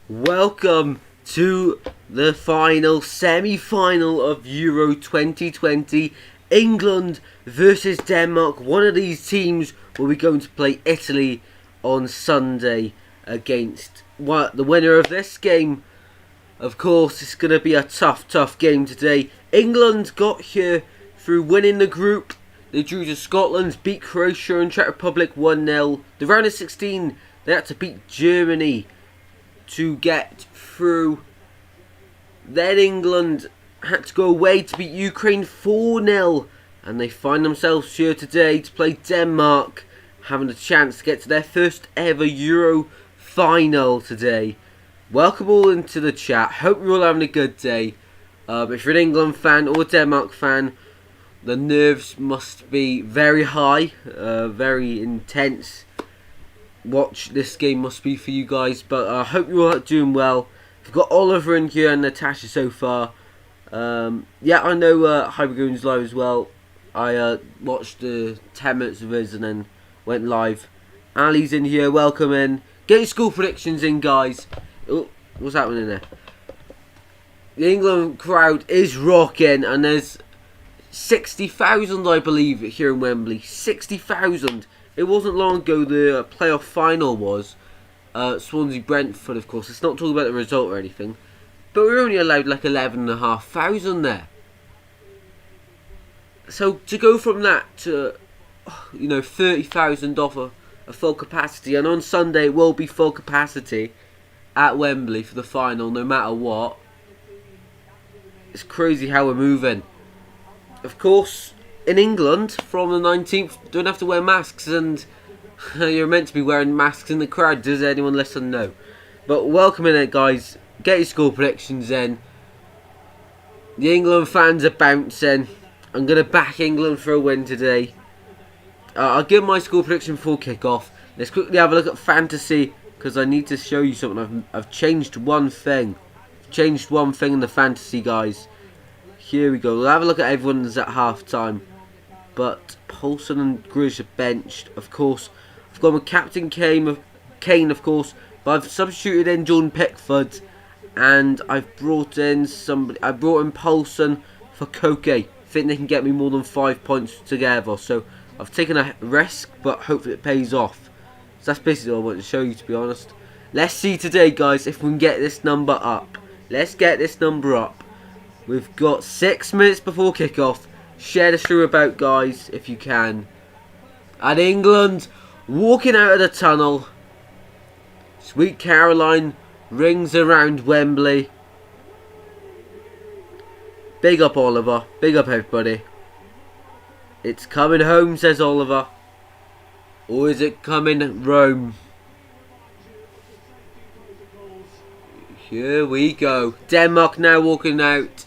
Welcome to the final semi-final of Euro 2020. England versus Denmark. One of these teams will be going to play Italy on Sunday against the winner of this game. Of course, it's going to be a tough game today. England got here through winning the group. They drew to Scotland, beat Croatia and Czech Republic 1-0. The round of 16, they had to beat Germany to get through. Then England had to go away to beat Ukraine 4-0. And they find themselves here today to play Denmark, having a chance to get to their first ever Euro final today. Welcome all into the chat. Hope you're all having a good day. If you're an England fan or a Denmark fan, the nerves must be very high, very intense. Watch this game must be for you guys, but I hope you're all doing well. We've got Oliver in here and Natasha so far. Yeah, I know Hypergoon's live as well. I watched 10 minutes of his and then went live. Ali's in here, welcome in. Get your school predictions in, guys. Oh, what's happening there? The England crowd is rocking, and there's 60,000, I believe, here in Wembley. 60,000. It wasn't long ago the playoff final was. Swansea-Brentford, of course. It's not talking about the result or anything. But we were only allowed like 11,500 there. So to go from that to, 30,000 off a full capacity. And on Sunday it will be full capacity at Wembley for the final, no matter what. It's crazy how we're moving. Of course, in England, from the 19th, don't have to wear masks, and you're meant to be wearing masks in the crowd. Does anyone listen? No. But welcome in it, guys. Get your score predictions in. The England fans are bouncing. I'm going to back England for a win today. I'll give my score prediction before kick-off. Let's quickly have a look at fantasy, because I need to show you something. I've changed one thing. I've changed one thing in the fantasy, guys. Here we go. We'll have a look at everyone's at half-time. But Poulsen and Grealish are benched, of course. I've gone with Captain Kane, of course. But I've substituted in Jordan Pickford. And I've brought in somebody. I brought in Poulsen for Koke. I think they can get me more than 5 points together. So I've taken a risk, but hopefully it pays off. So that's basically all I want to show you, to be honest. Let's see today, guys, if we can get this number up. Let's get this number up. We've got 6 minutes before kickoff. Share this through about, guys, if you can. And England walking out of the tunnel. Sweet Caroline rings around Wembley. Big up Oliver. Big up everybody. It's coming home, says Oliver. Or is it coming Rome? Here we go. Denmark now walking out.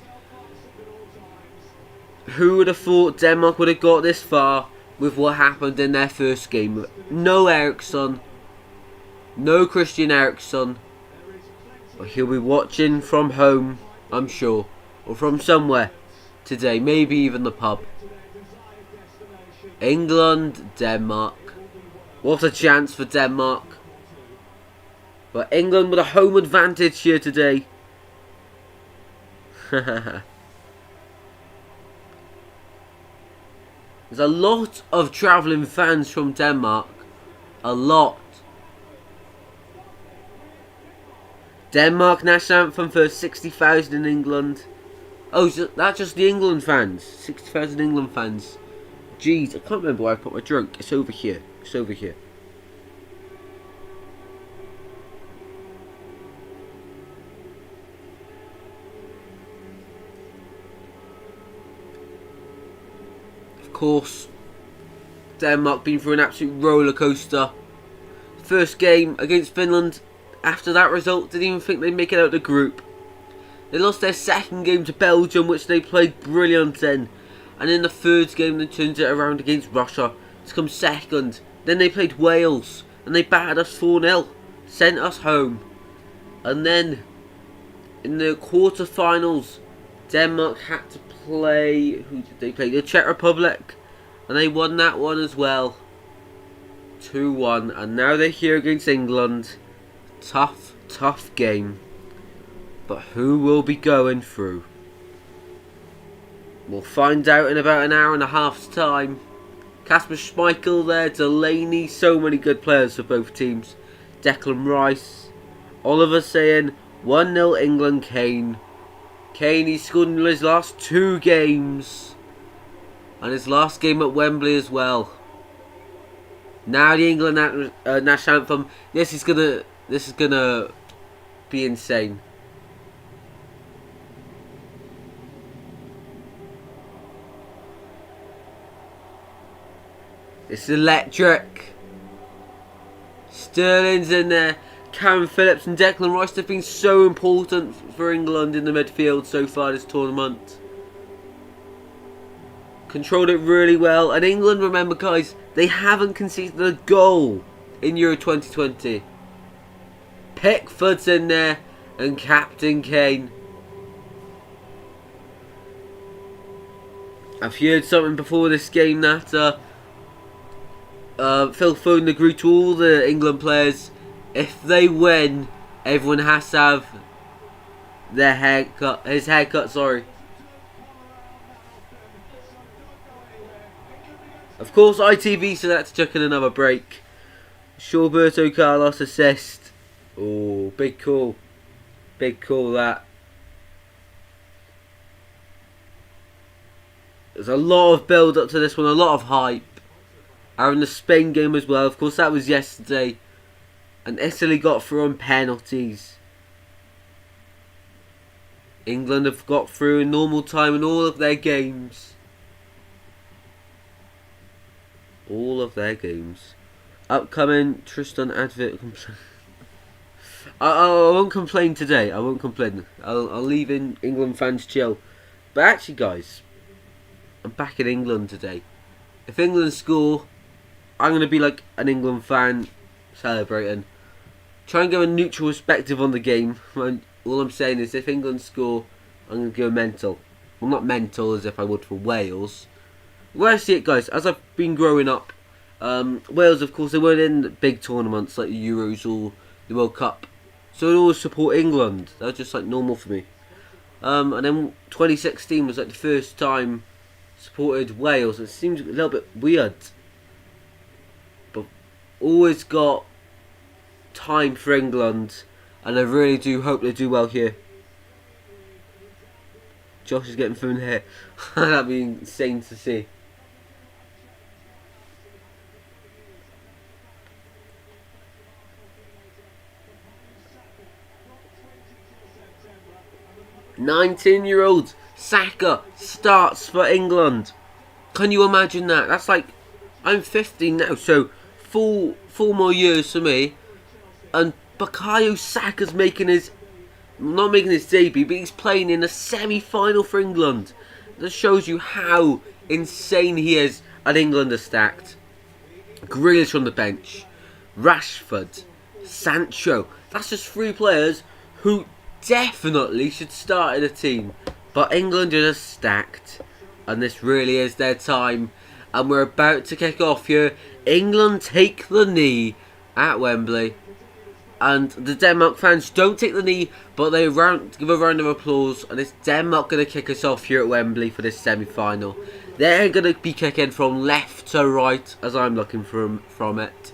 Who would have thought Denmark would have got this far with what happened in their first game? No Eriksson. No Christian Eriksson. But he'll be watching from home, I'm sure. Or from somewhere today. Maybe even the pub. England, Denmark. What a chance for Denmark. But England with a home advantage here today. There's a lot of travelling fans from Denmark. A lot. Denmark national anthem for 60,000 in England. Oh, that's just the England fans. 60,000 England fans. Jeez, I can't remember where I put my drink. It's over here. It's over here. Of course, Denmark been through an absolute roller coaster. First game against Finland. After that result, didn't even think they'd make it out of the group. They lost their second game to Belgium, which they played brilliant in. And in the third game, they turned it around against Russia to come second. Then they played Wales, and they battered us 4-0. Sent us home. And then, in the quarterfinals, Denmark had to play... Who did they play? The Czech Republic. And they won that one as well. 2-1. And now they're here against England. Tough Tough game. But who will be going through? We'll find out in about an hour and a half's time. Kasper Schmeichel there, Delaney, so many good players for both teams. Declan Rice. Oliver saying 1-0 England, Kane. Kane, he's scored in his last 2 games. And his last game at Wembley as well. Now the England national anthem. This is gonna be insane. It's electric. Sterling's in there. Karen Phillips and Declan Rice have been so important for England in the midfield so far this tournament. Controlled it really well. And England, remember guys, they haven't conceded a goal in Euro 2020. Pickford's in there and Captain Kane. I've heard something before this game that Phil Foden agreed to all the England players, if they win, everyone has to have their haircut, his haircut, sorry. Of course, ITV Select took in another break. Roberto Carlos assist. Oh, big call. Big call that. There's a lot of build up to this one, a lot of hype. And the Spain game as well. Of course, that was yesterday. And Italy got through on penalties. England have got through in normal time in all of their games. All of their games. Upcoming Tristan advert. I won't complain today. I won't complain. I'll leave England fans chill. But actually, guys, I'm back in England today. If England score, I'm going to be like an England fan celebrating. Try and give a neutral perspective on the game. All I'm saying is if England score, I'm going to go mental. Well, not mental as if I would for Wales. Where I see it, guys, as I've been growing up, Wales, of course, they weren't in big tournaments like the Euros or the World Cup. So I'd always support England. That was just like normal for me. And then 2016 was like the first time supported Wales. It seems a little bit weird. But always got time for England. And I really do hope they do well here. Josh is getting thrown here. That'd be insane to see. "19-year-old Saka starts for England." Can you imagine that? That's like, I'm 15 now, so four more years for me. And Bukayo Saka's not making his debut, but he's playing in a semi-final for England. That shows you how insane he is, and England are stacked. Grealish on the bench, Rashford, Sancho. That's just 3 players who definitely should start in a team. But England are just stacked, and this really is their time. And we're about to kick off here. England take the knee at Wembley. And the Denmark fans don't take the knee, but they give a round of applause. And it's Denmark going to kick us off here at Wembley for this semi-final. They're going to be kicking from left to right as I'm looking from it.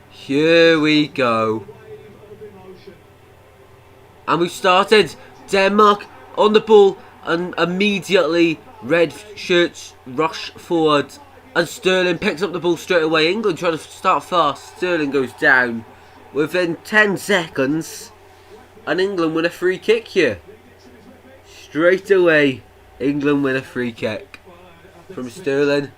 Here we go. And we've started. Denmark on the ball, and immediately red shirts rush forward. And Sterling picks up the ball straight away. England trying to start fast. Sterling goes down. Within 10 seconds, and England win a free kick here. Straight away, England win a free kick from Sterling.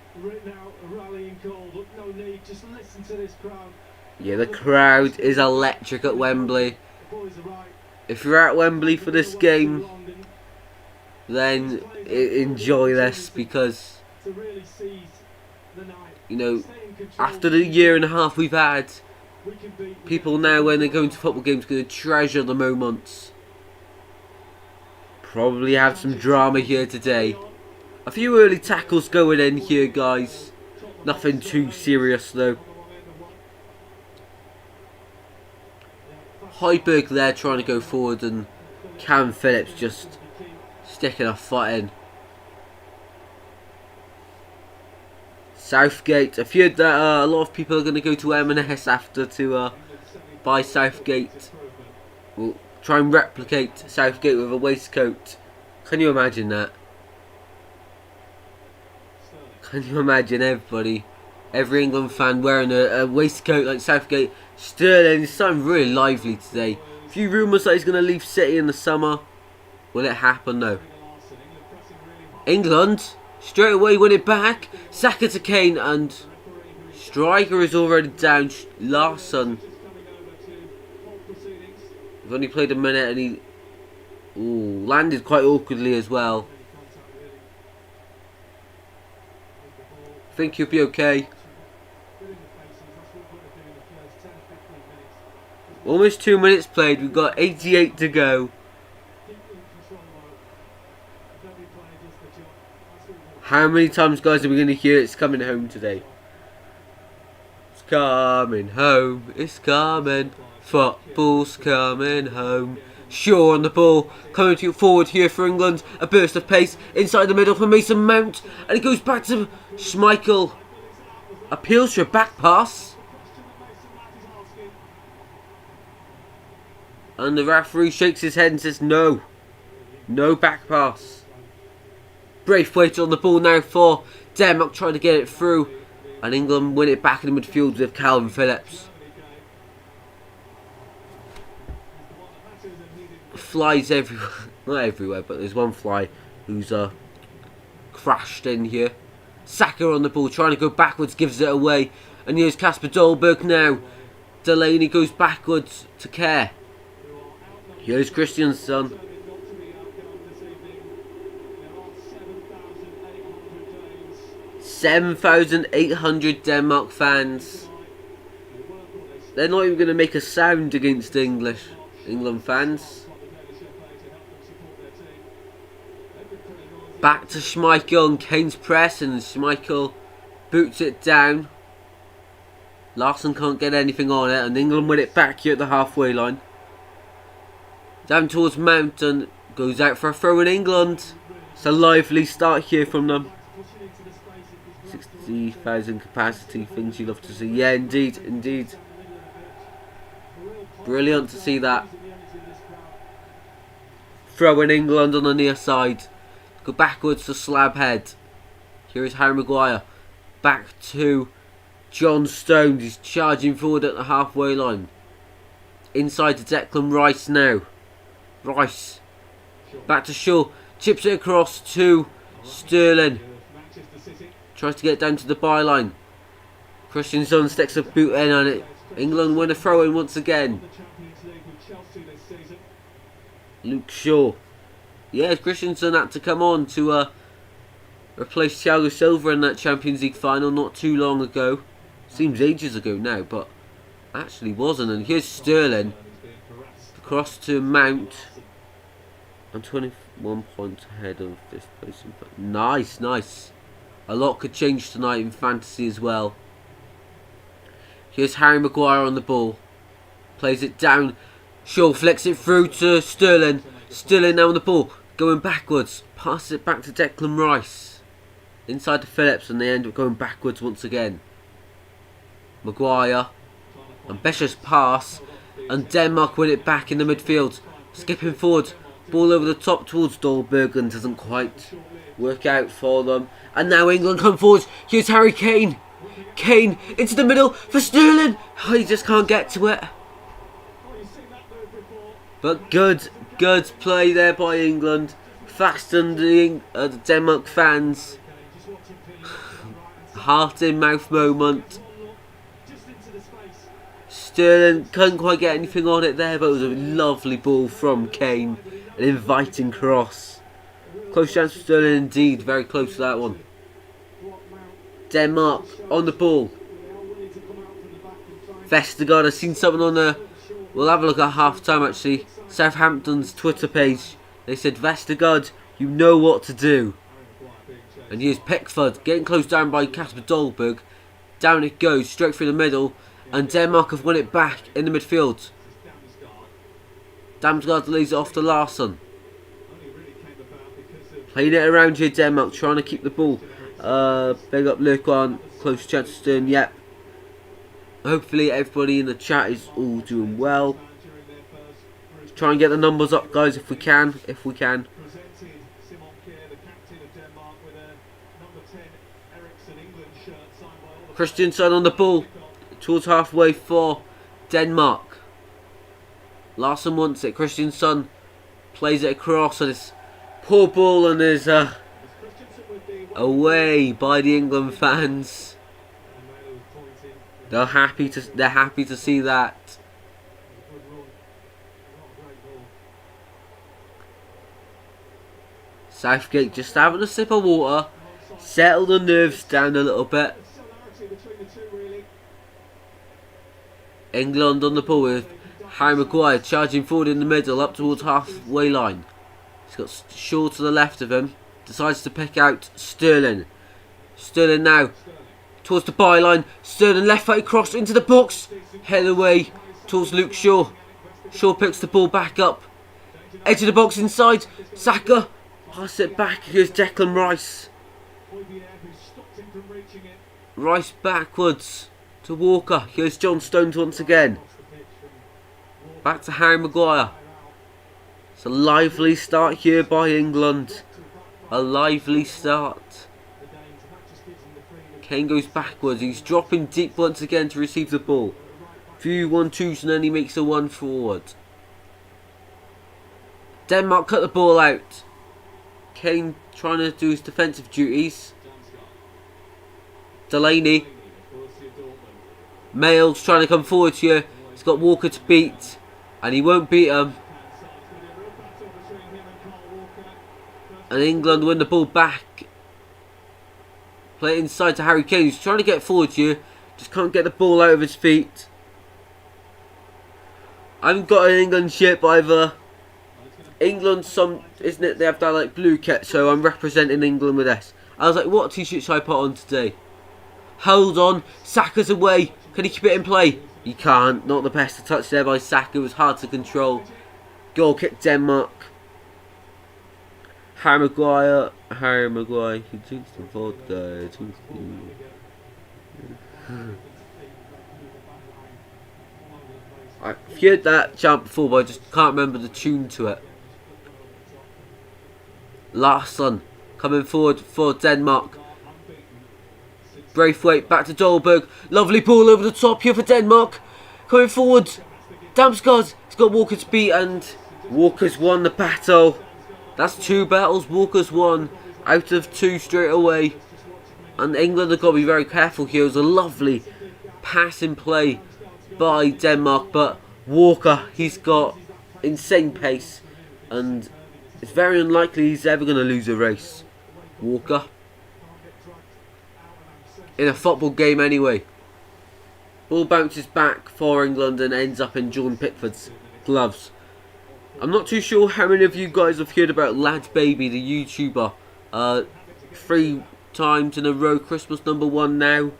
Yeah, the crowd is electric at Wembley. If you're at Wembley for this game, then enjoy this, because, you know, after the year and a half we've had, people now, when they're going to football games, going to treasure the moments. Probably have some drama here today. A few early tackles going in here, guys. Nothing too serious though. Højbjerg there trying to go forward, and Cam Phillips just sticking a foot in. Southgate. I feared that a lot of people are going to go to M&S after to buy Southgate. We'll try and replicate Southgate with a waistcoat. Can you imagine that? Can you imagine every England fan wearing a waistcoat like Southgate? Sterling is something really lively today. A few rumours that he's going to leave City in the summer. Will it happen though? England straight away win it back. Saka to Kane, and striker is already down. Larsson. He's only played a minute and he landed quite awkwardly as well. I think he'll be okay. Almost 2 minutes played. We've got 88 to go. How many times, guys, are we going to hear it's coming home today? It's coming home. It's coming. Football's coming home. Shaw on the ball, coming forward here for England. A burst of pace inside the middle for Mason Mount, and it goes back to Schmeichel. Appeals for a back pass, and the referee shakes his head and says no, no back pass. Braithwaite on the ball now for Denmark, trying to get it through, and England win it back in the midfield with Calvin Phillips. Flies everywhere, not everywhere, but there's one fly who's crashed in here. Saka on the ball, trying to go backwards, gives it away, and here's Kasper Dolberg now. Delaney goes backwards to Kerr. Here's Christiansen. 7,800 Denmark fans. They're not even going to make a sound against England fans. Back to Schmeichel, and Kane's press, and Schmeichel boots it down. Larsson can't get anything on it, and England win it back here at the halfway line. Down towards Mount, and goes out for a throw in England. It's a lively start here from them. 60,000 capacity, things you love to see. Yeah, indeed, indeed. Brilliant to see that. Throw in England on the near side. Go backwards to Slabhead. Here is Harry Maguire. Back to John Stones. He's charging forward at the halfway line. Inside to Declan Rice now. Rice. Back to Shaw. Chips it across to Sterling. Tries to get down to the byline. Christiansen sticks a boot in on it. England win a throw in once again. Luke Shaw. Yeah, Christiansen had to come on to replace Thiago Silva in that Champions League final not too long ago. Seems ages ago now, but actually wasn't. And here's Sterling. Across to Mount. I'm 21 points ahead of this place. Nice, nice. A lot could change tonight in fantasy as well. Here's Harry Maguire on the ball. Plays it down. Shaw flicks it through to Sterling. Sterling now on the ball. Going backwards. Passes it back to Declan Rice. Inside to Phillips, and they end up going backwards once again. Maguire. Ambitious pass. And Denmark win it back in the midfield. Skipping forward. Ball over the top towards Dolberg, and doesn't quite work out for them. And now England come forward. Here's Harry Kane. Kane into the middle for Sterling. Oh, he just can't get to it. But good play there by England. Fastened the Denmark fans. Heart in mouth moment. Sterling couldn't quite get anything on it there, but it was a lovely ball from Kane. An inviting cross. Close chance for Sterling indeed. Very close to that one. Denmark on the ball. Vestergaard, I've seen something on the... We'll have a look at half time actually. Southampton's Twitter page. They said, Vestergaard, you know what to do. And here's Pickford getting close down by Kasper Dolberg. Down it goes, straight through the middle. And Denmark have won it back in the midfield. Damsgaard lays it off to Larsson. Playing it around here, Denmark, trying to keep the ball. Big up Lurkon, close chance to Stern, yep. Hopefully everybody in the chat is all doing well. Try and get the numbers up, guys, if we can. Christiansen on the ball towards halfway for Denmark. Larsson wants it. Christiansen plays it across, and it's poor ball, and is away by the England fans. They're happy to see that. Southgate just having a sip of water, settle the nerves down a little bit. England on the ball with Harry Maguire charging forward in the middle up towards halfway line. He's got Shaw to the left of him. Decides to pick out Sterling. Sterling now towards the byline. Sterling left foot cross into the box. Head away towards Luke Shaw. Shaw picks the ball back up. Edge of the box inside. Saka. Pass it back. Here's Declan Rice. Rice backwards to Walker. Here's John Stones once again. Back to Harry Maguire. It's a lively start here by England. A lively start. Kane goes backwards. He's dropping deep once again to receive the ball. Few 1-2s and then he makes a 1 forward. Denmark cut the ball out. Kane trying to do his defensive duties. Delaney. Mayall's trying to come forward here. He's got Walker to beat. And he won't beat him. And England win the ball back. Play it inside to Harry Kane. He's trying to get forward here. Just can't get the ball out of his feet. I haven't got an England shirt, but I've England, isn't it? They have that like blue kit, so I'm representing England with this. I was like, what t-shirt should I put on today? Hold on, Saka's away. Can he keep it in play? He can't. Not the best of touch there by Saka. It was hard to control. Goal kick Denmark. Harry Maguire. He drinks the vodka. I've heard that chant before, but I just can't remember the tune to it. Larsson coming forward for Denmark. Braithwaite back to Dolberg. Lovely ball over the top here for Denmark. Coming forward. Damsgaard. He's got Walker to beat, and Walker's won the battle. That's 2 battles. Walker's won out of 2 straight away. And England have got to be very careful here. It was a lovely passing play by Denmark, but Walker, he's got insane pace, and it's very unlikely he's ever going to lose a race. Walker. In a football game anyway. Ball bounces back for England and ends up in Jordan Pickford's gloves. I'm not too sure how many of you guys have heard about Lad Baby, the YouTuber. 3 times in a row Christmas #1 now.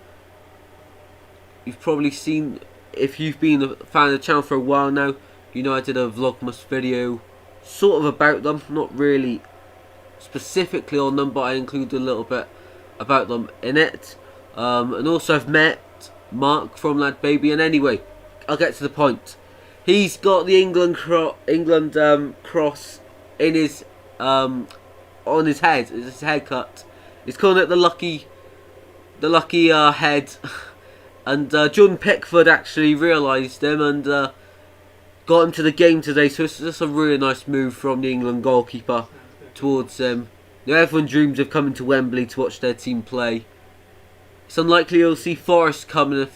You've probably seen, if you've been a fan of the channel for a while now, you know I did a Vlogmas video sort of about them, not really specifically on them, but I included a little bit about them in it. And also I've met Mark from Lad Baby, and anyway, I'll get to the point. He's got the England cross in his on his head. It's his haircut. He's calling it the lucky head. And Jordan Pickford actually realised him and got him to the game today. So it's just a really nice move from the England goalkeeper towards him. Now everyone dreams of coming to Wembley to watch their team play. It's unlikely you'll see Forest come in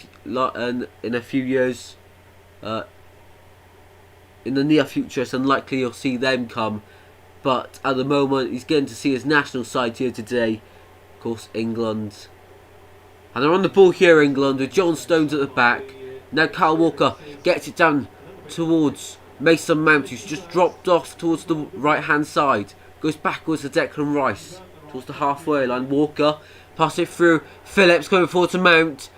a few years. In the near future, it's unlikely you'll see them come. But at the moment, he's getting to see his national side here today. Of course, England. And they're on the ball here, England, with John Stones at the back. Now Kyle Walker gets it down towards Mason Mount, who's just dropped off towards the right-hand side. Goes backwards to Declan Rice, towards the halfway line. Walker, pass it through. Phillips going forward to Mount.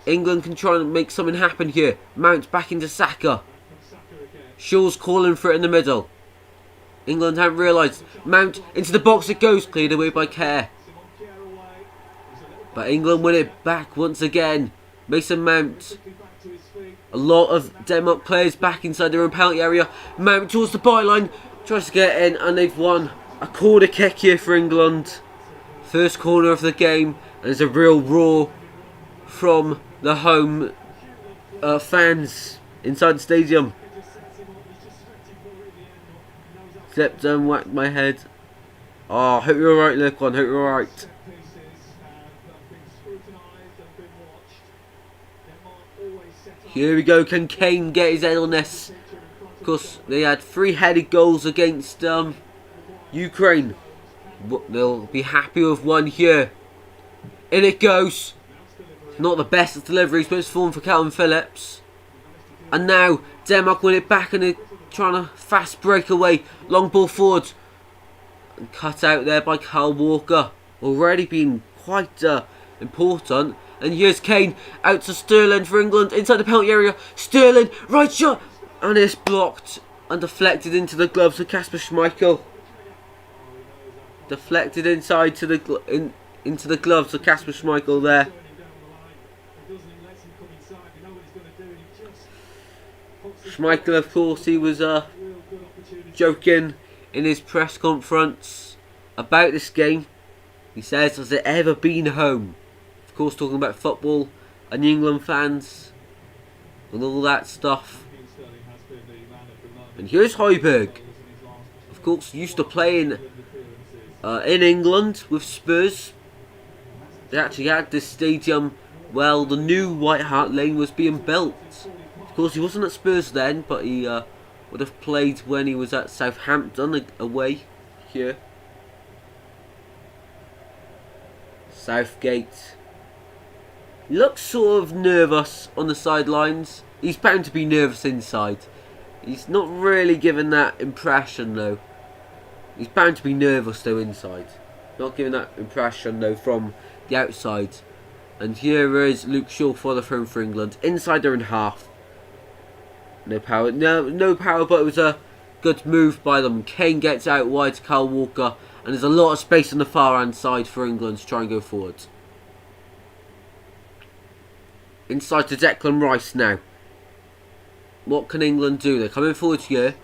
England can try and make something happen here. Mount back into Saka. Shaw's calling for it in the middle. England haven't realised. Mount into the box it goes. Cleared away by Kerr. But England win it back once again. Mason Mount. A lot of Denmark players back inside their own penalty area. Mount towards the byline. Tries to get in and they've won a corner kick here for England. First corner of the game. And there's a real roar from the home fans inside the stadium. Slipped and whacked my head. Oh, hope you're alright, Lurkwan. Hope you're alright. Here we go. Can Kane get his head on this? Of course, they had 3 headed goals against Ukraine. But they'll be happy with one here. In it goes. Not the best of deliveries, but it's fallen for Calvin Phillips. And now Denmark win it back and they're trying to fast break away. Long ball forward. And cut out there by Kyle Walker. Already been quite important. And here's Kane out to Sterling for England inside the penalty area. Sterling, right shot. And it's blocked and deflected into the gloves of Kasper Schmeichel. Deflected inside to the into the gloves of Kasper Schmeichel there. Schmeichel, of course, he was joking in his press conference about this game. He says, has it ever been home? Of course, talking about football and England fans and all that stuff. And here's Højbjerg. Of course, used to playing in England with Spurs. They actually had this stadium while the new White Hart Lane was being built. Of course, he wasn't at Spurs then, but he would have played when he was at Southampton away here. Southgate. He looks sort of nervous on the sidelines. He's bound to be nervous inside. He's not really giving that impression though. He's bound to be nervous though inside. Not giving that impression though from the outside. And here is Luke Shaw for the throw for England. Inside their own half. No power. No power, but it was a good move by them. Kane gets out wide to Kyle Walker. And there's a lot of space on the far hand side for England to try and go forward. Inside to Declan Rice now. What can England do? They're coming forward here.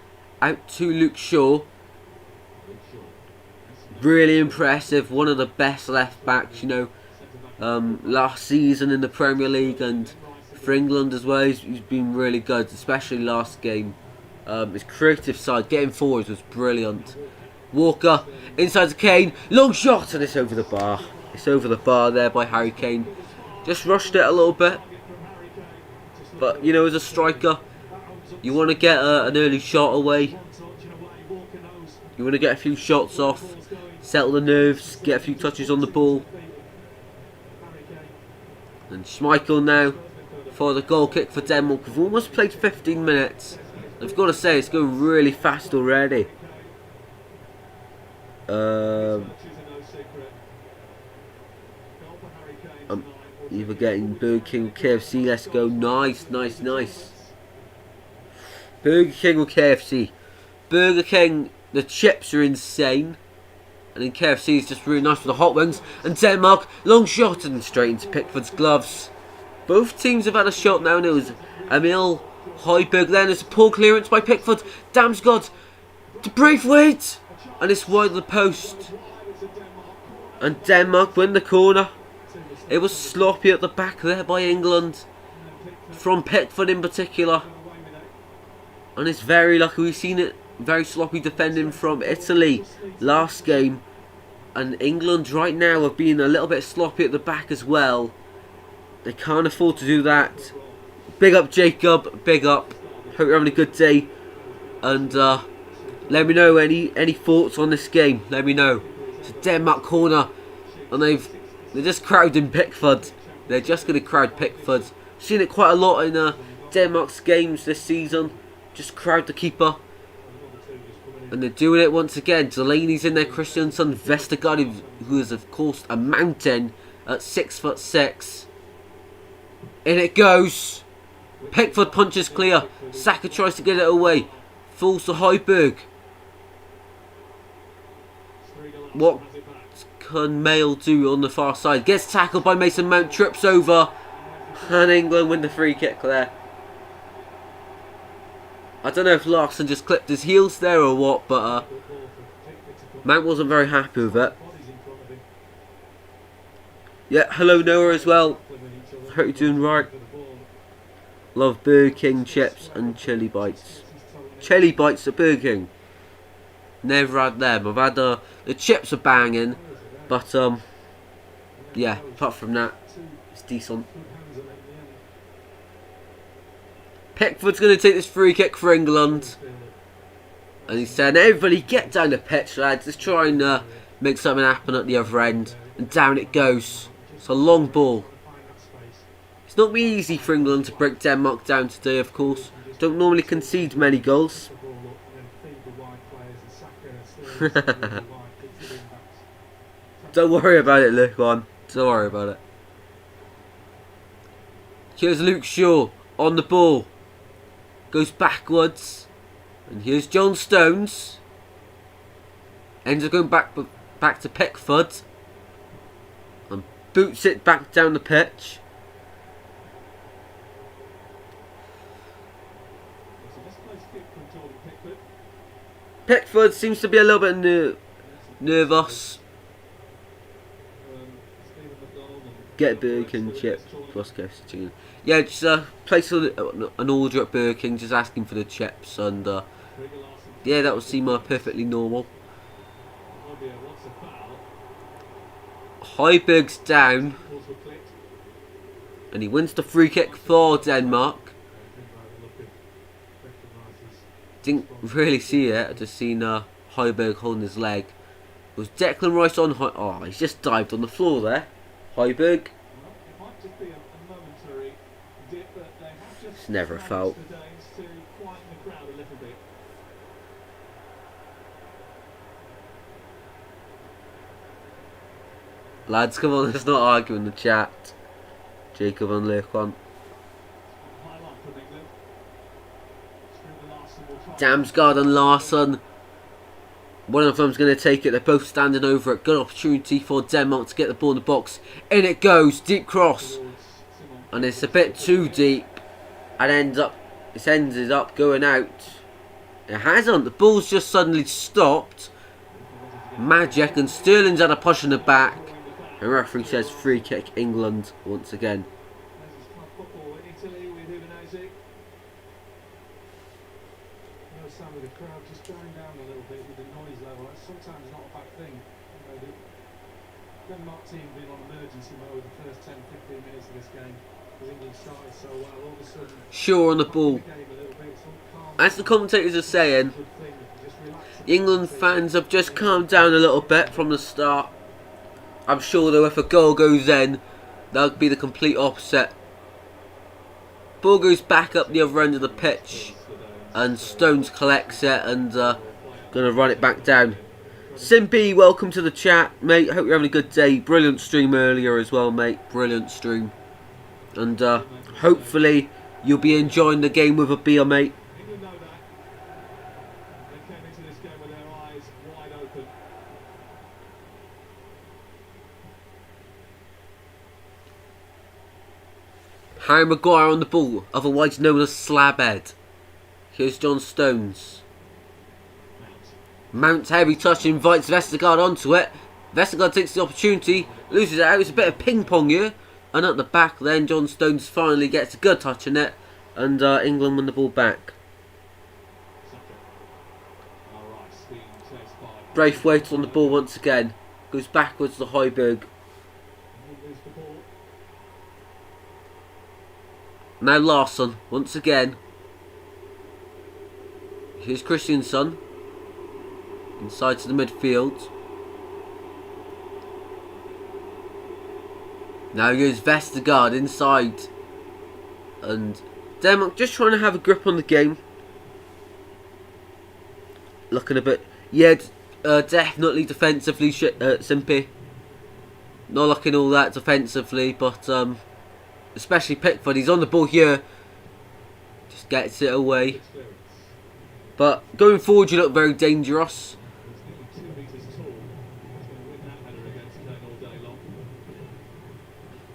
Out to Luke Shaw. Really impressive. One of the best left backs, you know, last season in the Premier League, and for England as well. He's been really good, especially last game. His creative side, getting forwards, was brilliant. Walker inside to Kane. Long shot, and it's over the bar. It's over the bar there by Harry Kane. Just rushed it a little bit. But, you know, as a striker, you want to get an early shot away. You want to get a few shots off, settle the nerves, get a few touches on the ball. And Schmeichel now for the goal kick for Denmark. We've almost played 15 minutes. I've got to say, it's going really fast already. I'm either getting Burger King or KFC. Let's go. Nice, nice, nice. Burger King or KFC. Burger King, the chips are insane. And then KFC is just really nice for the hot wings. And Denmark, long shot and straight into Pickford's gloves. Both teams have had a shot now, and it was Emil Højbjerg. Then it's a poor clearance by Pickford. Damsgaard to Braithwaite. And it's wide of the post. And Denmark win the corner. It was sloppy at the back there by England. From Pickford in particular. And it's very lucky. We've seen it very sloppy defending from Italy last game. And England right now have been a little bit sloppy at the back as well. They can't afford to do that. Big up Jacob. Big up. Hope you're having a good day. And let me know any thoughts on this game. Let me know. It's a Denmark corner. And they're just crowding Pickford. They're just going to crowd Pickford. Seen it quite a lot in Denmark's games this season. Just crowd the keeper. And they're doing it once again. Delaney's in there. Christiansen. Vestergaard, who is of course a mountain at 6'6". In it goes. Pickford punches clear. Saka tries to get it away. Falls to Heiberg. What can Mail do on the far side? Gets tackled by Mason Mount, trips over, and England win the free kick there. I don't know if Larson just clipped his heels there or what, but Mount wasn't very happy with it. Yeah, hello Noah as well. Hope you're doing right. Love Burger King chips and chili bites. Chili bites at Burger King. Never had them. I've had the chips are banging, but yeah. Apart from that, it's decent. Pickford's going to take this free kick for England, and he's saying, "Everybody, get down the pitch, lads. Let's try and make something happen at the other end." And down it goes. It's a long ball. It's not been easy for England to break Denmark down today, of course. Don't normally concede many goals. Don't worry about it, Luke. Don't worry about it. Here's Luke Shaw on the ball. Goes backwards. And here's John Stones. Ends up going back to Pickford. And boots it back down the pitch. Pickford seems to be a little bit nervous. Get Burger King chip plus KFC chicken. Yeah, just place an order at Burger King, just asking for the chips, and yeah, that would seem perfectly normal. Heiberg's down, and he wins the free kick for Denmark. Didn't really see it. I just seen Heiberg holding his leg. Was Declan Rice on? Oh, he's just dived on the floor there. Heiberg. It's never a foul. Lads, come on, let's not argue in the chat. Jacob and Lurkon. Damsgaard and Larson. One of them's going to take it. They're both standing over it. Good opportunity for Denmark to get the ball in the box. In it goes. Deep cross. And it's a bit too deep. And it ended up going out. It hasn't. The ball's just suddenly stopped. Magic, and Sterling's had a push in the back. And referee says free kick England once again. Some of the crowd just going down a little bit with the noise level. That's sometimes not a bad thing. The Denmark team been on emergency mode the first 10-15 minutes of this game because England started so well. All of a sudden, sure on the ball. As the commentators are saying, the England fans have just calmed down a little bit from the start. I'm sure though if a goal goes in, that would be the complete opposite. Ball goes back up the other end of the pitch. And Stones collects it and gonna run it back down. Simpy, welcome to the chat, mate. Hope you're having a good day. Brilliant stream earlier as well, mate. Brilliant stream. And hopefully you'll be enjoying the game with a beer, mate. Harry Maguire on the ball, otherwise known as Slabhead. Here's John Stones. Mount heavy touch, invites Vestergaard onto it. Vestergaard takes the opportunity, loses it out. It's a bit of ping pong here. And at the back then, John Stones finally gets a good touch in it. And England win the ball back. Braithwaite on the ball once again. Goes backwards to Heiberg. Now Larson, once again. Here's Christiansen. Inside to the midfield. Now here's Vestergaard inside. And Denmark just trying to have a grip on the game. Looking a bit... Yeah, definitely defensively, Simpy. Not looking all that defensively, but especially Pickford. He's on the ball here. Just gets it away. But going forward, you look very dangerous.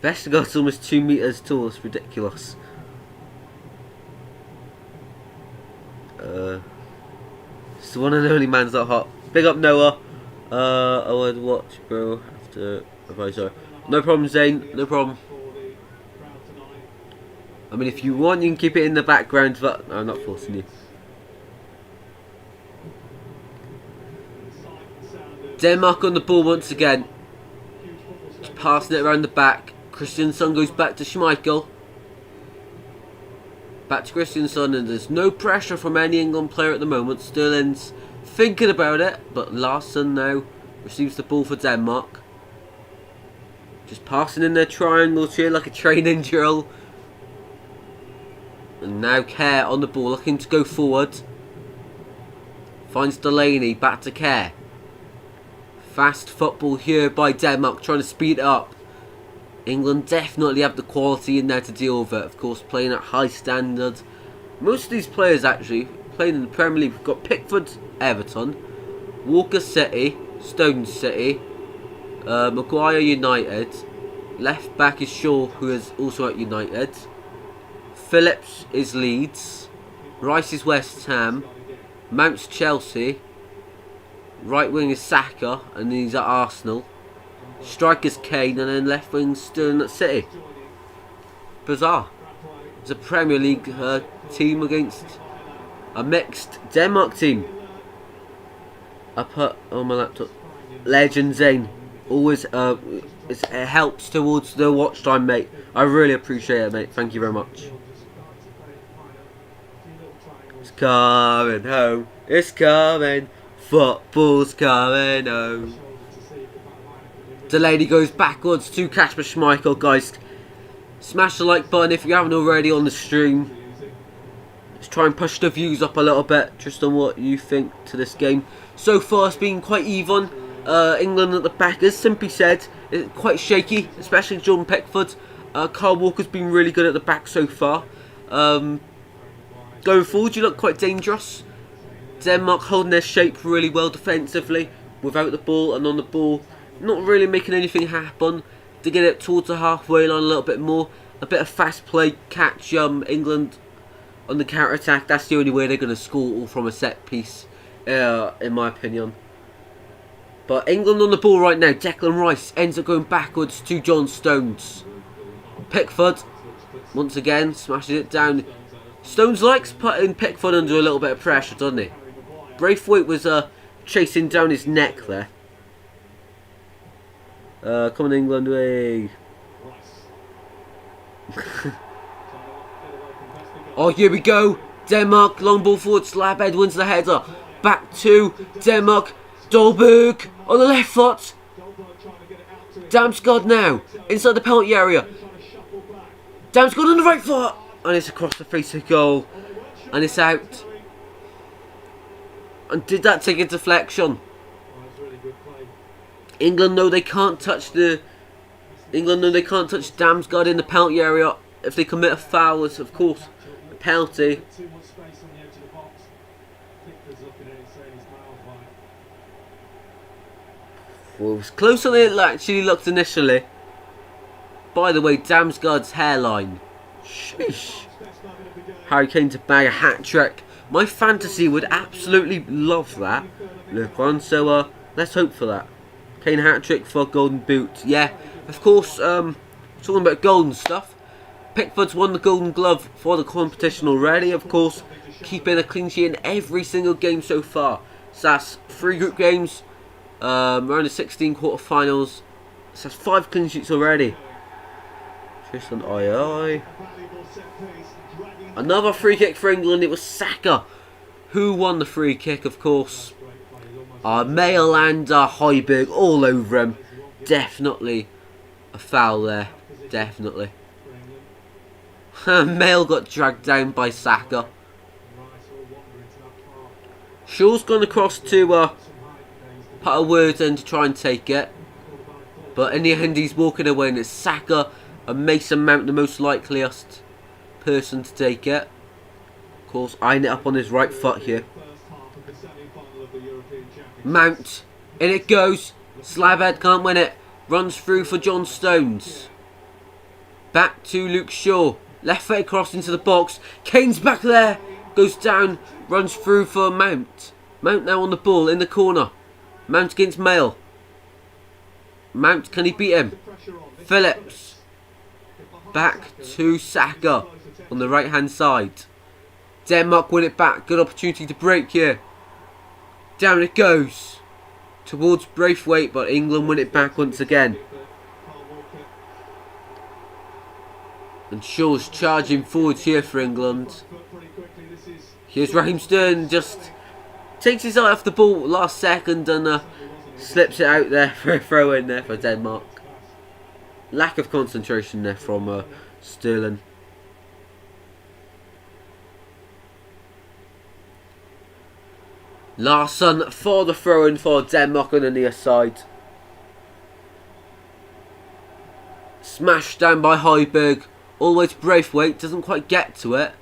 Vestergaard's almost 2 meters tall. It's ridiculous. It's the one and only man's that hot. Big up Noah. I would watch, bro. After advisor. No problem, Zane. No problem. I mean, if you want, you can keep it in the background, but I'm not forcing you. Denmark on the ball once again. Just passing it around the back. Christiansen goes back to Schmeichel. Back to Christiansen, and there's no pressure from any England player at the moment. Sterling's thinking about it, but Larsson now receives the ball for Denmark. Just passing in their triangles here like a training drill. And now Kerr on the ball, looking to go forward. Finds Delaney, back to Kerr. Fast football here by Denmark, trying to speed it up. England definitely have the quality in there to deal with it. Of course, playing at high standard. Most of these players actually playing in the Premier League. We've got Pickford, Everton, Walker City, Stones City, Maguire United. Left back is Shaw, who is also at United. Phillips is Leeds. Rice is West Ham. Mount's Chelsea. Right wing is Saka, and he's at Arsenal. Striker's Kane, and then left wing Sterling at City. Bizarre. It's a Premier League team against a mixed Denmark team. I put on my laptop Legend Zane. Always it helps towards the watch time, mate. I really appreciate it, mate. Thank you very much. It's coming home. It's coming. Football's coming home. Delaney goes backwards to Kasper Schmeichel. Guys, smash the like button if you haven't already on the stream. Let's try and push the views up a little bit, just on what you think to this game. So far it's been quite even. England at the back, as Simply said, it's quite shaky, especially Jordan Pickford. Kyle Walker's been really good at the back so far. Going forward, you look quite dangerous. Denmark holding their shape really well defensively, without the ball, and on the ball, not really making anything happen. To get it towards the halfway line a little bit more, a bit of fast play, catch England on the counter attack. That's the only way they're going to score, all from a set piece, in my opinion. But England on the ball right now. Declan Rice ends up going backwards to John Stones. Pickford once again smashes it down. Stones likes putting Pickford under a little bit of pressure, doesn't he? Braithwaite was chasing down his neck there. Come on, England, way. Oh, here we go. Denmark, long ball forward, Slabhead wins the header. Back to Denmark. Dolberg on the left foot. Damsgaard now inside the penalty area. Damsgaard on the right foot, and it's across the face of goal, and it's out. And did that take a deflection? England know they can't touch Damsgaard in the penalty area. If they commit a foul, it's of course a penalty. Well, it was closer than it actually looked initially. By the way, Damsgaard's hairline. Sheesh. Harry Kane to bag a hat-trick. My fantasy would absolutely love that. Look on, so let's hope for that. Kane hat-trick for Golden Boot. Yeah, of course, talking about golden stuff. Pickford's won the Golden Glove for the competition already, of course. Keeping a clean sheet in every single game so far. So that's 3 group games. Around the 16 quarterfinals. So that's 5 clean sheets already. Tristan Aye. Another free kick for England. It was Saka who won the free kick, of course. Mail and Højbjerg all over him. Definitely a foul there. Definitely. Mail got dragged down by Saka. Shaw's gone across to put a word in to try and take it. But in the end he's walking away, and it's Saka and Mason Mount the most likeliest person to take it. Of course, eyeing it up on his right foot here. Mount. In it goes. Slabhead can't win it. Runs through for John Stones. Back to Luke Shaw. Left foot cross into the box. Kane's back there. Goes down. Runs through for Mount. Mount now on the ball in the corner. Mount against Mail. Mount, can he beat him? Phillips. Back to Saka on the right hand side. Denmark win it back. Good opportunity to break here. Down it goes. Towards Braithwaite, but England win it back once again. And Shaw's charging forwards here for England. Here's Raheem Sterling, just takes his eye off the ball last second and slips it out there for a throw in there for Denmark. Lack of concentration there from Sterling. Larsson for the throw in for Denmark on the near side. Smashed down by Højbjerg. All the way to Braithwaite, doesn't quite get to it.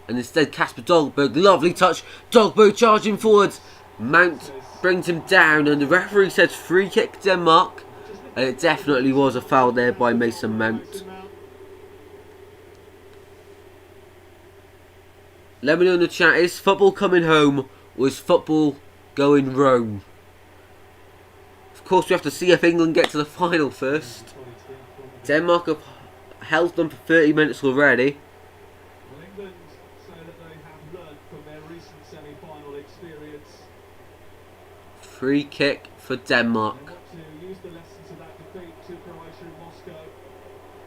And instead Kasper Dolberg, lovely touch. Dolberg charging forward. Mount brings him down and the referee says free kick Denmark. And it definitely was a foul there by Mason Mount. Let me know in the chat, is football coming home or is football going Rome? Of course we have to see if England get to the final first. Denmark have held them for 30 minutes already. Free kick for Denmark.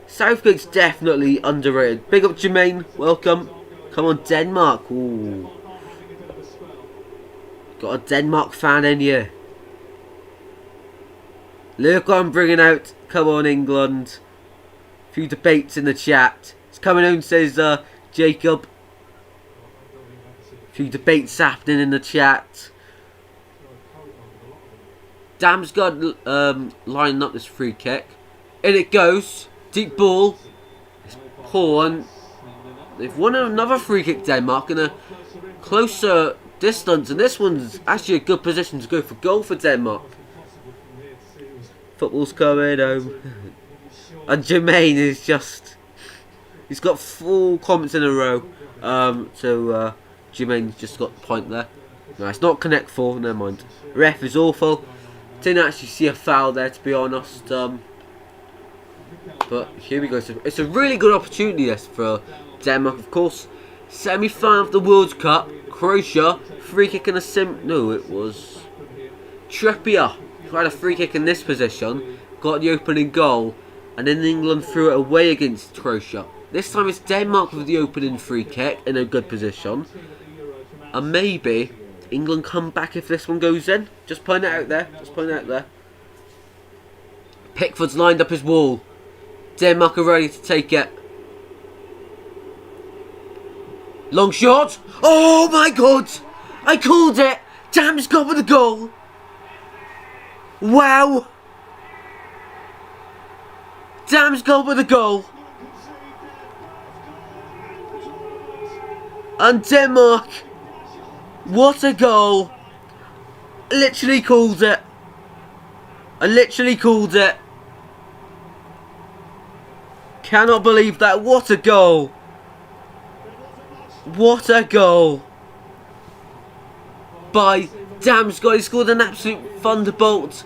Southgate's definitely underrated. Big up Jermaine, welcome. Come on Denmark. Ooh. Got a Denmark fan in here. Look what I'm bringing out. Come on England. Few debates in the chat. It's coming home, says Jacob. Few debates happening in the chat. Damsgaard lining up this free kick. In it goes. Deep ball. It's poor and they've won another free kick Denmark in a closer distance and this one's actually a good position to go for goal for Denmark. Football's coming home. And Jermaine is just... he's got 4 comments in a row. So Jermaine's just got the point there. No, it's not Connect 4, never mind. Ref is awful. Didn't actually see a foul there to be honest. But here we go. So it's a really good opportunity this for Denmark, of course. Semi-final of the World Cup. Croatia. Free kick in a no, it was Trippier who had a free kick in this position. Got the opening goal. And then England threw it away against Croatia. This time it's Denmark with the opening free kick in a good position. And maybe England come back if this one goes in. Just putting it out there. Just putting it out there. Pickford's lined up his wall. Denmark are ready to take it. Long shot. Oh my god. I called it. Damsgaard with the goal. Wow. Damsgaard with the goal. And Denmark. What a goal. Literally called it. I literally called it. Cannot believe that. What a goal. What a goal. By Damsgaard. He scored an absolute thunderbolt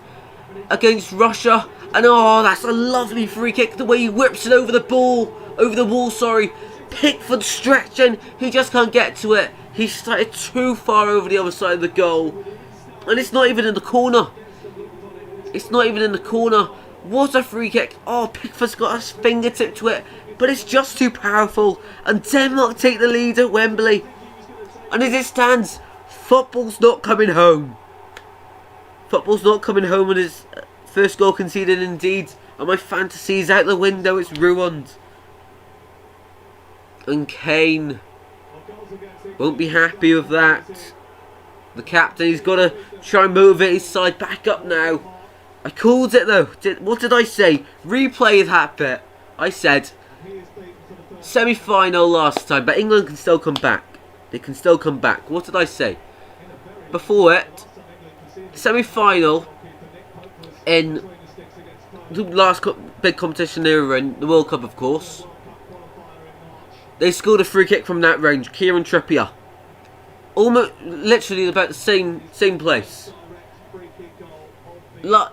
against Russia. And oh, that's a lovely free kick. The way he whips it over the ball. Over the wall, sorry. Pickford stretching. He just can't get to it. He started too far over the other side of the goal. And it's not even in the corner. It's not even in the corner. What a free kick. Oh, Pickford's got his fingertip to it. But it's just too powerful. And Denmark take the lead at Wembley. And as it stands, football's not coming home. Football's not coming home, and his first goal conceded indeed. And my fantasy is out the window. It's ruined. And Kane won't be happy with that. The captain, he's got to try and motivate his side back up now. I called it though. What did I say? Replay that bit. I said semi-final last time, but England can still come back. They can still come back. What did I say? Before it, semi-final in the last big competition they were in, the World Cup, of course. They scored a free kick from that range. Kieran Trippier. Almost, literally about the same place.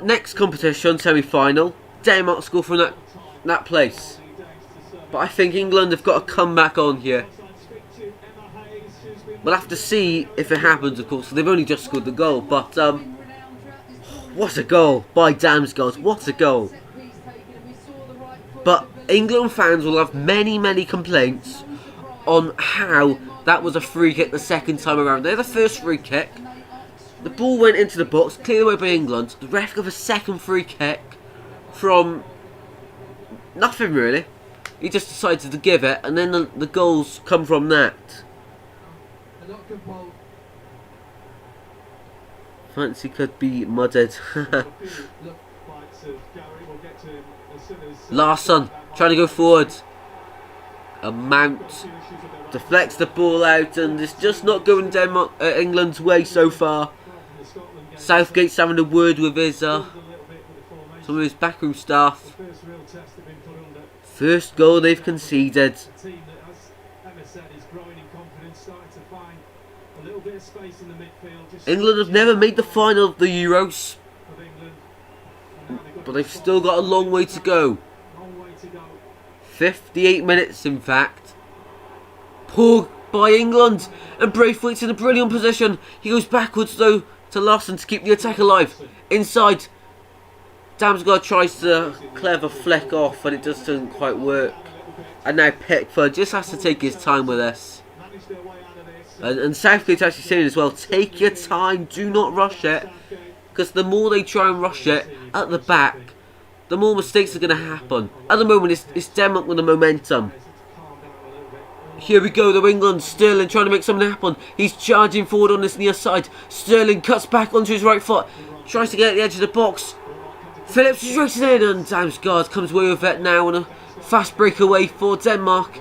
Next competition, semi-final, Denmark score from that place. But I think England have got to come back on here. We'll have to see if it happens, of course. They've only just scored the goal, but what a goal by Damsgaard! What a goal! But England fans will have many complaints on how that was a free kick the second time around. They're the first free kick. The ball went into the box, cleared away by England. The ref gave a second free kick from nothing really. He just decided to give it, and then the goals come from that. Fancy could be mudded. Larsson trying to go forward. A Mount deflects the ball out, and it's just not going England's way so far. Southgate's having a word with his some of his backroom staff. First goal they've conceded. England have never made the final of the Euros, but they've still got a long way to go. 58 minutes, in fact. Poor by England, and Braithwaite's in a brilliant position. He goes backwards though to Larsson to keep the attack alive. Inside, Damsgaard tries to clever flick off, and it just doesn't quite work. And now Pickford just has to take his time with this. And Southgate's actually saying as well, take your time, do not rush it. Because the more they try and rush it at the back, the more mistakes are going to happen. At the moment, it's Denmark with the momentum. Here we go, though. England. Sterling trying to make something happen. He's charging forward on this near side. Sterling cuts back onto his right foot. Tries to get at the edge of the box. Phillips is racing in, and Damsgaard comes away with it now on a fast breakaway for Denmark.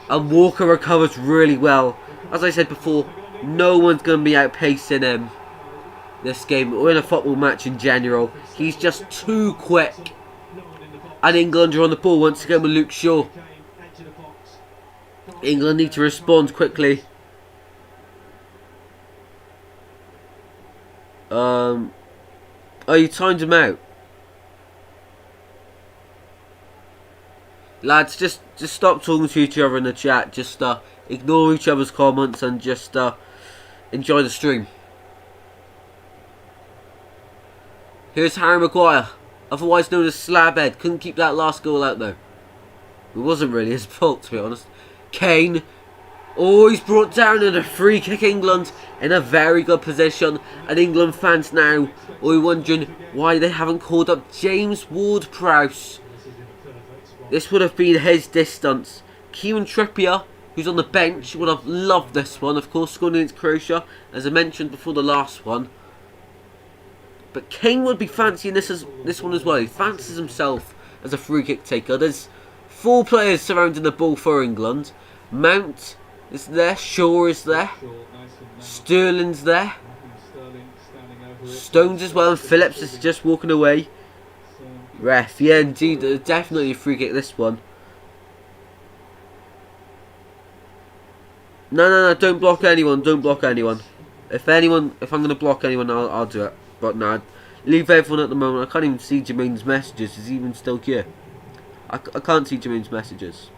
And Walker recovers really well. As I said before, no one's going to be outpacing him this game or in a football match in general. He's just too quick. And England are on the ball once again with Luke Shaw. England need to respond quickly. Oh, you timed him out. Lads, just stop talking to each other in the chat. Just ignore each other's comments and just enjoy the stream. Here's Harry Maguire, otherwise known as Slabhead. Couldn't keep that last goal out though. It wasn't really his fault, to be honest. Kane. Oh, he's brought down in a free kick. England in a very good position. And England fans now are wondering why they haven't called up James Ward-Prowse. This would have been his distance. Kieran Trippier, who's on the bench, would have loved this one. Of course, scoring against Croatia, as I mentioned before the last one. But Kane would be fancying this one as well. He fancies himself as a free kick taker. There's 4 players surrounding the ball for England. Mount is there. Shaw is there. Sterling's there. Stones as well. And Phillips is just walking away. Ref, yeah, indeed, definitely a free kick this one. No, don't block anyone. Don't block anyone. If I'm going to block anyone, I'll do it. But no, leave everyone at the moment. I can't even see Jermaine's messages. Is he even still here? I can't see Jermaine's messages.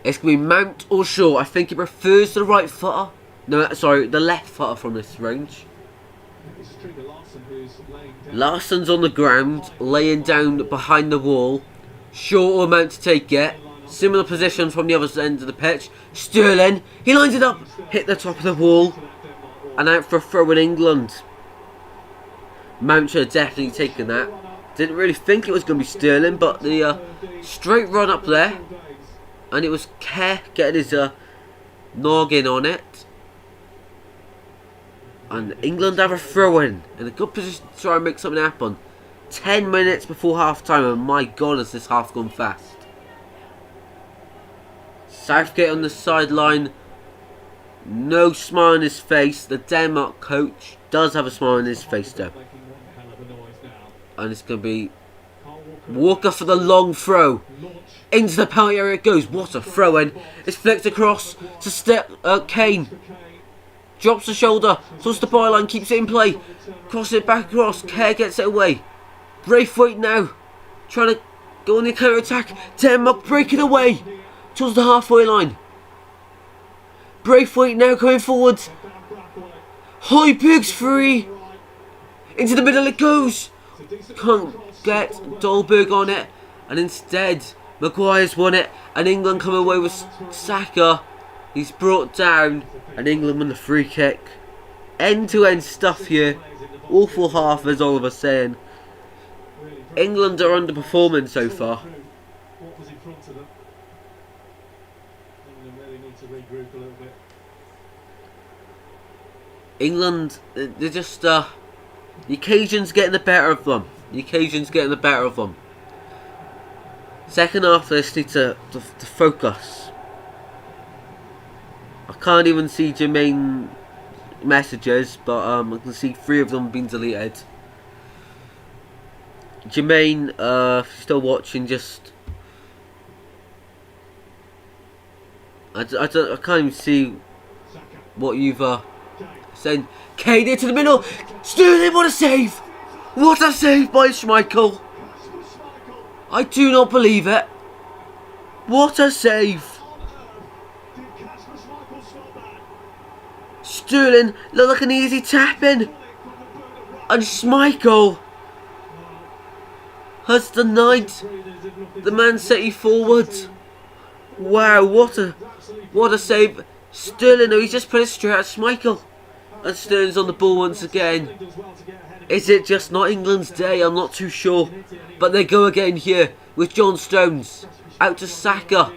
It's going to be Mount or Shaw. I think he prefers the right footer. No, sorry, the left footer from this range. Larsson's on the ground, laying down behind the wall. Shaw or Mount to take it. Similar position from the other end of the pitch. Sterling, he lines it up, hit the top of the wall, and out for a throw in England. Mount should have definitely taken that. Didn't really think it was going to be Sterling, but the straight run up there, and it was Kerr getting his noggin on it. And England have a throw-in in a good position to try and make something happen. 10 minutes before half-time, and my God, has this half gone fast. Southgate on the sideline No smile on his face. The Denmark coach does have a smile on his face though. And it's going to be Walker for the long throw. Into the penalty area it goes. What a throw in. It's flicked across to Kane. Drops the shoulder. Towards the byline. Keeps it in play. Cross it back across. Kerr gets it away. Braithwaite now. Trying to go on the counter attack. Denmark breaking away. Towards the halfway line. Braithwaite now going forward. Højbjerg's free. Into the middle it goes. Can't get Dolberg on it. And instead, Maguire's won it. And England come away with Saka. He's brought down. And England won the free kick. End-to-end stuff here. Awful half, as Oliver's saying. England are underperforming so far. England, they're just, the occasion's getting the better of them. The occasion's getting the better of them. Second half, they just need to focus. I can't even see Jermaine messages, but I can see 3 of them being deleted. Jermaine, if you're still watching, just... I can't even see what you've said. Kane into the middle. Sterling, what a save! What a save by Schmeichel! I do not believe it. What a save! Sterling looked like an easy tap in, and Schmeichel has denied the Man City forward. Wow, what a save! Sterling, he's just put it straight at Schmeichel, and Sterling's on the ball once again. Is it just not England's day? I'm not too sure. But they go again here with John Stones out to Saka.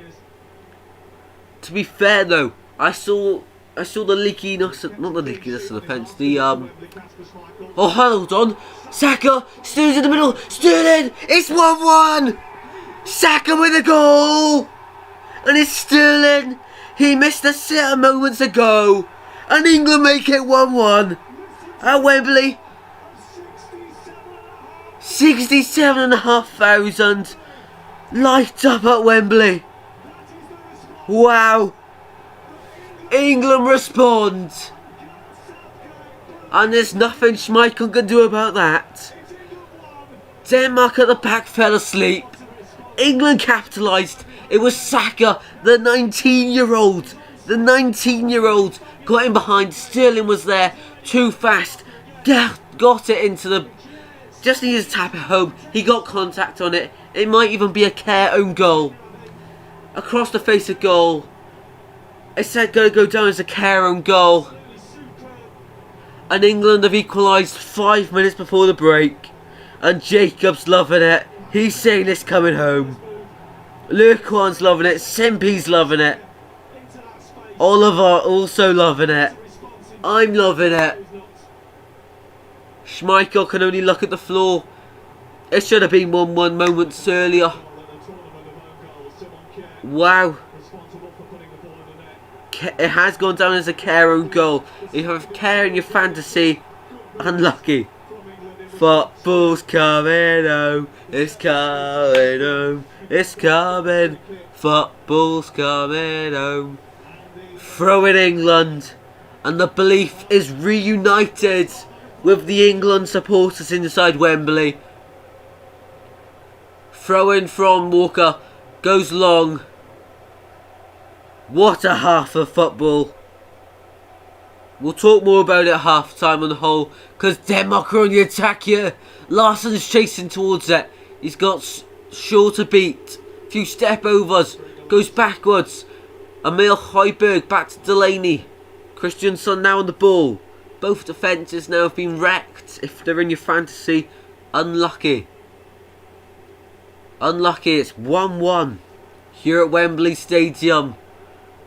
To be fair though, I saw the leakiness, not the leakiness of the fence, oh, hold on. Saka, Sterling's in the middle. Sterling, it's 1-1. Saka with a goal. And it's Sterling. He missed a sitter moments ago. And England make it 1-1 at Wembley. 67,500 light up at Wembley. Wow. England respond. And there's nothing Schmeichel can do about that. Denmark at the back fell asleep. England capitalised. It was Saka, the 19-year-old. The 19-year-old got in behind. Sterling was there. Too fast. Got it into the... Just needed to tap it home. He got contact on it. It might even be a Kerr own goal. Across the face of goal. It's going to go down as a Kerr own goal. And England have equalised 5 minutes before the break. And Jacob's loving it. He's saying it's coming home. Lurquan's loving it. Simpi's loving it. Oliver also loving it. I'm loving it. Schmeichel can only look at the floor. It should have been 1-1 moments earlier. Wow. It has gone down as a Kerr own goal. If you have Kerr in your fantasy, unlucky. Football's coming home. It's coming home. It's coming. Football's coming home. Throw in England. And the belief is reunited with the England supporters inside Wembley. Throw in from Walker. Goes long. What a half of football. We'll talk more about it at half time on the whole, because Denmark are on the attack here. Larsson's chasing towards it. He's got Shaw to beat. A few step overs. Goes backwards. Emil Højbjerg back to Delaney. Christiansen now on the ball. Both defences now have been wrecked. If they're in your fantasy, unlucky. Unlucky, it's 1-1 here at Wembley Stadium.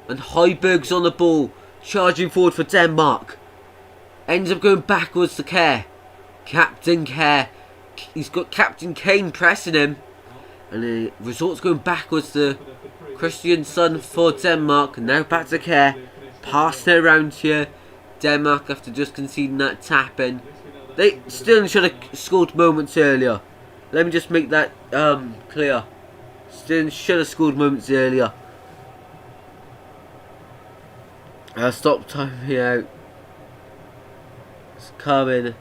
And Højbjerg's on the ball, charging forward for Denmark. Ends up going backwards to Kerr. Captain Kerr. He's got Captain Kane pressing him. And he resorts going backwards to Christiansen for Denmark. Now back to Kerr. passing it around here. Denmark, after just conceding that tap in, they still should have scored moments earlier. Let me just make that clear. Still should have scored moments earlier. Stop timing me out. It's coming.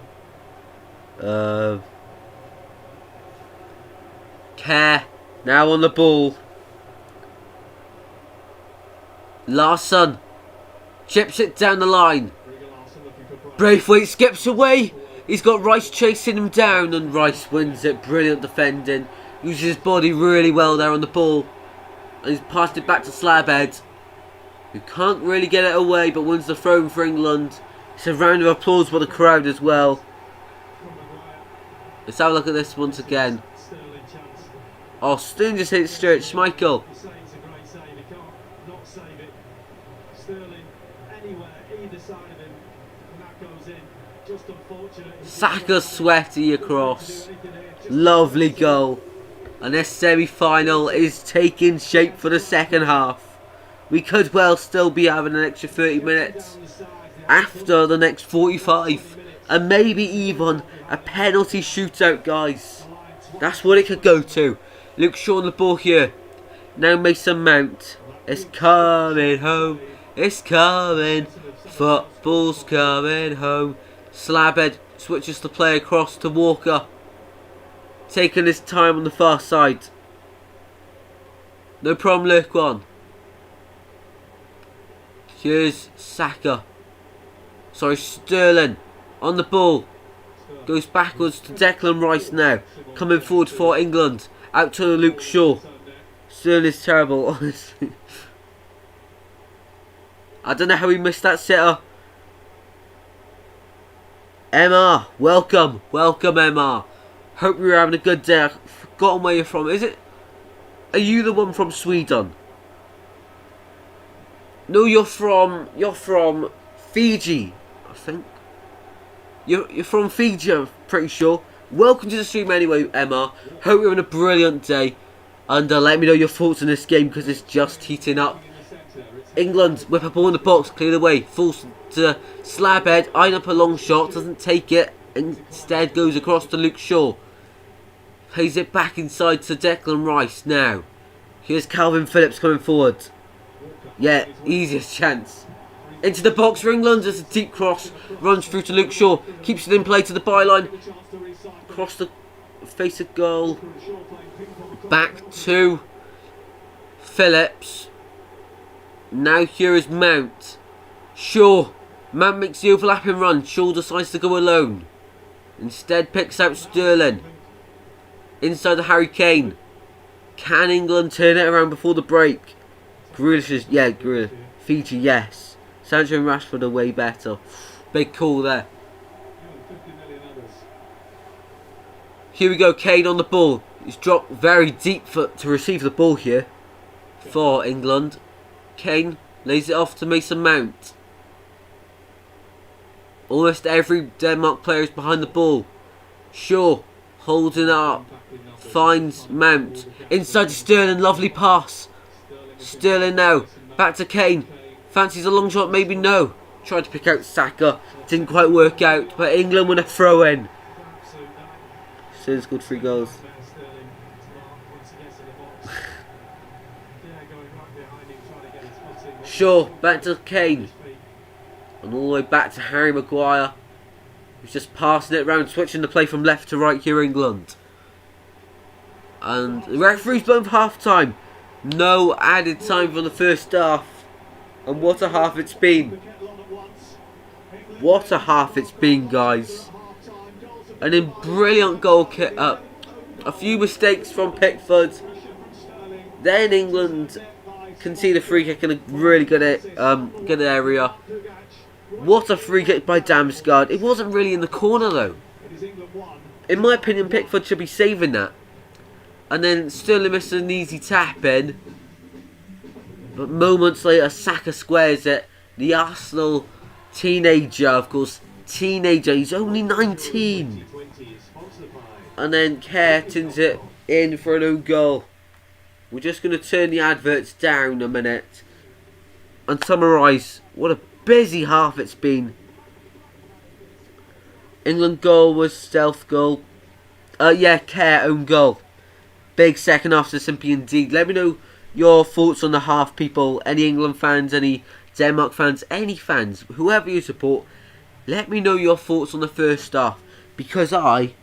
Care now on the ball. Larsson chips it down the line. Braithwaite skips away. He's got Rice chasing him down, and Rice wins it. Brilliant defending. Uses his body really well there on the ball. And he's passed it back to Slabhead, who can't really get it away, but wins the throw for England. It's a round of applause by the crowd as well. Let's have a look at this once again. Oh, Sterling just hit Stuart Schmeichel. Saka sweaty across. Lovely goal. And this semi-final is taking shape for the second half. We could well still be having an extra 30 minutes after the next 45. And maybe even a penalty shootout, guys. That's what it could go to. Luke Shaw on the ball here. Now Mason Mount. It's coming home. It's coming. Football's coming home. Slabhead switches the play across to Walker. Taking his time on the far side. No problem, Luke on. Here's Saka. Sorry, Sterling. On the ball. Goes backwards to Declan Rice now. Coming forward for England. Out to Luke Shaw. Sterling is terrible, honestly. I don't know how he missed that sitter. MR, welcome. Welcome, MR. Hope you're having a good day. I've forgotten where you're from. Are you the one from Sweden? No, you're from Fiji, I think. You're from Fiji, I'm pretty sure. Welcome to the stream anyway, MR. Hope you're having a brilliant day. And let me know your thoughts on this game, because it's just heating up. England whip a ball in the box, clear the way. Falls to Slabhead, eyeing up a long shot, doesn't take it. Instead goes across to Luke Shaw. Plays it back inside to Declan Rice now. Here's Calvin Phillips coming forward. Yeah, easiest chance. Into the box for England. There's a deep cross. Runs through to Luke Shaw. Keeps it in play to the byline. Across the face of goal. Back to Phillips. Now here is Mount. Shaw. Mount makes the overlapping run. Shaw decides to go alone. Instead picks out Sterling. Inside the Harry Kane. Can England turn it around before the break? Grealish is, yeah, Grealish. Fiji, yes. Sancho and Rashford are way better. Big call there. Here we go, Kane on the ball. He's dropped very deep to receive the ball here for England. Kane lays it off to Mason Mount. Almost every Denmark player is behind the ball. Shaw holding it up. Finds Mount. Inside to Sterling, lovely pass. Sterling now. Back to Kane. Fancies a long shot, maybe no. Tried to pick out Saka. Didn't quite work out. But England win a throw in. Sterling scored 3 goals. Shaw, back to Kane. And all the way back to Harry Maguire. Who's just passing it around, switching the play from left to right here, England. And the referee's blown for half time. No added time for the first half. And what a half it's been. What a half it's been, guys. And in brilliant goal kick up. A few mistakes from Pickford. Then England concede a free kick in a really good area. What a free kick by Damsgaard. It wasn't really in the corner though. In my opinion, Pickford should be saving that. And then Sterling missed an easy tap in. But moments later, Saka squares it. The Arsenal teenager, of course, he's only 19. And then Kerr turns it in for an own goal. We're just going to turn the adverts down a minute. and summarise what a busy half it's been. England goal was stealth goal. Care own goal. Big second half to simply indeed. Let me know your thoughts on the half, people. Any England fans, any Denmark fans, any fans, whoever you support. Let me know your thoughts on the first half, because I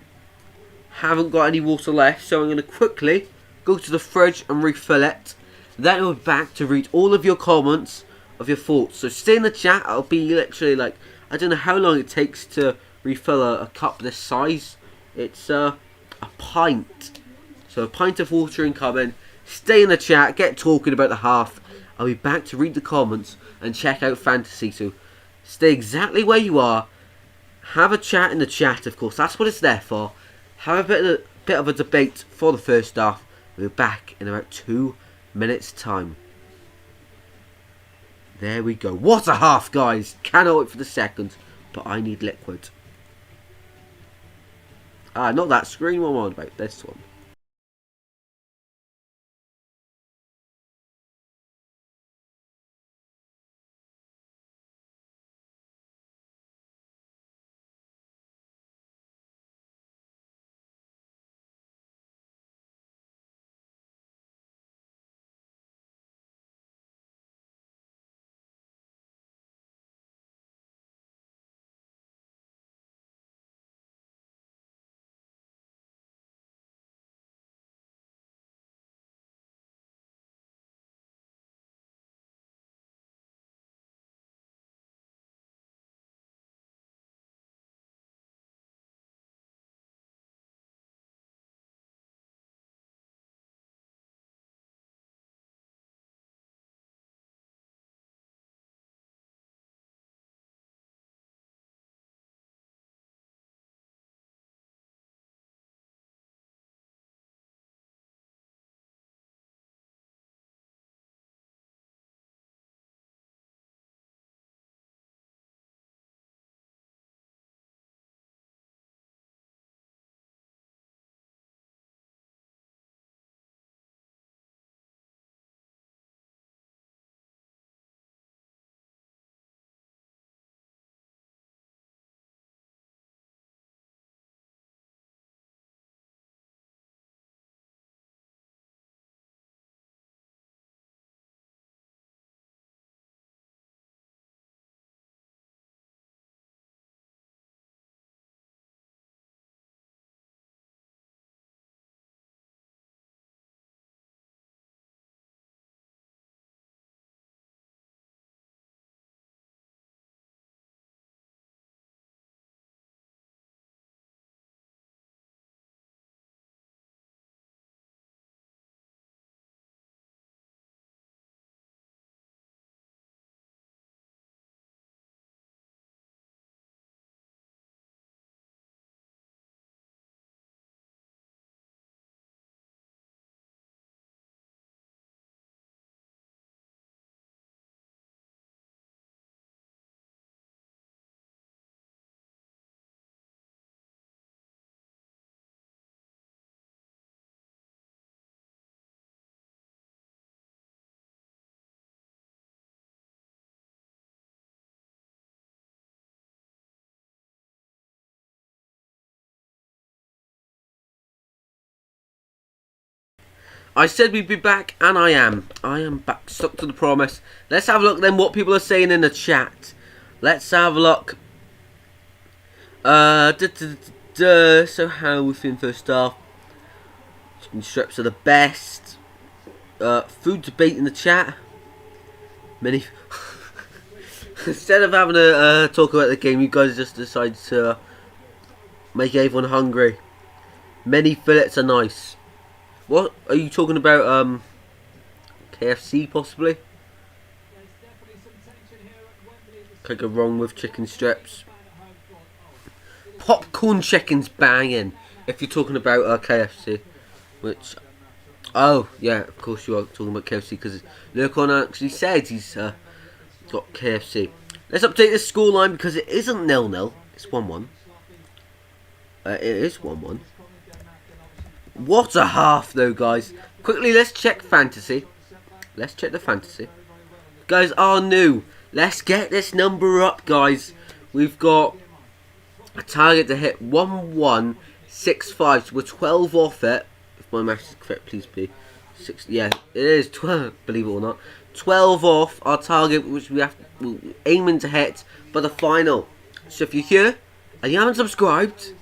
haven't got any water left, so I'm going to quickly go to the fridge and refill it. Then I'll be back to read all of your comments of your thoughts. So stay in the chat. I'll be literally like, I don't know how long it takes to refill a cup this size. It's a pint. So a pint of water incoming. Stay in the chat, get talking about the half. I'll be back to read the comments and check out fantasy. So stay exactly where you are. Have a chat in the chat, of course. That's what it's there for. Have a bit of a debate for the first half. We'll be back in about 2 minutes' time. There we go. What a half, guys. Cannot wait for the second. But I need liquid. Not that screen one. What about this one? I said we'd be back, and I am. I am back, stuck to the promise. Let's have a look then what people are saying in the chat. Let's have a look. So how we feeling first half? Chicken strips are the best. Food debate in the chat. Many. Instead of having a talk about the game, you guys just decide to make everyone hungry. Many fillets are nice. What are you talking about? KFC possibly? Can't go wrong with chicken strips. Popcorn chicken's banging. If you're talking about KFC, which, oh yeah, of course you are talking about KFC because Lurkon actually said he's got KFC. Let's update the scoreline because it isn't 0-0. It's 1-1. It is 1-1. What a half though, guys. Quickly, let's check fantasy. Let's check the fantasy. guys are new, let's get this number up, guys. We've got a target to hit 1165, so we're 12 off it. If my maths is correct, please be 6. Yeah, it is 12. Believe it or not, 12 off our target, which we're aiming to hit by the final. So if you're here and you haven't subscribed,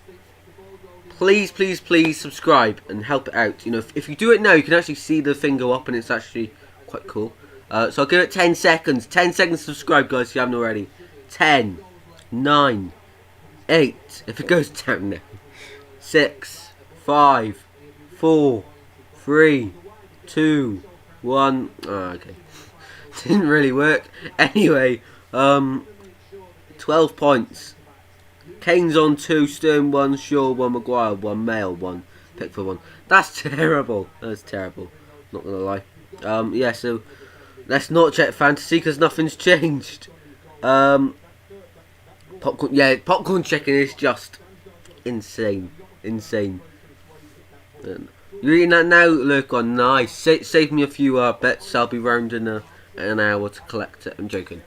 please, please, please subscribe and help it out. You know, if you do it now, you can actually see the thing go up, and it's actually quite cool. So I'll give it 10 seconds. 10 seconds to subscribe, guys, if you haven't already. 10, 9, 8. If it goes down now. 6, 5, 4, 3, 2, 1. Oh, okay. Didn't really work. Anyway, 12 points. Kane's on 2, Stern 1, Shaw 1, Maguire 1, Mail 1, Pickford 1. That's terrible. That's terrible. Not gonna lie. Yeah, so let's not check fantasy because nothing's changed. Popcorn, yeah, popcorn chicken is just insane. Insane. You're eating that now? Look on, nice. Save me a few bets. I'll be round in an hour to collect it. I'm joking.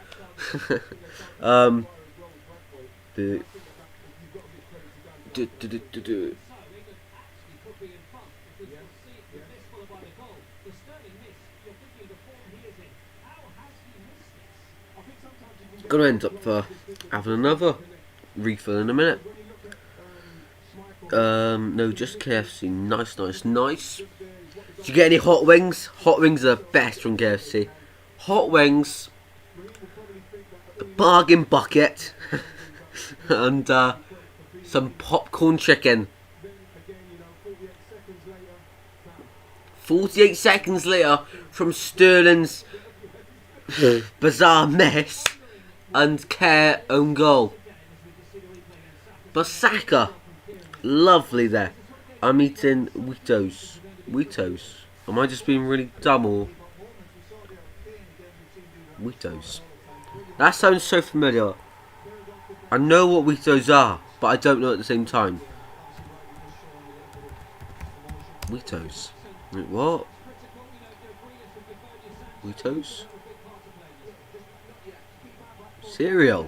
Gonna end up for having another refill in a minute. No, just KFC. Nice, nice, nice. Did you get any hot wings? Hot wings are the best from KFC. Hot wings, a bargain bucket, and some popcorn chicken. 48 seconds later from Sterling's bizarre miss and Kerr own goal. Basaka, lovely there. I'm eating Wheatos. Wheatos. Am I just being really dumb or? Wheatos. That sounds so familiar. I know what Wheatos are, but I don't know at the same time. Wheatos. Wait, what? Wheatos? Cereal.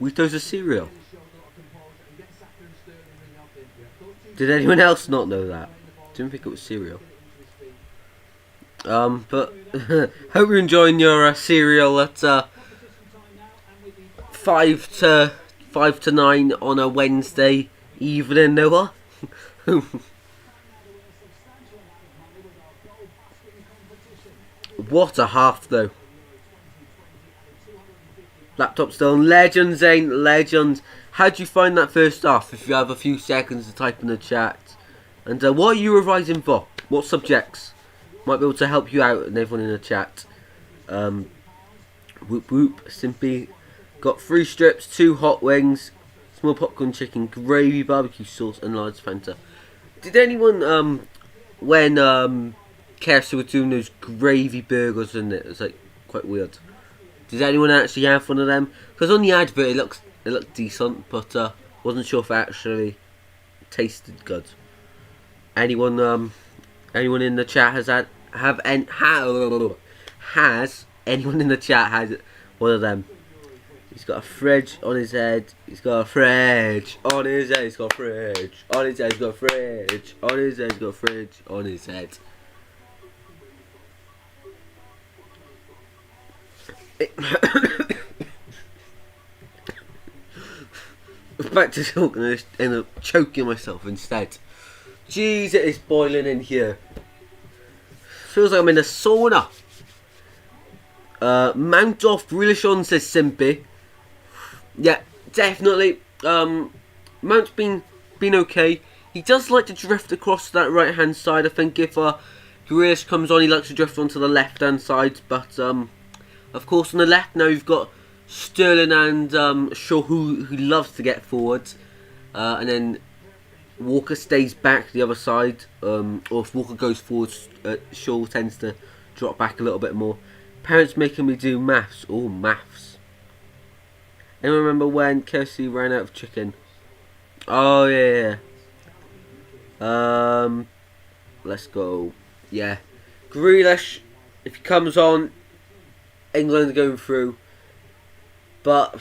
Wheatos are cereal. Did anyone else not know that? Didn't think it was cereal. But hope you're enjoying your cereal at 5 to 9 on a Wednesday evening, Noah. What a half, though. Laptop still on. Legend, Zane. Legend. How do you find that first half? If you have a few seconds to type in the chat. And what are you revising for? What subjects? Might be able to help you out and everyone in the chat. Whoop whoop. Simply got 3 strips, 2 hot wings, small popcorn chicken, gravy, barbecue sauce, and large Fanta. Did anyone, when KFC were doing those gravy burgers in it was like quite weird. Did anyone actually have one of them? Because on the advert it looked decent, but wasn't sure if it actually tasted good. Anyone in the chat has anyone in the chat had one of them? He's got a fridge on his head. He's got a fridge on his head. He's got a fridge on his head. He's got a fridge on his head. He's got a fridge on his head. Back to talking, I just end up choking myself instead. Jeez, it is boiling in here. Feels like I'm in a sauna. Mount off Grealish on, says Simpy. Yeah, definitely. Mount's been okay. He does like to drift across to that right hand side. I think if Grealish comes on, he likes to drift onto the left hand side. But of course, on the left now you've got Sterling and Shaw, who loves to get forward, and then Walker stays back the other side. Or if Walker goes forward, Shaw tends to drop back a little bit more. Parents making me do maths. Oh, maths. Anyone remember when Kirsty ran out of chicken? Oh yeah. Let's go. Yeah, Grealish, if he comes on, England going through. But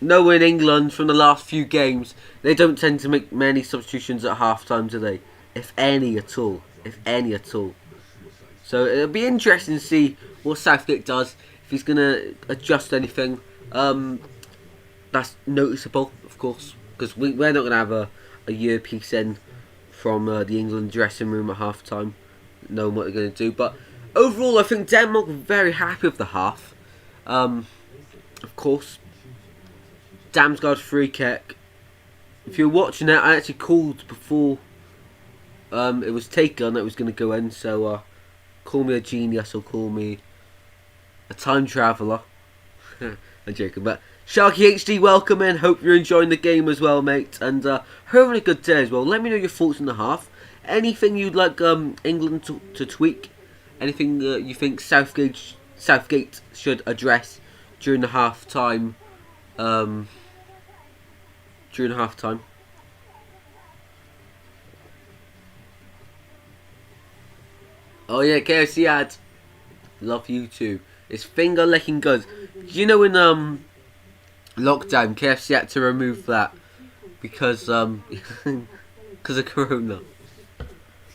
knowing England from the last few games, they don't tend to make many substitutions at half-time, do they? If any at all. If any at all. So it'll be interesting to see what Southgate does. If he's going to adjust anything. That's noticeable, of course. Because we're not going to have a earpiece in from the England dressing room at half-time. Knowing what they're going to do. But overall, I think Denmark were very happy with the half. Of course. Damsgaard's free kick. If you're watching it, I actually called before it was taken that it was going to go in. So call me a genius or call me a time traveller. I'm joking, but Sharky HD, welcome in. Hope you're enjoying the game as well, mate, and having a good day as well. Let me know your thoughts on the half. Anything you'd like England to tweak? Anything you think Southgate should address during the half time? Oh yeah, KFC ad. Love you too. It's finger licking good. You know in lockdown, KFC had to remove that because because of Corona,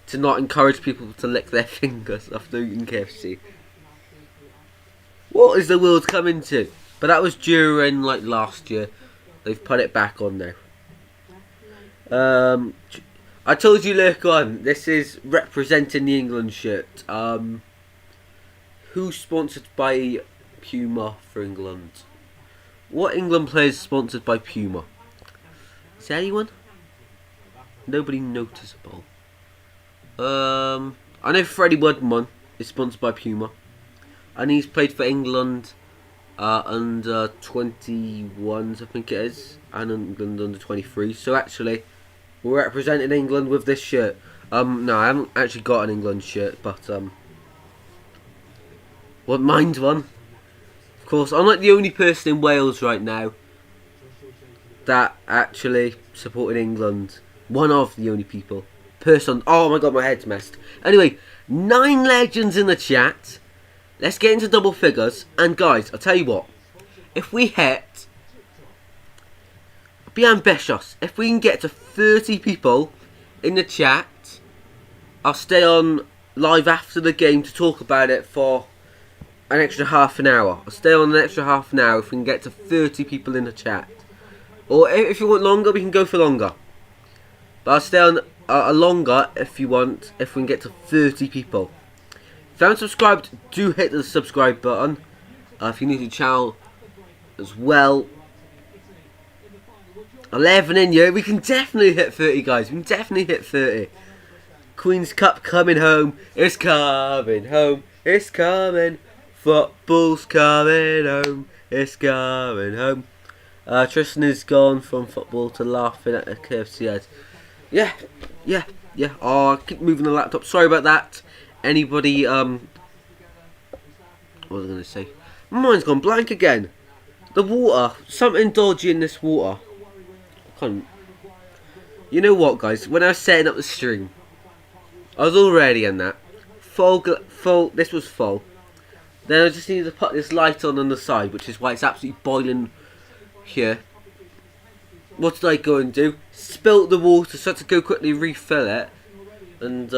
to not encourage people to lick their fingers after eating KFC. What is the world coming to? But that was during like last year. They've put it back on now. I told you, look on. This is representing the England shirt. Who's sponsored by Puma for England? What England player is sponsored by Puma? Is there anyone? Nobody noticeable. I know Freddie Woodman is sponsored by Puma, and he's played for England under 21s, I think it is, and England under 23. So actually, we're representing England with this shirt. No, I haven't actually got an England shirt, but wouldn't mind one. Of course, I'm not the only person in Wales right now that actually supported England. One of the only people. Oh my god, my head's messed. Anyway, 9 legends in the chat. Let's get into double figures. And guys, I'll tell you what. If we hit... Be ambitious. If we can get to 30 people in the chat, I'll stay on live after the game to talk about it for an extra half an hour. I'll stay on an extra half an hour if we can get to 30 people in the chat. Or if you want longer, we can go for longer. But I'll stay on a longer if you want, if we can get to 30 people. If you haven't subscribed, do hit the subscribe button. If you're new to the channel as well. 11 in here. We can definitely hit 30, guys. We can definitely hit 30. Queen's Cup coming home. It's coming home. It's coming. Football's coming home. It's coming home. Tristan is gone from football to laughing at a KFC ad. Yeah. Oh, I keep moving the laptop. Sorry about that. Anybody, what was I going to say? My mind's gone blank again. The water. Something dodgy in this water. You know what, guys? When I was setting up the stream, I was already in that. Full. This was full. Then I just needed to put this light on the side, which is why it's absolutely boiling here. What did I go and do? Spilt the water, so I had to go quickly refill it, and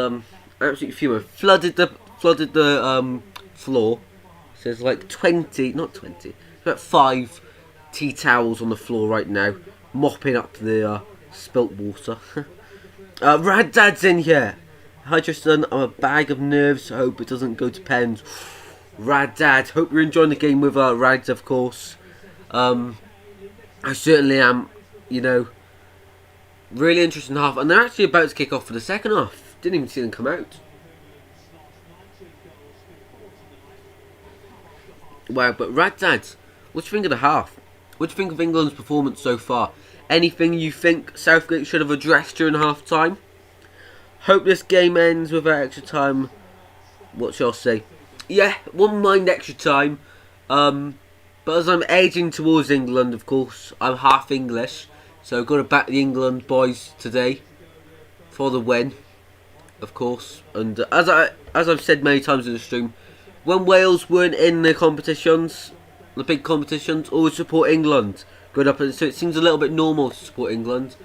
absolutely fuming. Flooded the floor. So there's like 20, not 20, about 5 tea towels on the floor right now, mopping up the spilt water. Rad Dad's in here. Hi Tristan, I'm a bag of nerves. I hope it doesn't go to pens. Rad Dad, hope you're enjoying the game with Rads, of course. I certainly am. You know, really interesting half, and they're actually about to kick off for the second half. Didn't even see them come out. Wow, but Rad Dad, what do you think of the half? What do you think of England's performance so far? Anything you think Southgate should have addressed during half time? Hope this game ends without extra time. What shall I say? Yeah, wouldn't mind extra time. But as I'm edging towards England, of course, I'm half English. So I've got to back the England boys today for the win, of course. And as I've said many times in the stream, when Wales weren't in the competitions, the big competitions, always support England. Good up, so it seems a little bit normal to support England.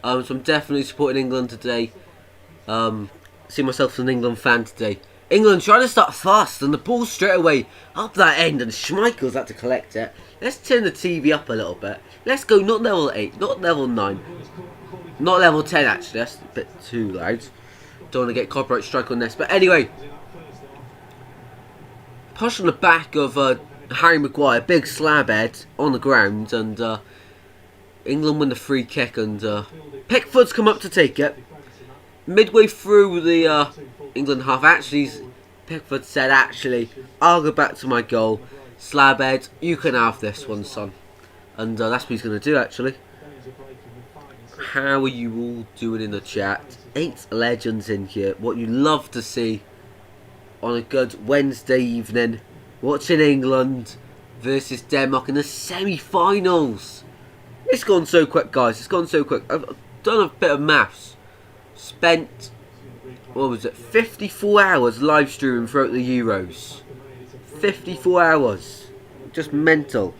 So I'm definitely supporting England today. See myself as an England fan today. England trying to start fast, and the ball straight away up that end, and Schmeichel's had to collect it. Let's turn the TV up a little bit. Let's go, not level 8, not level 9. Not level 10 actually, that's a bit too loud. Don't want to get copyright strike on this. But anyway, push on the back of Harry Maguire, big slab head on the ground, and England win the free kick, and Pickford's come up to take it. Midway through the England half, actually, Pickford said, actually, I'll go back to my goal. Slab head, you can have this one, son. And that's what he's going to do, actually. How are you all doing in the chat? 8 legends in here. What you love to see on a good Wednesday evening. Watching England versus Denmark in the semi-finals. It's gone so quick, guys. It's gone so quick. I've done a bit of maths. Spent, what was it, 54 hours live streaming throughout the Euros. 54 hours. Just mental.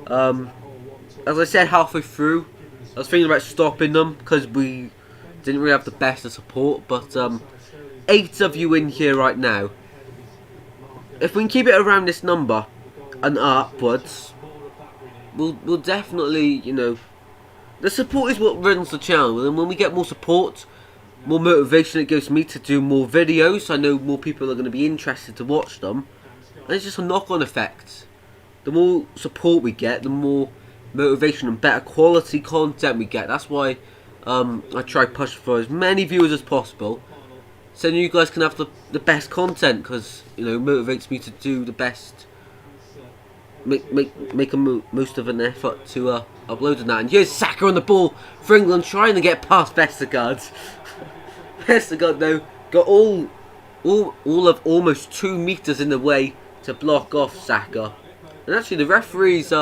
As I said halfway through, I was thinking about stopping them because we didn't really have the best of support. But 8 of you in here right now. If we can keep it around this number and upwards, we'll definitely, you know, the support is what runs the channel. And when we get more support, more motivation it gives me to do more videos. I know more people are going to be interested to watch them. And it's just a knock-on effect. The more support we get, the more motivation and better quality content we get. That's why I try push for as many viewers as possible, so you guys can have the best content, because, you know, motivates me to do the best, make a most of an effort to upload that. And here's Saka on the ball for England, trying to get past Vestergaard. Vestergaard though got all of almost 2 meters in the way to block off Saka. And actually the referee's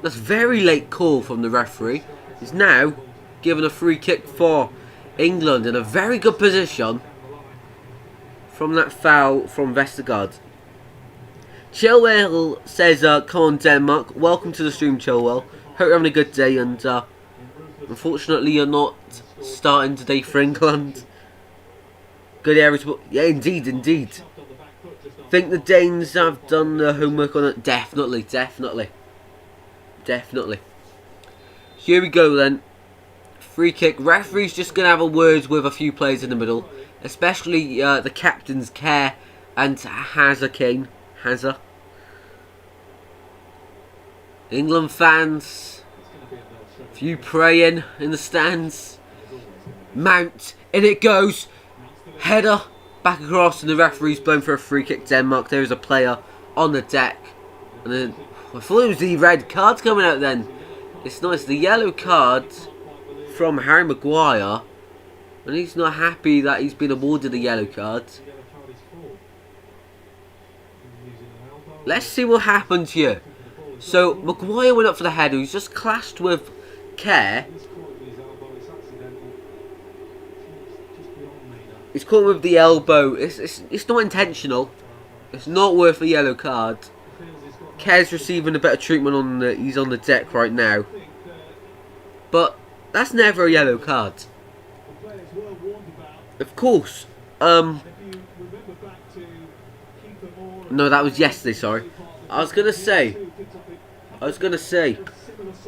that's very late call from the referee. He's now given a free kick for England in a very good position from that foul from Vestergaard. Chilwell says, come on Denmark, welcome to the stream Chilwell. Hope you're having a good day, and unfortunately you're not starting today for England. Good area to... Yeah, indeed, indeed. Think the Danes have done their homework on it? Definitely, definitely. Definitely. Here we go then. Free kick. Referee's just going to have a word with a few players in the middle. Especially the captains Kerr and Hazard. England fans. Few praying in the stands. Mount. In it goes. Header. Back across, and the referee's blown for a free kick. Denmark. There is a player on the deck. And then... I thought it was the red card coming out then. It's not, it's the yellow card from Harry Maguire. And he's not happy that he's been awarded a yellow card. Let's see what happens here. So, Maguire went up for the header. He's just clashed with Kerr. He's caught with the elbow. It's not intentional. It's not worth a yellow card. Kerr's receiving a better treatment on the... He's on the deck right now. But that's never a yellow card. Of course. No, that was yesterday, sorry. I was going to say,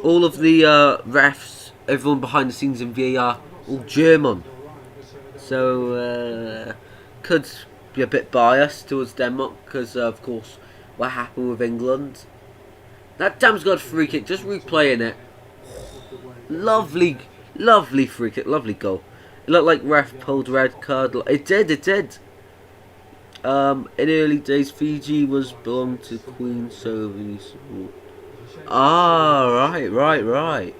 all of the refs, everyone behind the scenes in VAR, all German. So, could be a bit biased towards Denmark, because, of course, what happened with England. That Damsgaard free kick, just replaying it. Lovely, lovely free kick, lovely goal. It looked like ref pulled red card. It did. In early days, Fiji was belonged to Queen, so we support. Ah, right.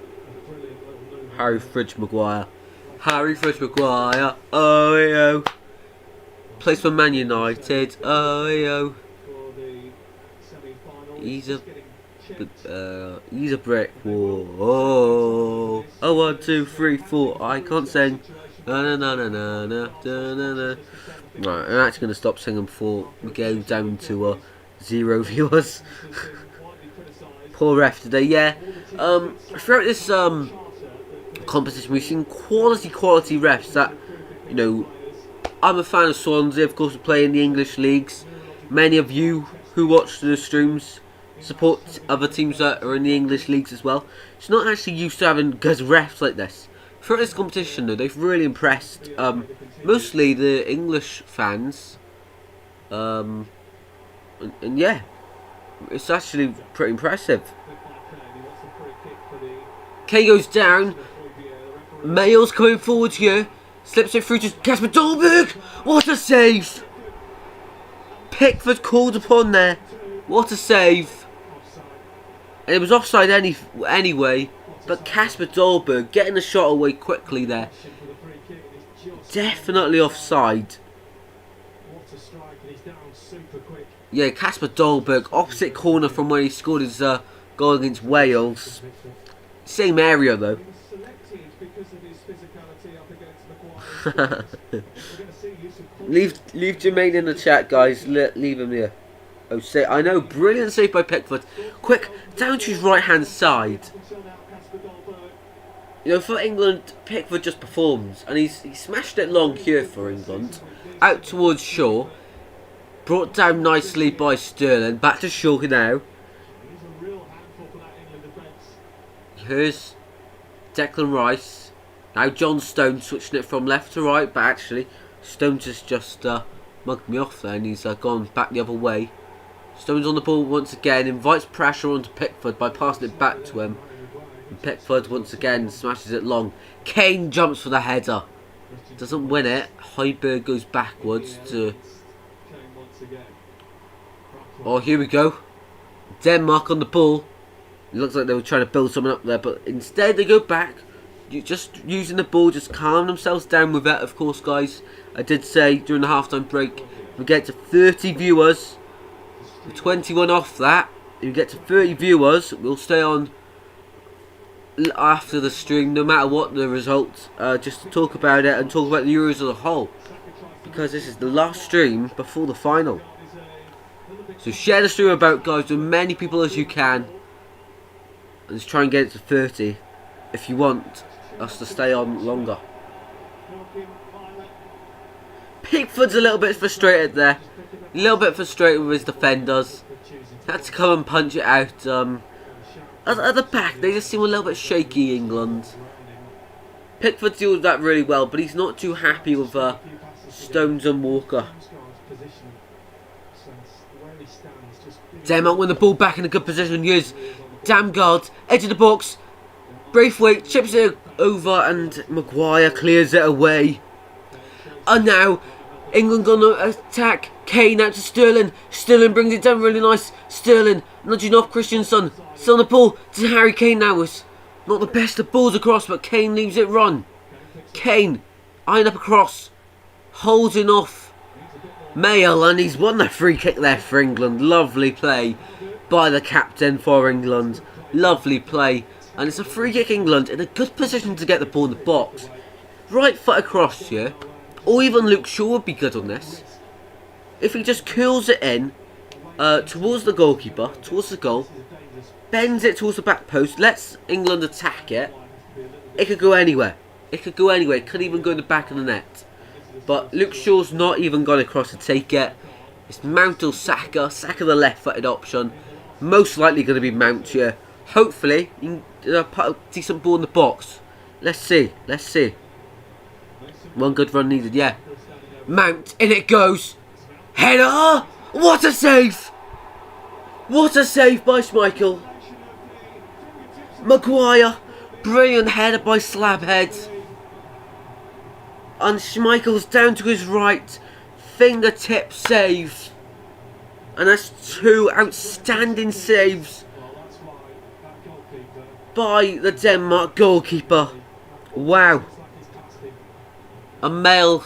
Harry Fridge Maguire. Oh. Plays for Man United. Oh. He's a brick wall. Oh, 1, 2, 3, 4. I can't sing. Na. Right, I'm actually going to stop singing before we go down to 0 viewers. Poor ref today, yeah. Throughout this competition, we've seen quality refs that, you know, I'm a fan of Swansea, of course, we play in the English leagues. Many of you who watch the streams support other teams that are in the English leagues as well. It's not actually used to having good refs like this. Throughout this competition, though, they've really impressed mostly the English fans. And yeah, it's actually pretty impressive. Kane goes down. Mayo's coming forward here. Slips it through to Kasper Dolberg. What a save! Pickford called upon there. What a save! And it was offside anyway. But Kasper Dolberg getting the shot away quickly there. Definitely offside. Yeah, Kasper Dolberg, opposite corner from where he scored his goal against Wales. Same area though. leave Jermaine in the chat, guys. Leave him here. Oh, say I know, brilliant save by Pickford. Quick, down to his right hand side. You know, for England, Pickford just performs, and he smashed it long here for England, out towards Shaw. Brought down nicely by Sterling. Back to Shaw now. Here's Declan Rice. Now John Stones switching it from left to right, but actually Stones has just mugged me off there, and he's gone back the other way. Stones on the ball once again, invites pressure onto Pickford by passing it back to him. And Pickford once again smashes it long. Kane jumps for the header. Doesn't win it. Højbjerg goes backwards to... Oh, here we go. Denmark on the ball. It looks like they were trying to build something up there, but instead they go back. Just using the ball, just calm themselves down with it, of course, guys. I did say during the halftime break, if we get to 30 viewers, 21 off that, if we get to 30 viewers, we'll stay on after the stream, no matter what the result, just to talk about it and talk about the Euros as a whole, because this is the last stream before the final. So share the stream about, guys, with as many people as you can, and just try and get it to 30 if you want us to stay on longer. Pickford's a little bit frustrated there, a little bit frustrated with his defenders. Had to come and punch it out. At the back, they just seem a little bit shaky, England. Pickford deals with that really well, but he's not too happy with Stones and Walker. Denmark win the ball back in a good position. Here's Damgaard, edge of the box. Braithwaite chips it over and Maguire clears it away. And now England gonna attack. Kane out to Sterling. Sterling brings it down really nice. Sterling nudging off Christensen. Still on the ball to Harry Kane now. It's not the best of balls across, but Kane leaves it run. Kane eyeing up across. Holding off Mayo, and he's won the free kick there for England. Lovely play by the captain for England. Lovely play. And it's a free kick, England in a good position to get the ball in the box. Right foot across here. Or even Luke Shaw would be good on this. If he just curls it in towards the goalkeeper, towards the goal, bends it towards the back post, lets England attack it, it could go anywhere. It could go anywhere. It could even go in the back of the net. But Luke Shaw's not even gone across to take it. It's Mount or Saka. Saka the left-footed option. Most likely going to be Mount here. Hopefully, you can put a decent ball in the box. Let's see. Let's see. One good run needed, yeah. Mount, in it goes. Header! What a save! What a save by Schmeichel. Maguire. Brilliant header by Slabhead. And Schmeichel's down to his right. Fingertip save. And that's two outstanding saves by the Denmark goalkeeper. Wow. And Mail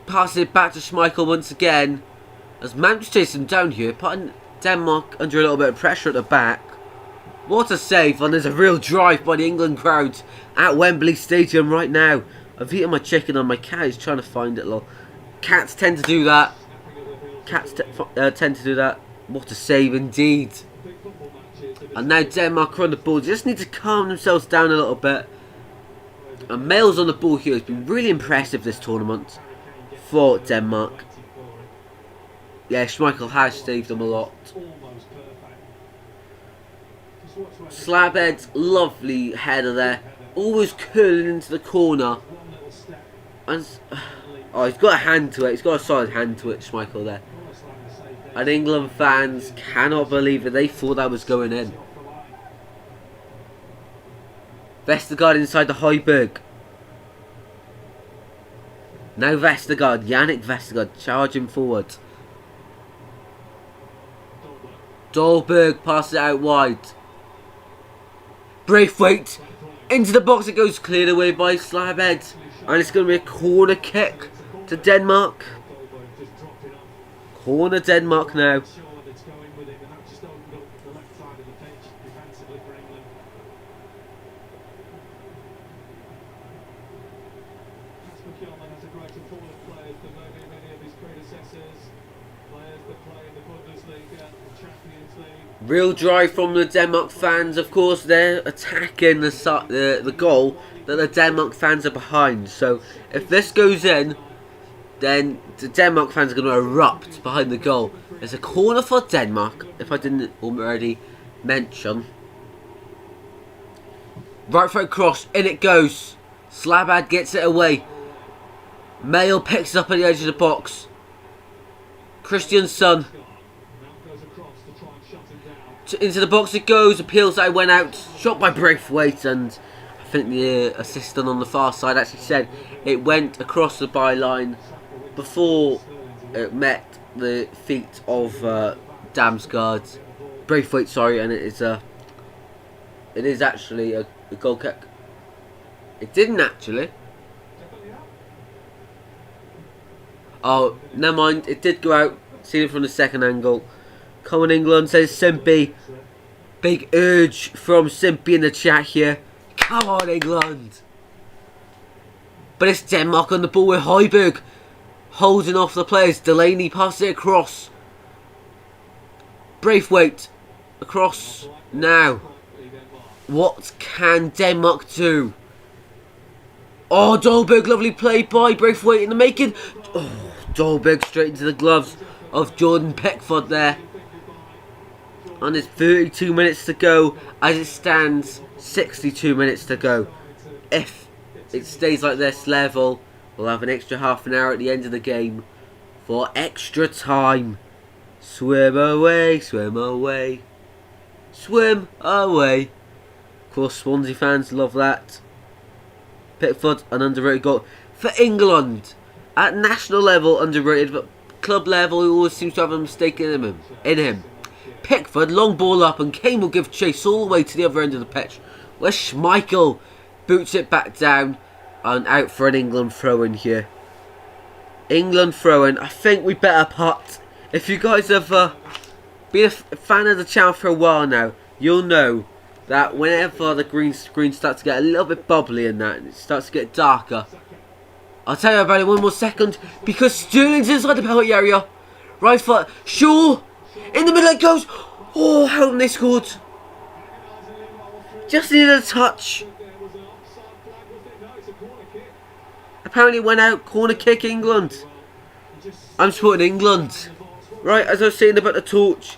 passes it back to Schmeichel once again. As Mount's chasing him down here, putting Denmark under a little bit of pressure at the back. What a save, and there's a real drive by the England crowd at Wembley Stadium right now. I've eaten my chicken and my cat is trying to find it. Cats tend to do that. Cats tend to do that. What a save indeed. And now Denmark are on the ball. They just need to calm themselves down a little bit. And Males on the ball here has been really impressive this tournament for Denmark. Yeah, Schmeichel has saved them a lot. Slabhead's lovely header there. Always curling into the corner. And, oh, he's got a hand to it. He's got a solid hand to it, Schmeichel there. And England fans cannot believe it. They thought that was going in. Vestergaard inside the Højbjerg. Now Vestergaard, Yannick Vestergaard charging forward. Dolberg passes it out wide. Braithwaite into the box. It goes cleared away by Slabhead. And it's going to be a corner kick to Denmark. Corner Denmark now. Real drive from the Denmark fans. Of course, they're attacking the goal that the Denmark fans are behind. So, if this goes in, then the Denmark fans are going to erupt behind the goal. There's a corner for Denmark, if I didn't already mention. Right foot cross, in it goes. Slabhead gets it away. Mail picks it up at the edge of the box. Christiansen. Into the box it goes. Appeals that it went out. Shot by Braithwaite, and I think the assistant on the far side actually said it went across the byline before it met the feet of Damsgaard. Braithwaite, sorry, and it is actually a goal kick. It didn't actually. Oh, never mind. It did go out. Seen it from the second angle. Come on, England, says Simpy. Big urge from Simpy in the chat here. Come on, England. But it's Denmark on the ball with Højbjerg holding off the players. Delaney passes it across. Braithwaite across now. What can Denmark do? Oh, Dolberg, lovely play by Braithwaite in the making. Oh, Dolberg straight into the gloves of Jordan Pickford there. And there's 32 minutes to go. As it stands, 62 minutes to go. If it stays like this level, we'll have an extra half an hour at the end of the game for extra time. Swim away, swim away, swim away. Of course, Swansea fans love that. Pickford, an underrated goal for England. At national level, underrated, but club level, he always seems to have a mistake in him. Pickford, long ball up, and Kane will give chase all the way to the other end of the pitch, where Schmeichel boots it back down and out for an England throw-in here. England throw-in. I think we better putt. If you guys have been a fan of the channel for a while now, you'll know that whenever the green screen starts to get a little bit bubbly and that, and it starts to get darker, I'll tell you about it one more second, because Sterling's inside the penalty area. Right foot, Shaw, in the middle it goes. Oh, how they scored. Just needed a touch. Apparently it went out. Corner kick, England. I'm supporting England. Right, as I was saying about the torch,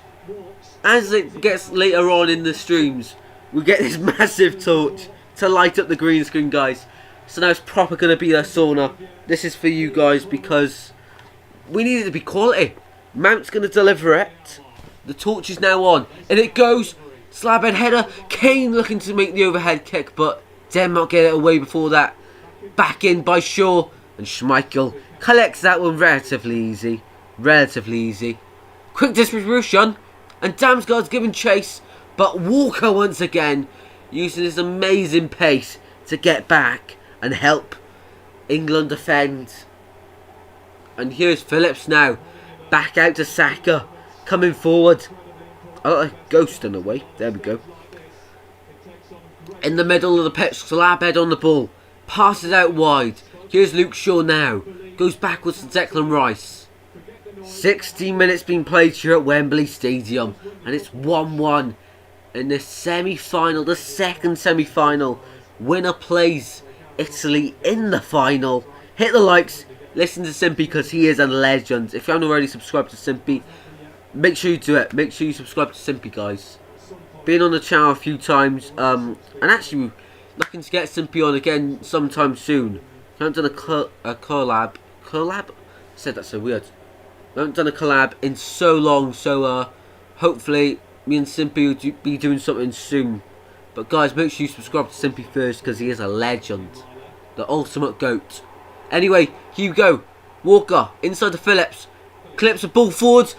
as it gets later on in the streams, we get this massive torch to light up the green screen, guys. So now it's proper going to be a sauna. This is for you guys because we need it to be quality. Mount's going to deliver it. The torch is now on. And it goes. Slabhead header. Kane looking to make the overhead kick, but Denmark get it away before that. Back in by Shaw. And Schmeichel collects that one relatively easy. Relatively easy. Quick distribution. And Damsgaard's given chase. But Walker once again using his amazing pace to get back and help England defend. And here's Phillips now. Back out to Saka. Coming forward. Oh, ghost in a way. There we go. In the middle of the pitch. Slabhead on the ball. Passes out wide. Here's Luke Shaw now. Goes backwards to Declan Rice. 60 minutes being played here at Wembley Stadium. And it's 1-1 in the semi-final, the second semi-final. Winner plays Italy in the final. Hit the likes. Listen to Simpy because he is a legend. If you haven't already subscribed to Simpy, make sure you do it. Make sure you subscribe to Simpy, guys. Been on the channel a few times. And actually looking to get Simpy on again sometime soon. I haven't done a collab. Collab? I said that so weird. I haven't done a collab in so long, so hopefully me and Simpy will be doing something soon. But guys, make sure you subscribe to Simpy first because he is a legend. The ultimate GOAT. Anyway, here you go. Walker inside the Phillips. Clips the ball forward.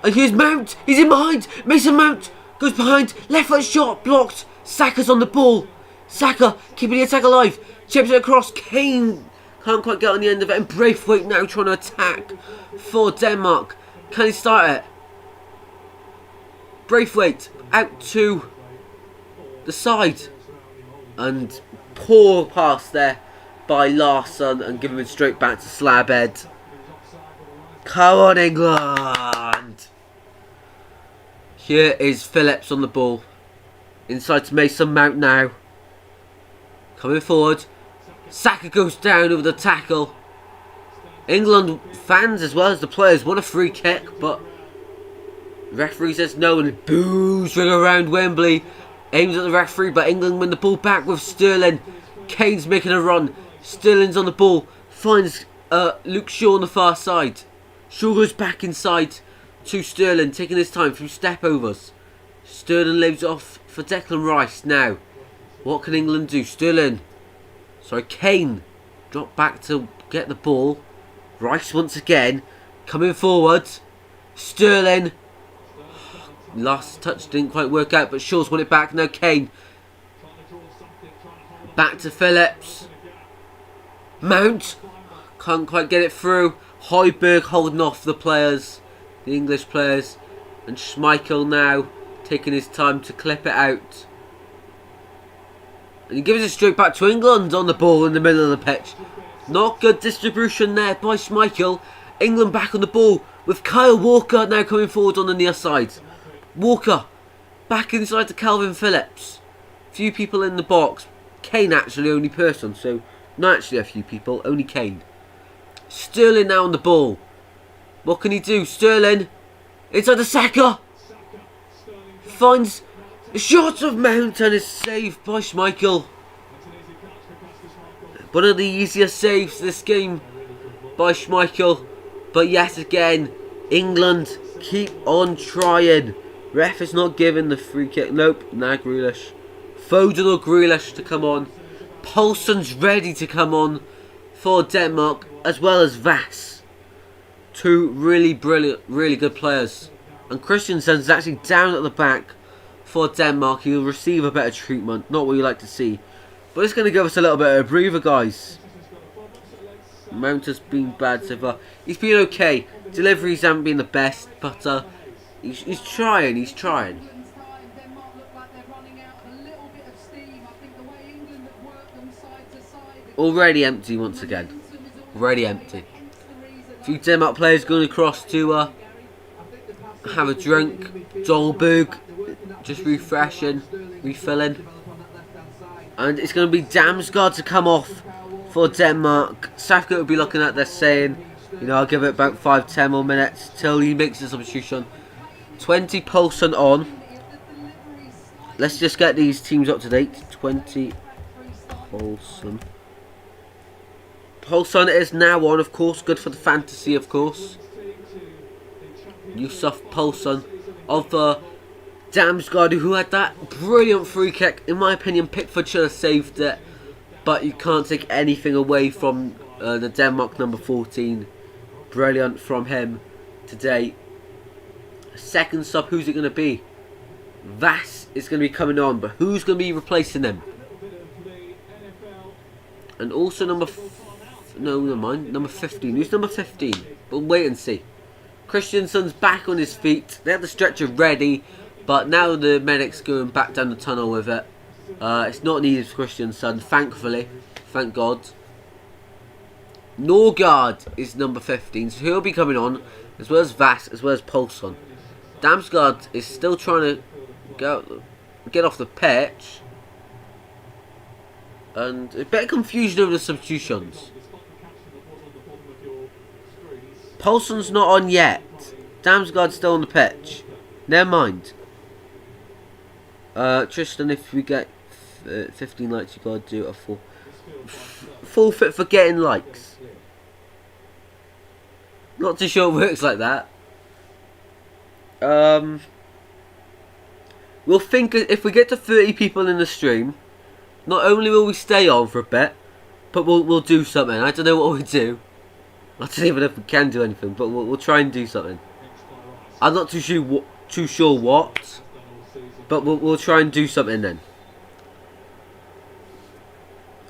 And here's Mount. He's in behind. Mason Mount goes behind. Left foot shot blocked. Saka's on the ball. Saka keeping the attack alive. Chips it across. Kane can't quite get on the end of it. And Braithwaite now trying to attack for Denmark. Can he start it? Braithwaite out to the side. And poor pass there by Larsson and giving it straight back to Slabhead. Come on, England! Here is Phillips on the ball. Inside to Mason Mount now. Coming forward. Saka goes down over the tackle. England fans as well as the players want a free kick, but the referee says no and boos ring around Wembley. Aims at the referee, but England win the ball back with Sterling. Kane's making a run. Sterling's on the ball. Finds Luke Shaw on the far side. Shaw goes back inside to Sterling, taking his time through step overs. Sterling leaves off for Declan Rice now. What can England do? Kane drop back to get the ball. Rice once again coming forward. Sterling. Last touch didn't quite work out, but Shaw's won it back. Now Kane. Back to Phillips. Mount. Can't quite get it through. Højbjerg holding off the players. The English players. And Schmeichel now taking his time to clip it out. And he gives it straight back to England on the ball in the middle of the pitch. Not good distribution there by Schmeichel. England back on the ball with Kyle Walker now coming forward on the near side. Walker back inside to Calvin Phillips. Few people in the box. Kane actually only person, so not actually a few people, only Kane. Sterling now on the ball. What can he do? Sterling inside the Saka. Finds a shot of Mount and is saved by Schmeichel. One of the easiest saves this game by Schmeichel. But yet again, England keep on trying. Ref is not giving the free kick. Nope, nah, Grealish. Foden or Grealish to come on. Poulsen's ready to come on for Denmark, as well as Vass. Two really brilliant, really good players. And Christensen's actually down at the back for Denmark. He'll receive a better treatment. Not what you like to see. But it's going to give us a little bit of a breather, guys. Mount has been bad so far. He's been okay. Deliveries haven't been the best, but he's trying. He's trying. Already empty once again. Already empty. A few Denmark players going across to have a drink. Dolberg just refreshing, refilling. And it's going to be Damsgaard to come off for Denmark. Southgate will be looking at this saying, you know, I'll give it about 5-10 more minutes till he makes the substitution. 20 Poulsen on. Let's just get these teams up to date. 20 Poulsen. Poulsen is now on, of course. Good for the fantasy, of course. Yusuf Poulsen of Damsgaard, who had that brilliant free kick. In my opinion, Pickford should have saved it. But you can't take anything away from the Denmark number 14. Brilliant from him today. Second sub, who's it going to be? Vass is going to be coming on, but who's going to be replacing him? And also number 15. Who's number 15? We'll wait and see. Christensen's back on his feet. They have the stretcher ready, but now the medic's going back down the tunnel with it. It's not needed for Christensen, thankfully. Thank God. Norgard is number 15, so he'll be coming on, as well as Vass, as well as Poulsen. Damsgaard is still trying to get off the pitch. And a bit of confusion over the substitutions. Poulsen's not on yet. Damsgaard's still on the pitch. Never mind. Tristan, if we get 15 likes, you gotta do a forfeit for getting likes. Not too sure it works like that. We'll think if we get to 30 people in the stream, not only will we stay on for a bit, but we'll do something. I don't know what we'll do. I don't even know if we can do anything, but we'll try and do something. I'm not too sure what, but we'll try and do something then.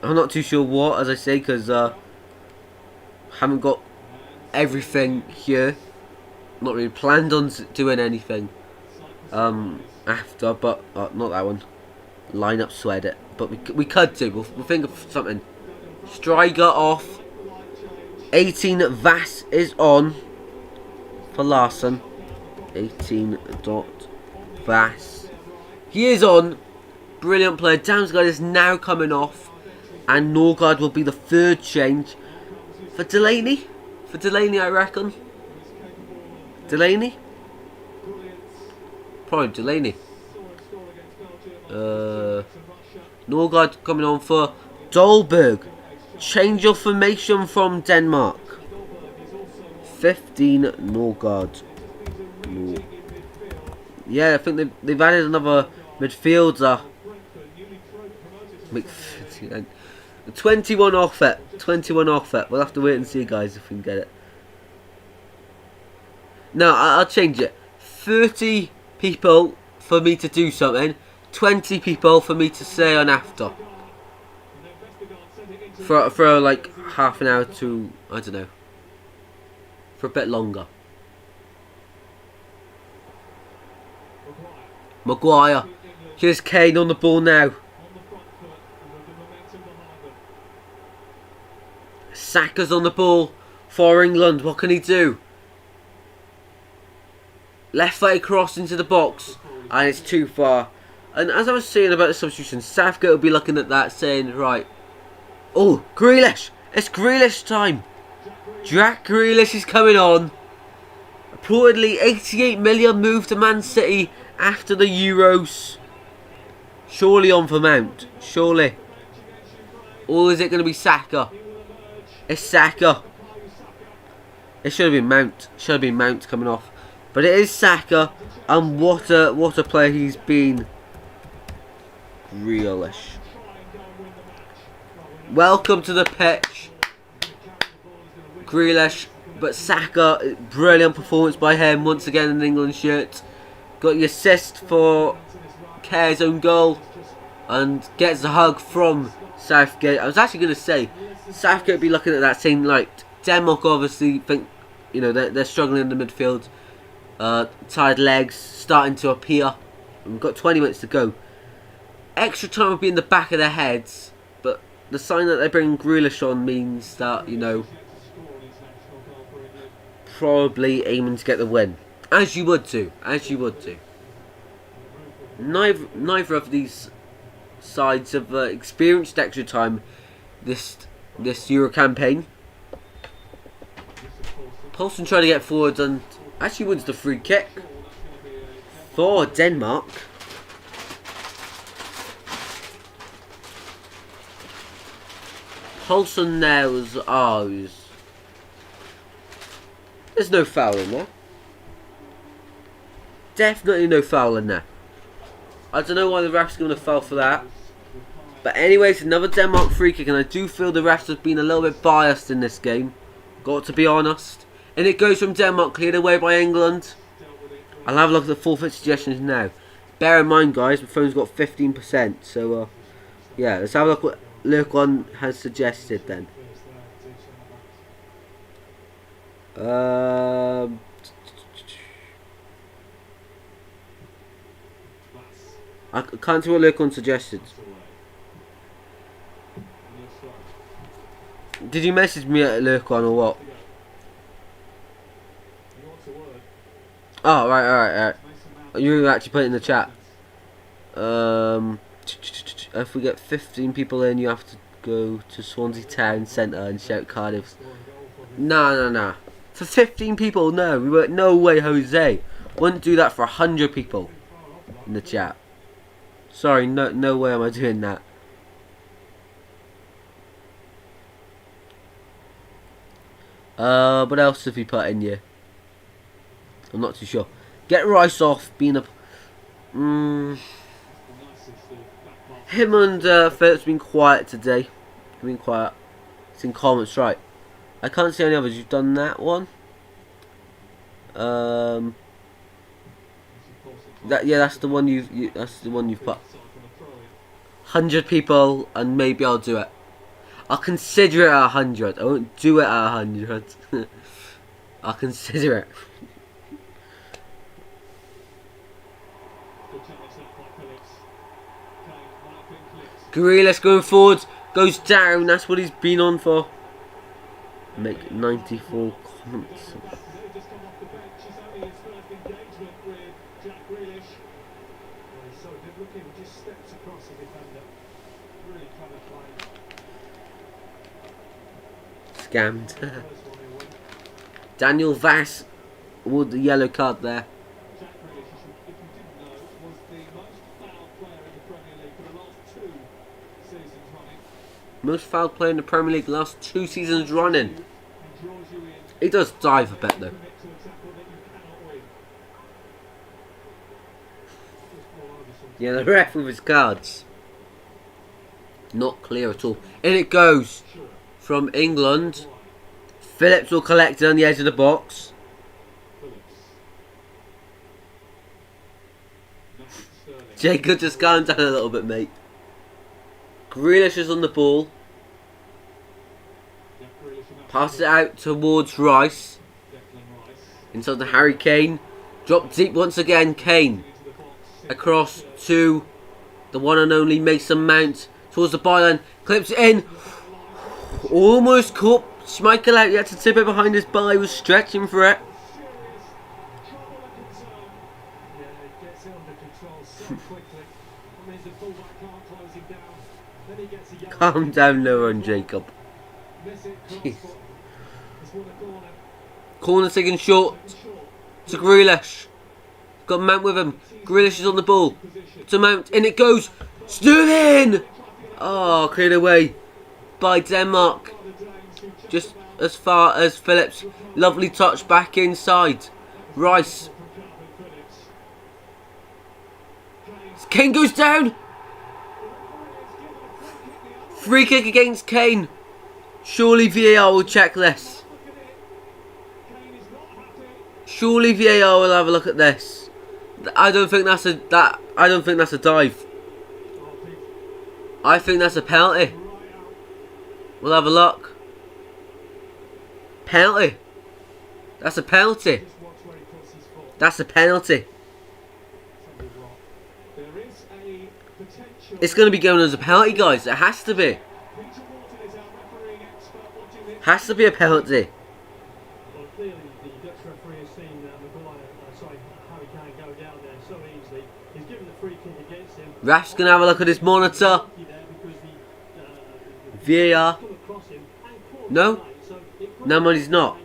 I'm not too sure what, as I say, because haven't got everything here. Not really planned on doing anything after, but not that one. Line up, sweat it, but we could do. We'll think of something. Striker off. 18 Vass is on for Larson. 18 dot Vass. He is on. Brilliant player. Damsgaard is now coming off, and Norgard will be the third change for Delaney. For Delaney, I reckon. Delaney? Probably Delaney. Norgard coming on for Dolberg. Change of formation from Denmark. 15 Norgard. Yeah, I think they've added another midfielder. 21 off it. 21 off it. We'll have to wait and see, guys, if we can get it. No, I'll change it. 30 people for me to do something. 20 people for me to stay on after. For like half an hour to, I don't know, for a bit longer. Maguire. Here's Kane on the ball now. Saka's on the ball for England. What can he do? Left foot cross into the box, and it's too far. And as I was saying about the substitution, Southgate will be looking at that saying, right, oh, Grealish! It's Grealish time! Jack Grealish is coming on. Reportedly 88 million move to Man City after the Euros. Surely on for Mount. Surely. Or is it going to be Saka? It's Saka. It should have been Mount. Should have been Mount coming off. But it is Saka. And what a player he's been. Grealish. Welcome to the pitch, Grealish. But Saka, brilliant performance by him once again in the England shirt. Got the assist for Kerr's own goal, and gets a hug from Southgate. I was actually going to say Southgate would be looking at that saying, like, Denmark obviously think, you know, they're struggling in the midfield. Tired legs starting to appear. We've got 20 minutes to go. Extra time will be in the back of their heads, but the sign that they bring Grealish on means that, you know, probably aiming to get the win, as you would do, Neither of these sides have experienced extra time this Euro campaign. Poulsen trying to get forward and actually wins the free kick for Denmark. Poulsen there was there's no foul in there. Definitely no foul in there. I don't know why the ref's going to foul for that. But anyways, another Denmark free kick, and I do feel the refs have been a little bit biased in this game. Got to be honest. And it goes from Denmark, cleared away by England. I'll have a look at the forfeit suggestions now. Bear in mind, guys, my phone's got 15%. So, yeah, let's have a look what Lurkon has suggested then. I can't see what Lurkon suggested. Did you message me at Lurkon or what? Oh, right. You actually put it in the chat. If we get 15 people in, you have to go to Swansea Town Centre and shout Cardiff. No. For 15 people, no. We were no way, Jose. Wouldn't do that for 100 people in the chat. Sorry, no way am I doing that. What else have you put in here? I'm not too sure. Get Rice off being a. Him and Philip's been quiet today. Been quiet. It's in comments, right? I can't see any others. You've done that one. That's the one that's the one you've put. 100 people, and maybe I'll do it. I'll consider it at 100. I won't do it at 100. I'll consider it. Grealish going forward, goes down. That's what he's been on for. Make 94 comments. Scammed. Daniel Vass with the yellow card there. Most fouled player in the Premier League last 2 seasons running. He does dive a bit though. Yeah, the ref with his cards. Not clear at all. In it goes from England. Phillips will collect it on the edge of the box. Jacob just calm down a little bit, mate. Grealish is on the ball. Pass it out towards Rice. Inside the Harry Kane. Drop deep once again, Kane. Across to the one and only Mason Mount. Towards the byline. Clips it in. Almost caught Schmeichel out. He had to tip it behind his bar. He was stretching for it. Calm down, no run, Jacob. Jeez. Corner taken short to Grealish. Got Mount with him. Grealish is on the ball. To Mount. In it goes. Sterling! Oh, cleared away by Denmark. Just as far as Phillips. Lovely touch back inside. Rice. Kane goes down. Free kick against Kane. Surely VAR will check this. Surely VAR will have a look at this. I don't think that's a dive. I think that's a penalty. We'll have a look. Penalty. That's a penalty. That's a penalty. It's going to be going as a penalty, guys. It has to be. Has to be a penalty. Raf's going to have a look at his monitor. VAR. No? No, man, he's not.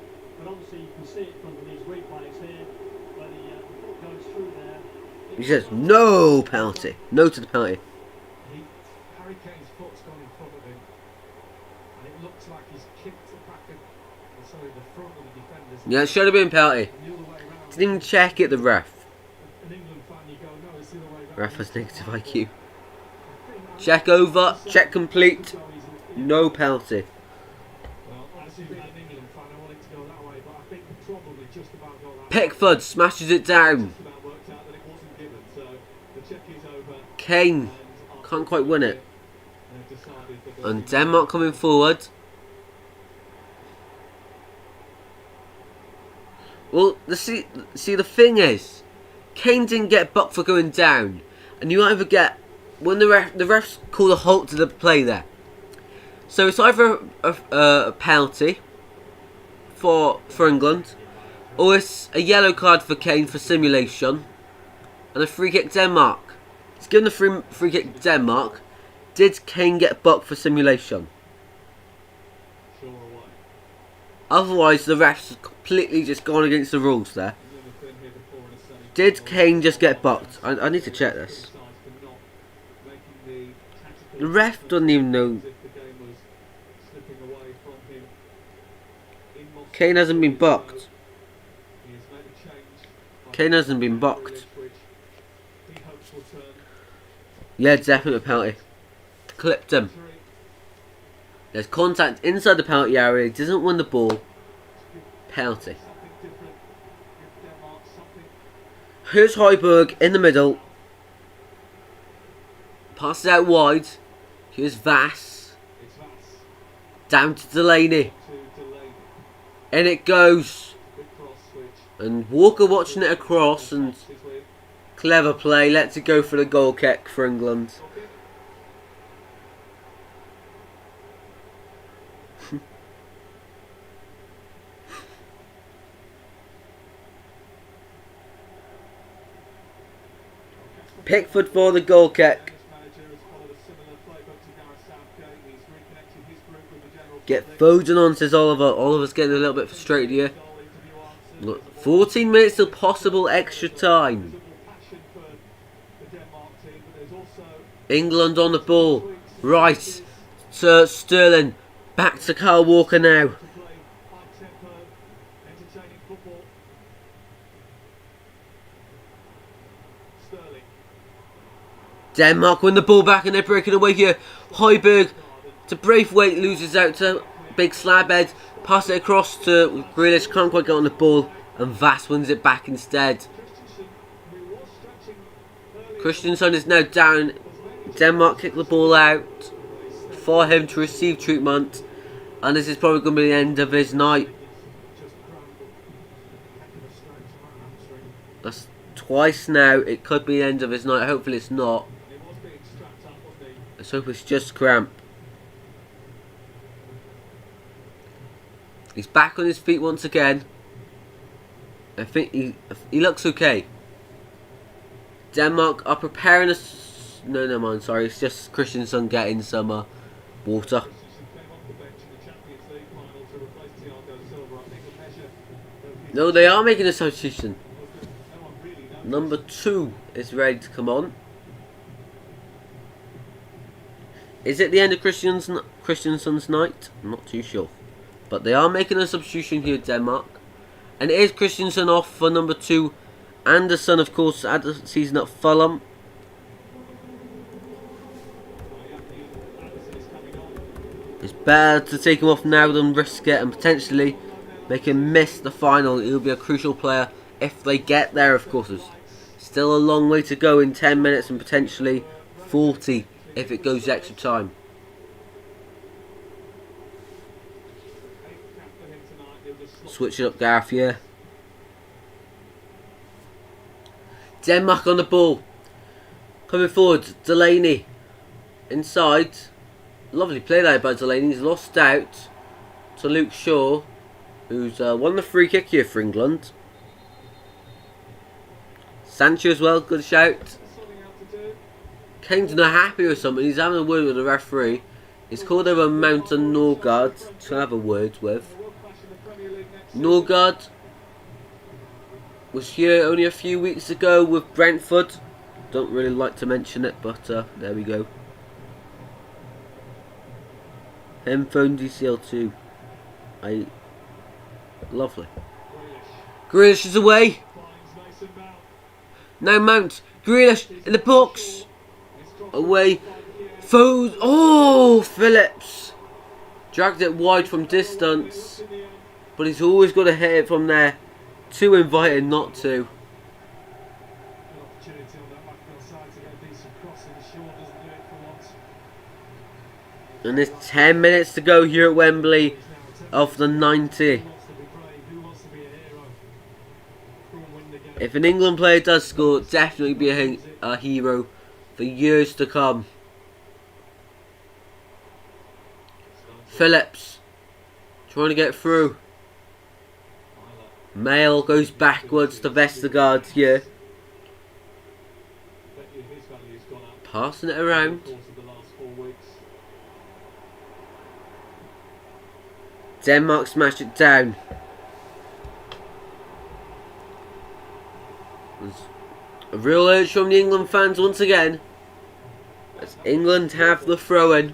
He says no penalty. No to the penalty. Yeah, it should have been penalty. Didn't even check it, the ref. Ref has negative IQ. Check over. Check complete. No penalty. Pickford smashes it down. Kane can't quite win it. And Denmark coming forward. Well, see, the thing is, Kane didn't get bucked for going down, and you either get when the refs call a halt to the play there. So it's either a penalty for England, or it's a yellow card for Kane for simulation, and a free kick Denmark. It's given the free kick Denmark. Did Kane get booked for simulation? Otherwise, the refs completely just gone against the rules there. Did Kane just get booked? I need to check this. The ref doesn't even know. Kane hasn't been booked. Kane hasn't been booked. Yeah, definitely a penalty. Clipped him. There's contact inside the penalty area. He doesn't win the ball. Penalty. Here's Højbjerg in the middle. Passes out wide. Here's Vass. Down to Delaney. In it goes. And Walker watching it across, and clever play. Lets it go for the goal kick for England. Pickford for the goal kick. Get Foden on, says Oliver. Oliver's getting a little bit frustrated here. 14 minutes till possible extra time. England on the ball. Right to Sterling. Back to Kyle Walker now. Denmark win the ball back and they're breaking away here. Højbjerg to Braithwaite, loses out to Big Slabhead. Pass it across to Grealish, can't quite get on the ball, and Vass wins it back instead. Christensen is now down. Denmark kick the ball out for him to receive treatment, and this is probably going to be the end of his night. That's twice now. It could be the end of his night. Hopefully it's not. Let's hope it's just cramp. He's back on his feet once again. I think he looks okay. Denmark are preparing us. No, never mind. Sorry, it's just Christensen getting some water. No, they are making a substitution. Number 2 is ready to come on. Is it the end of Christensen's night? I'm not too sure. But they are making a substitution here, Denmark. And it is Christensen off for number 2. Anderson, of course, had the season at Fulham. It's better to take him off now than risk it and potentially make him miss the final. He'll be a crucial player if they get there, of course. There's still a long way to go in 10 minutes and potentially 40 if it goes extra time. Switch it up, Gareth, yeah. Denmark on the ball. Coming forward, Delaney. Inside. Lovely play there by Delaney. He's lost out to Luke Shaw, who's won the free kick here for England. Sancho as well, good shout. Kane's not happy with something. He's having a word with the referee. He's called over Mountain Norgard to have a word with. Norgard was here only a few weeks ago with Brentford. Don't really like to mention it, but there we go. Him phone DCL2. Lovely. Grealish is away. Now Mount. Grealish in the box. Away. Food. Oh, Phillips. Dragged it wide from distance. But he's always got to hit it from there. Too invited not to. And there's 10 minutes to go here at Wembley of the 90. If an England player does score, definitely be a hero for years to come. Phillips trying to get through. Mail goes backwards to Vestergaard here. Passing it around. Denmark smash it down. There's a real urge from the England fans once again, as England have the throw-in.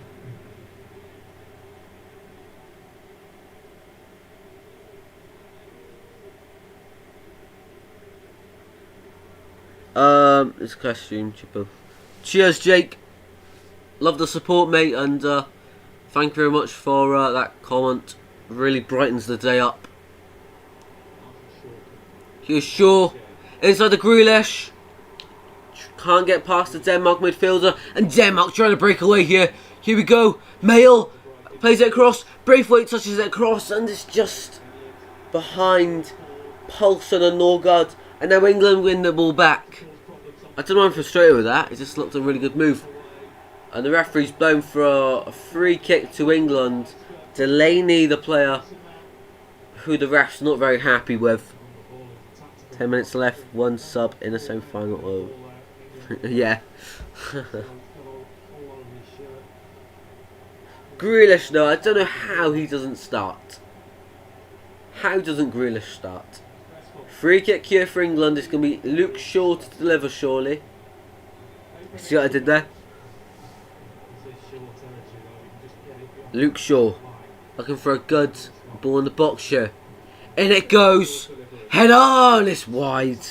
It's a costume, Chippo. Cheers, Jake. Love the support, mate, and thank you very much for that comment. Really brightens the day up. Here's Shaw inside the Grealish. Can't get past the Denmark midfielder, and Denmark trying to break away here. Here we go. Mail plays it across. Braithwaite touches it across, and it's just behind Poulsen and Norgard. And now England win the ball back. I don't know why I'm frustrated with that. It just looked a really good move. And the referee's blown for a free kick to England. Delaney, the player who the ref's not very happy with. 10 minutes left, one sub in the semi-final. Oh. Yeah. Grealish, though, I don't know how he doesn't start. How doesn't Grealish start? Free kick here for England. It's going to be Luke Shaw to deliver, surely. See what I did there? Luke Shaw looking for a good ball in the box here. In it goes. Head on. It's wide.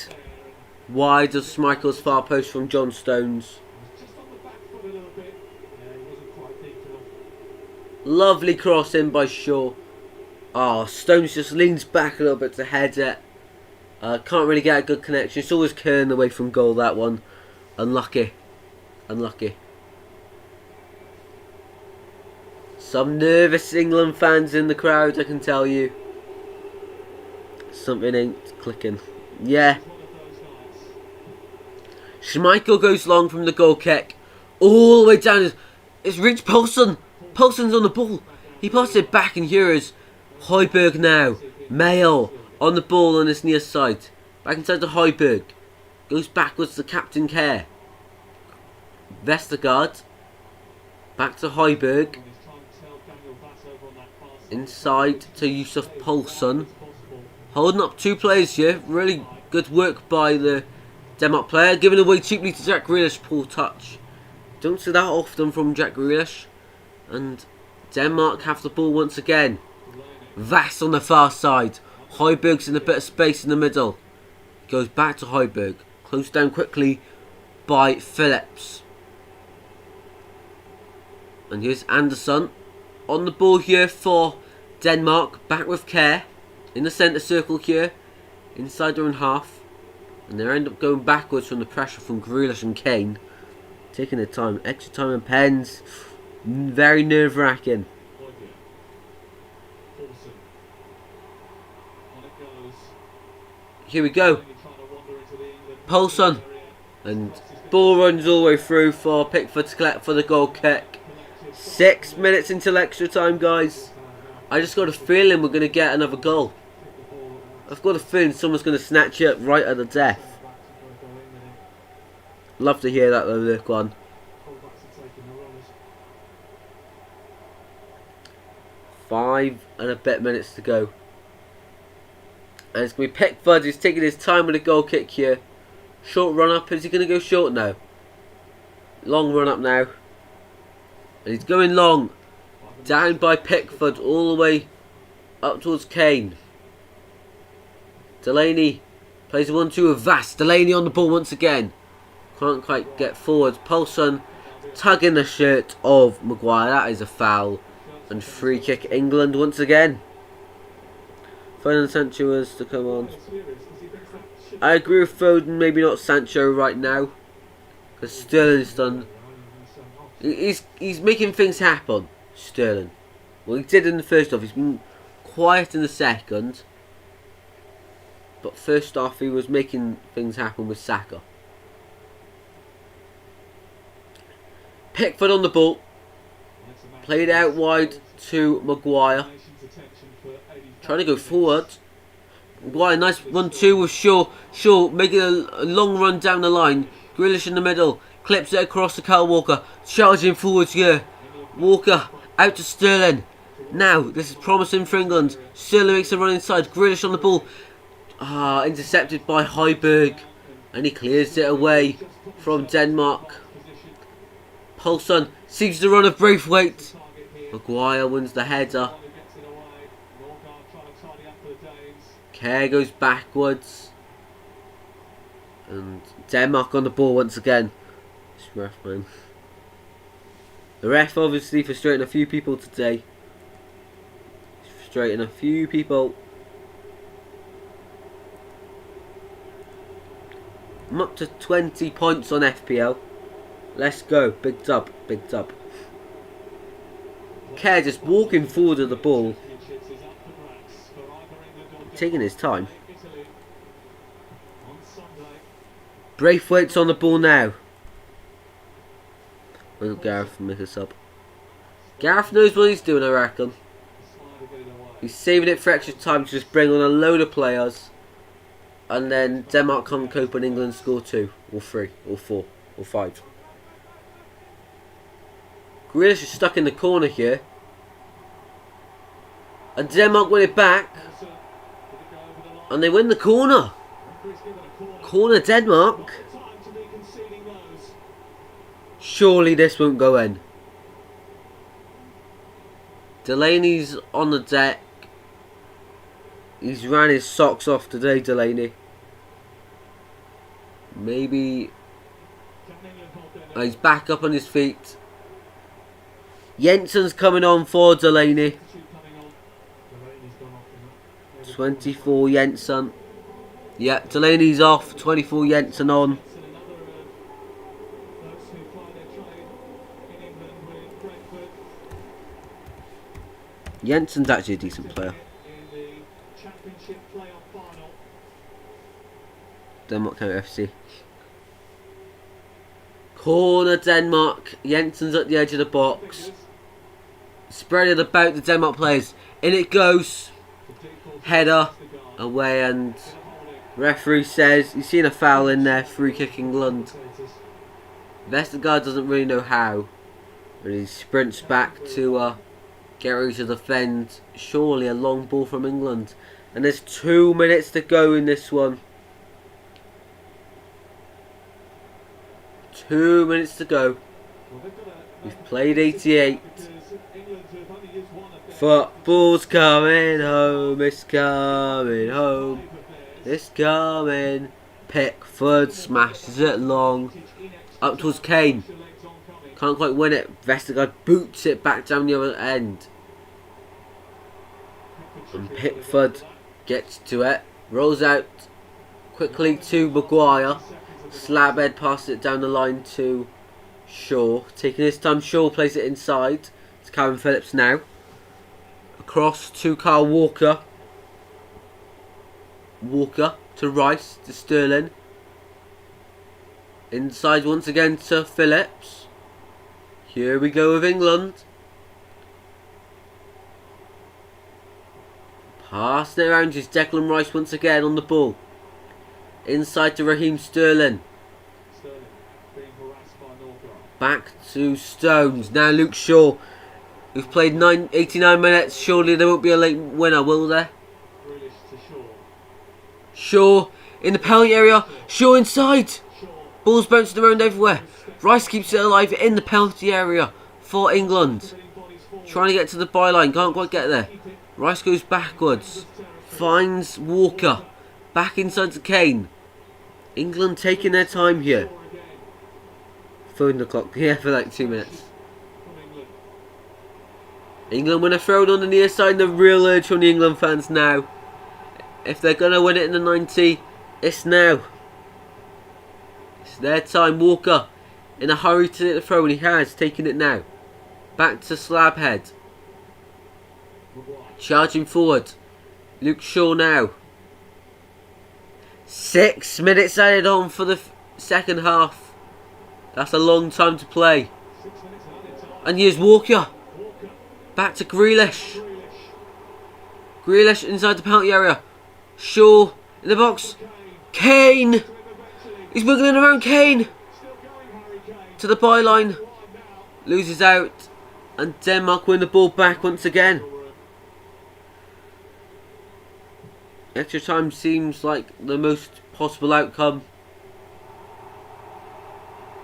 Wide of Schmeichel's far post from John Stones. Lovely cross in by Shaw. Oh, Stones just leans back a little bit to head it. Can't really get a good connection. It's always curling away from goal, that one. Unlucky. Unlucky. Some nervous England fans in the crowd, I can tell you. Something ain't clicking. Yeah. Schmeichel goes long from the goal kick. All the way down. It's reached Poulsen. Poulsen's on the ball. He passes it back, and here is Højbjerg now. Mail on the ball on his near side. Back inside to Højbjerg. Goes backwards to Captain Care. Vestergaard. Back to Højbjerg. Inside to Yusuf Poulsen. Holding up two players here. Really good work by the Denmark player. Giving away cheaply to Jack Grealish. Poor touch. Don't see that often from Jack Grealish. And Denmark have the ball once again. Vass on the far side. Højbjerg's in a bit of space in the middle. Goes back to Højbjerg. Closed down quickly by Phillips. And here's Anderson. On the ball here for Denmark. Back with Care. In the centre circle here. Inside their own half. And they end up going backwards from the pressure from Grealish and Kane. Taking their time. Extra time and pens. Very nerve-wracking. Here we go. Poulsen. And ball runs all the way through for Pickford to collect for the goal kick. 6 minutes until extra time, guys. I just got a feeling we're going to get another goal. I've got a feeling someone's going to snatch it right at the death. Love to hear that though, Luke. One. 5 and a bit minutes to go. And it's going to be Pickford who's taking his time with a goal kick here. Short run up. Is he going to go short now? Long run up now. And he's going long. Down by Pickford all the way up towards Kane. Delaney plays 1-2 with Vass. Delaney on the ball once again. Can't quite get forward. Poulsen tugging the shirt of Maguire. That is a foul. And free kick England once again. Foden Sancho is to come on. I agree with Foden, maybe not Sancho right now. Because Sterling's done. He's making things happen, Sterling. Well, he did in the first half. He's been quiet in the second. But first half he was making things happen with Saka. Pickford on the ball. Played out wide to Maguire. Trying to go forward. Maguire, nice 1-2 with Shaw. Shaw making a long run down the line. Grealish in the middle. Clips it across to Kyle Walker. Charging forwards here. Walker out to Sterling. Now, this is promising for England. Sterling makes a run inside. Grealish on the ball. Intercepted by Heiberg. And he clears it away from Denmark. Poulsen sees the run of Braithwaite. Maguire wins the header. Kerr goes backwards. And Denmark on the ball once again. This ref, man. The ref obviously frustrating a few people today. Frustrating a few people. I'm up to 20 points on FPL. Let's go. Big dub. Big dub. Kerr just walking forward of the ball. Taking his time. Braithwaite's on the ball now. Will Gareth make a sub? Gareth knows what he's doing, I reckon. He's saving it for extra time to just bring on a load of players. And then Denmark can't cope and England score 2, or 3, or 4, or 5. Grealish is stuck in the corner here. And Denmark win it back. And they win the corner. Corner Denmark. Surely this won't go in. Delaney's on the deck. He's ran his socks off today, Delaney. Maybe. Oh, he's back up on his feet. Jensen's coming on for Delaney. 24 Jensen. Yeah, Delaney's off. 24 Jensen on. Jensen's actually a decent player. Denmark County FC. Corner Denmark. Jensen's at the edge of the box. Spreading about the Denmark players. In it goes. Header. Away, and referee says he's seen a foul in there. Free kick England. Vestergaard doesn't really know how. But he sprints back to get ready to defend. Surely a long ball from England. And there's 2 minutes to go in this one. 2 minutes to go. We've played 88. Football's coming home. It's coming home. It's coming. Pickford smashes it long. Up towards Kane. Can't quite win it. Vestergaard boots it back down the other end. And Pickford gets to it. Rolls out quickly to Maguire. Slabhead passes it down the line to Shaw. Taking his time, Shaw plays it inside. It's Calvin Phillips now. Across to Kyle Walker. Walker to Rice to Sterling. Inside once again to Phillips. Here we go with England. Passing it around is Declan Rice once again on the ball. Inside to Raheem Sterling. Back to Stones. Now Luke Shaw. We've played 89 minutes. Surely there won't be a late winner, will there? Shaw in the penalty area. Shaw inside. Ball's bouncing around everywhere. Rice keeps it alive in the penalty area for England. Trying to get to the byline. Can't quite get there. Rice goes backwards. Finds Walker. Back inside to Kane. England taking their time here. Phone the clock. Yeah, for like 2 minutes. England win a throw on the near side. The real urge from the England fans now. If they're going to win it in the 90, it's now. It's their time. Walker in a hurry to take the throw, and he has taken it now. Back to Slabhead. Charging forward. Luke Shaw now. 6 minutes added on for the second half. That's a long time to play. And here's Walker. Back to Grealish. Grealish inside the penalty area. Shaw in the box. Kane. He's wiggling around. Kane to the byline. Loses out. And Denmark win the ball back once again. Extra time seems like the most possible outcome.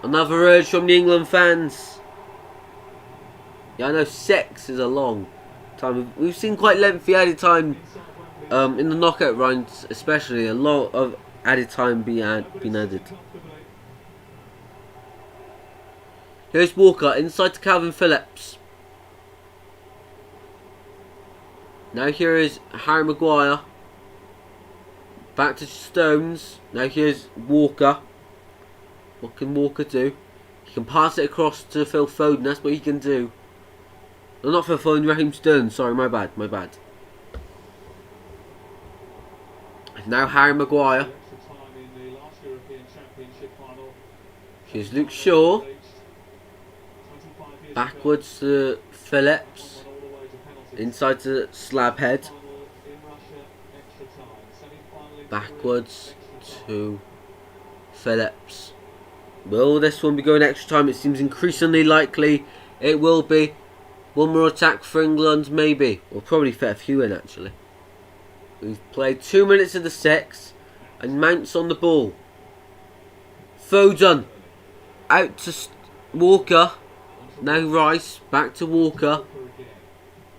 Another urge from the England fans. Yeah, I know 6 is a long time. We've seen quite lengthy added time in the knockout rounds, especially a lot of added time being added. Here's Walker inside to Calvin Phillips. Now here is Harry Maguire. Back to Stones. Now here's Walker. What can Walker do? He can pass it across to Phil Foden. That's what he can do. No, not Phil Foden, Raheem Sterling. Sorry, my bad. Now Harry Maguire. Here's Luke Shaw. Backwards to Phillips. Inside to Slabhead. Backwards to Phillips. Will this one be going extra time? It seems increasingly likely it will be. One more attack for England, maybe. Or probably fit a few in, actually. We've played 2 minutes of the 6. And Mount's on the ball. Foden. Out to Walker. Now Rice. Back to Walker.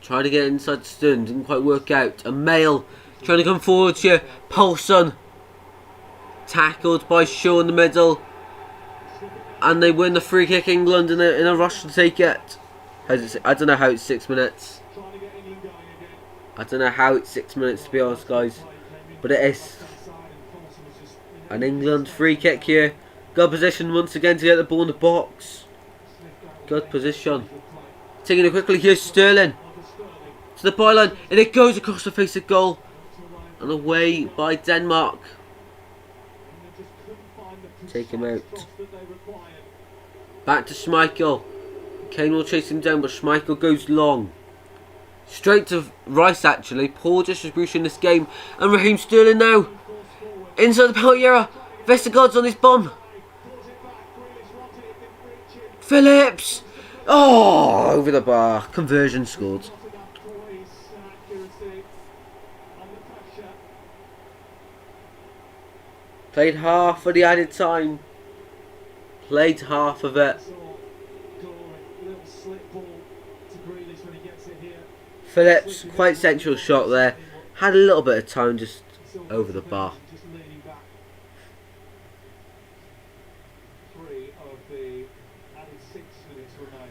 Trying to get inside Stern. Didn't quite work out. A Mail. Trying to come forward here. Paulson. Tackled by Shaw in the middle. And they win the free kick. England in a rush to take it. I don't know how it's 6 minutes. I don't know how it's 6 minutes, to be honest, guys. But it is. An England free kick here. Good position once again to get the ball in the box. Good position. Taking it quickly. Here's Sterling. To the byline. And it goes across the face of goal. And away by Denmark. Take him out. Back to Schmeichel. Kane will chase him down, but Schmeichel goes long. Straight to Rice, actually. Poor distribution this game. And Raheem Sterling now. Inside the penalty area. Vestergaard's on his bum. Phillips. Oh, over the bar. Conversion scored. Played half of the added time. Played half of it. Phillips, quite central shot there. Had a little bit of time just over the bar.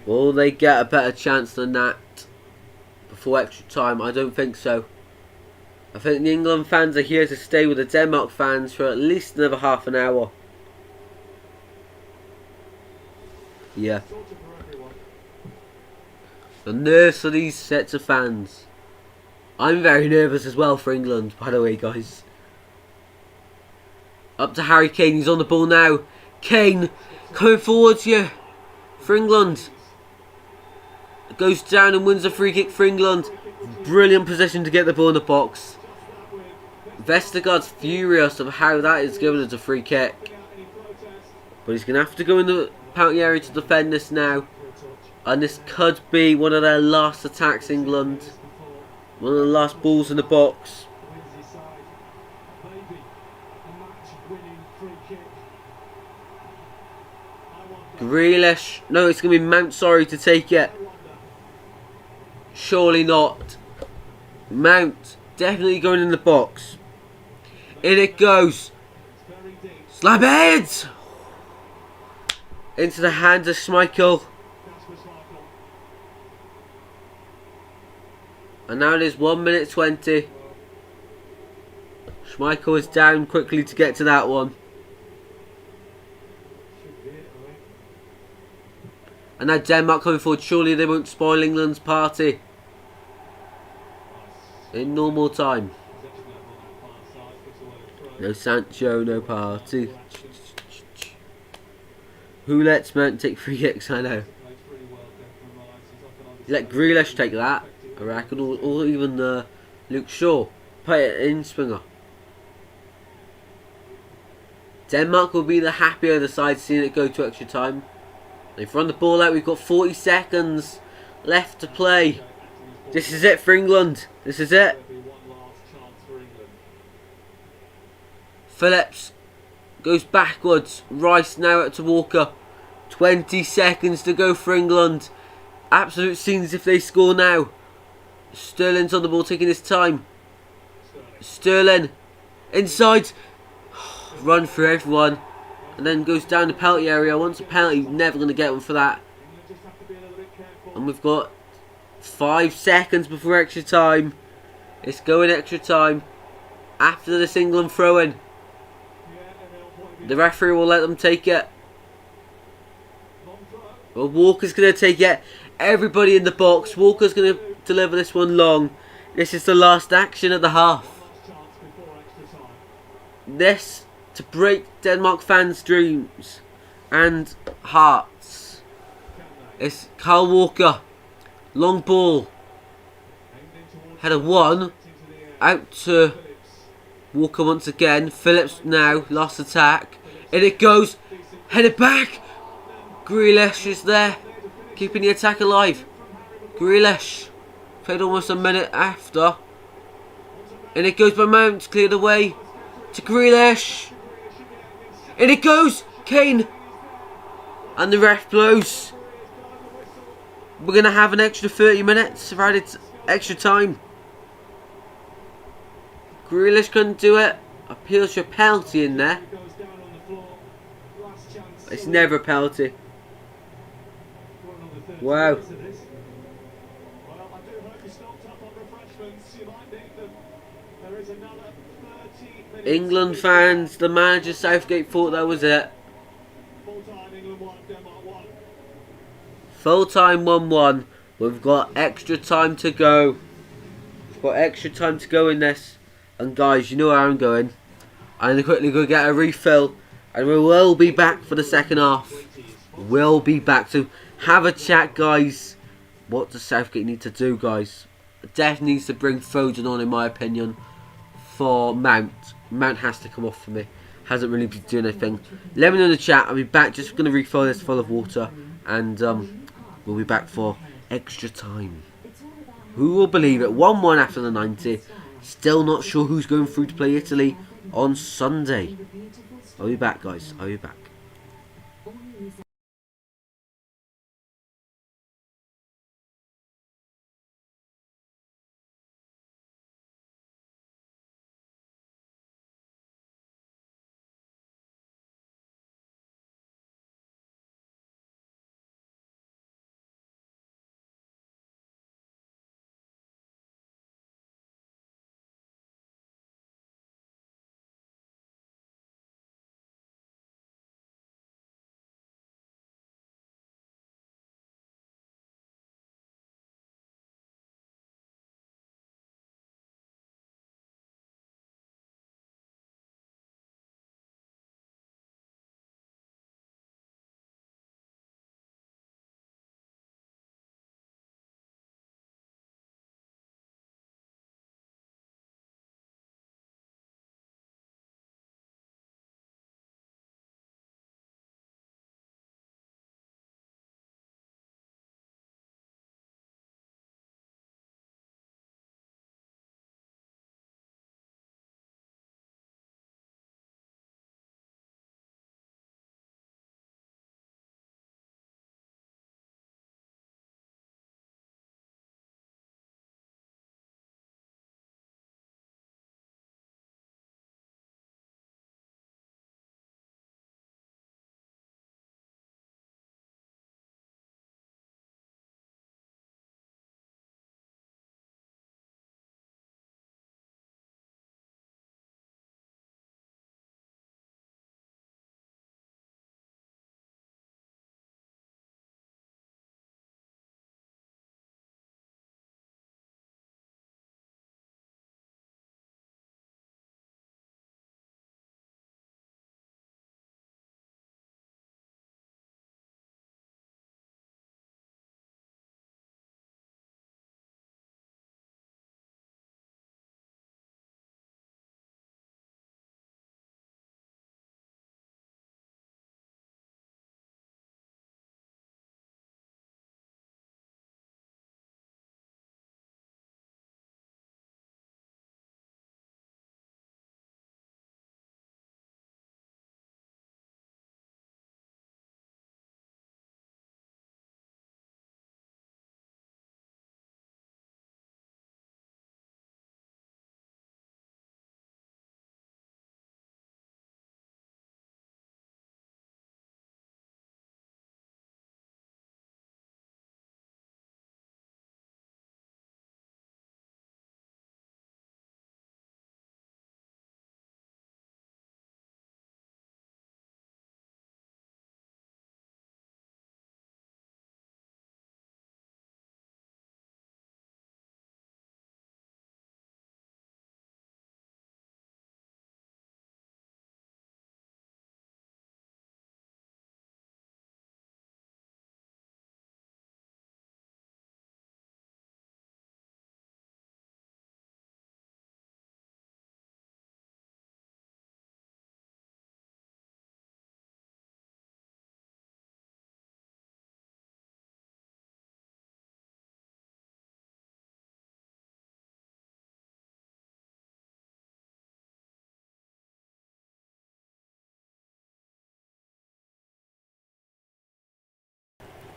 Will they get a better chance than that before extra time? I don't think so. I think the England fans are here to stay with the Denmark fans for at least another half an hour. Yeah. The nerves of these sets of fans. I'm very nervous as well for England, by the way, guys. Up to Harry Kane. He's on the ball now. Kane coming forwards here for England. Goes down and wins a free kick for England. Brilliant position to get the ball in the box. Vestergaard's furious of how that is given as a free kick. But he's going to have to go in the penalty area to defend this now. And this could be one of their last attacks, England. One of the last balls in the box. Grealish. No, it's going to be Mount, sorry, to take it. Surely not. Mount definitely going in the box. In it goes. Slabhead! Into the hands of Schmeichel. And now it is 1 minute 20. Schmeichel is down quickly to get to that one. And now Denmark coming forward. Surely they won't spoil England's party. In normal time. No Sancho, no party. Who lets Mount take free kicks? I know. Let Grealish take that, I reckon, or even Luke Shaw. Put it in Springer. Denmark will be the happier the side seeing it go to extra time. They've run the ball out. We've got 40 seconds left to play. This is it for England. This is it. Phillips goes backwards. Rice now out to Walker. 20 seconds to go for England. Absolute scenes if they score now. Sterling's on the ball taking his time. Sterling inside. Run through everyone. And then goes down the penalty area. Wants a penalty. Never going to get one for that. And we've got 5 seconds before extra time. It's going extra time. After this England throw-in. The referee will let them take it. Well, Walker's going to take it. Everybody in the box. Walker's going to deliver this one long. This is the last action of the half. This to break Denmark fans' dreams and hearts. It's Kyle Walker. Long ball. Header 1. Out to Walker once again. Phillips now. Last attack. In it goes. Headed back. Grealish is there. Keeping the attack alive. Grealish. Played almost a minute after. And it goes by Mount. Cleared away to Grealish. And it goes. Kane. And the ref blows. We're going to have an extra 30 minutes. Right, it's extra time. Grealish couldn't do it. Appeals for a penalty in there. It's never a penalty. Wow. England fans, the manager Southgate thought that was it. Full time 1-1. We've got extra time to go. We've got extra time to go in this. And guys, you know where I'm going. I'm going to quickly go get a refill. And we will be back for the second half. We'll be back. So have a chat, guys. What does Southgate need to do, guys? Definitely needs to bring Foden on, in my opinion, for Mount. Mount has to come off for me. Hasn't really been doing anything. Let me know in the chat. I'll be back. Just going to refill this full of water. And we'll be back for extra time. Who will believe it? 1-1 after the 90. Still not sure who's going through to play Italy on Sunday. I'll be back, guys. I'll be back.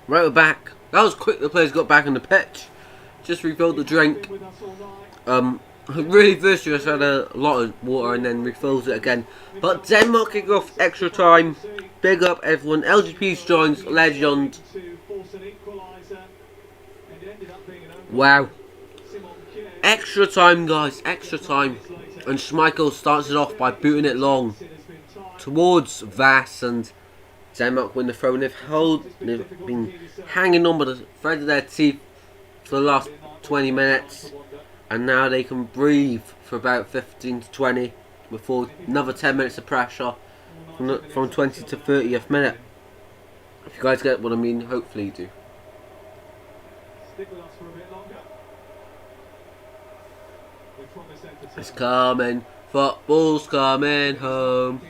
Right, we're back. That was quick. The players got back on the pitch. Just refilled the drink. Really thirsty. Just had a lot of water and then refills it again. But Denmark kick off extra time. Big up everyone. LGP's joins legend. Wow. Extra time, guys. Extra time. And Schmeichel starts it off by booting it long towards Vass, and Denmark win the throw. They've been hanging on by the thread of their teeth for the last 20 minutes, and now they can breathe for about 15 to 20 before another 10 minutes of pressure from 20 to 30th minute. If you guys get what I mean, hopefully you do. It's coming, football's coming home.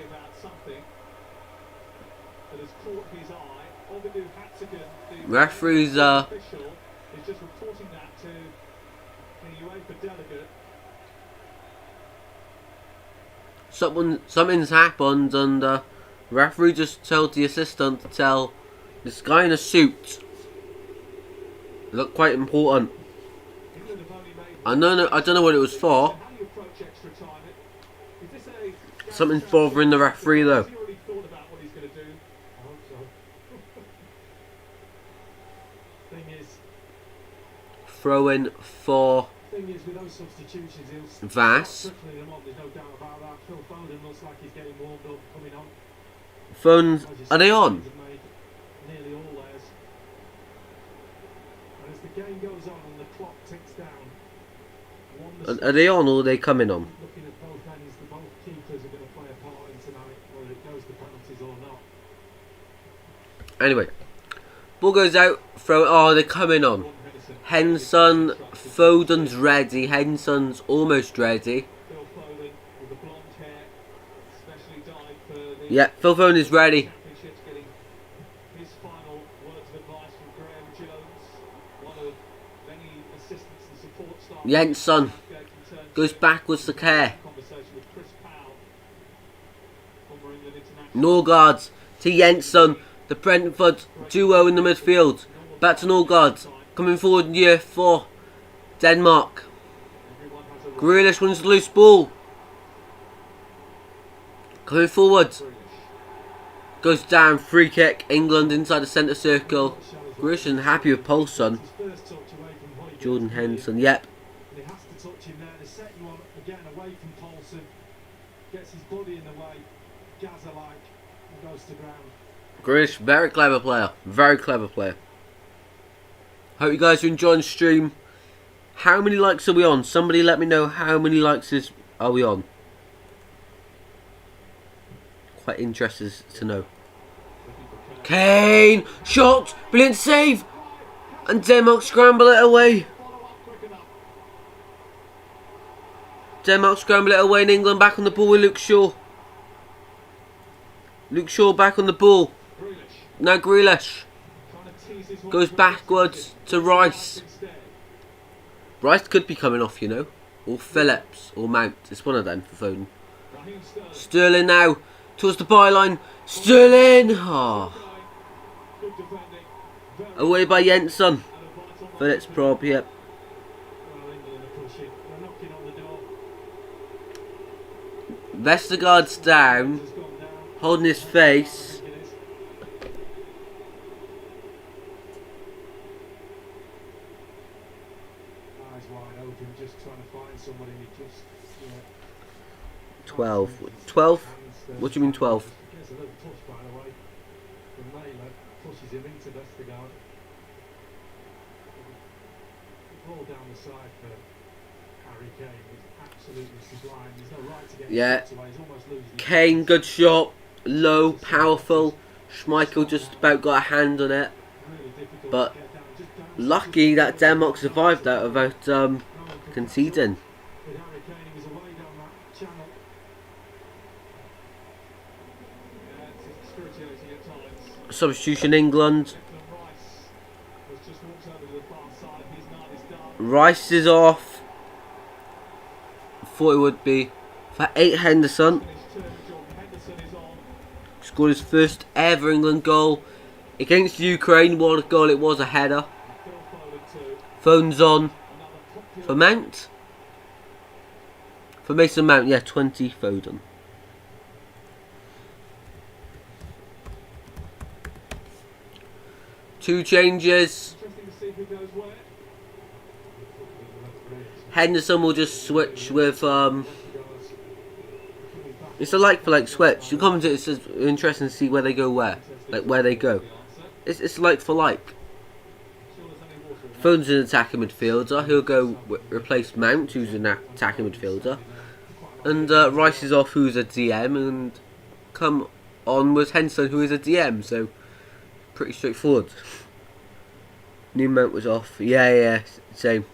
Referees something's happened, and the referee just told the assistant to tell this guy in a suit. Looked quite important. I don't know what it was for. Something's bothering the referee though. Throw in for Vass. Phones, are they on? Are they on, or are they coming on? Anyway, ball goes out. Throw. Oh, they're coming on. Henson, Foden's ready. Henson's almost ready. Yeah, Phil Foden is ready. Jensen goes backwards to Care. Norgard to Jensen. The Brentford duo in the midfield. Back to Norgard. Coming forward in year 4. Denmark. Grealish wins the loose ball. Coming forward. Goes down. Free kick. England inside the centre circle. Grealish isn't happy with Paulson. Jordan Henderson. Yep. Grealish, very clever player. Very clever player. Hope you guys are enjoying the stream. How many likes are we on? Somebody let me know how many likes are we on. Quite interested to know. Kane! Shot! Brilliant save! And Denmark scramble it away. Denmark scramble it away, and England back on the ball with Luke Shaw. Luke Shaw back on the ball. Now Grealish goes backwards to Rice. Rice could be coming off, you know. Or Phillips or Mount. It's one of them for Foden. Sterling now towards the byline. Sterling! Oh. Away by Jensen. Phillips prob, yep. Vestergaard's down, holding his face. Twelve. What do you mean 12? Yeah. Kane, good shot. Low, powerful. Schmeichel just about got a hand on it. But lucky that Denmark survived that without conceding. Substitution England. Rice is off. Thought it would be for 8 Henderson. Scored his first ever England goal Against Ukraine, what a goal it was, a header. Phone's on for Mount. For Mason Mount, yeah, 20 Foden. Two changes. Henderson will just switch with it's a like for like switch. The commentator says interesting to see where they go where they go. It's like for like. Foden's an attacking midfielder. He'll go replace Mount, who's an attacking midfielder, and Rice is off, who's a DM, and come on with Henderson, who is a DM. So pretty straightforward. New Mount was off. Yeah, same.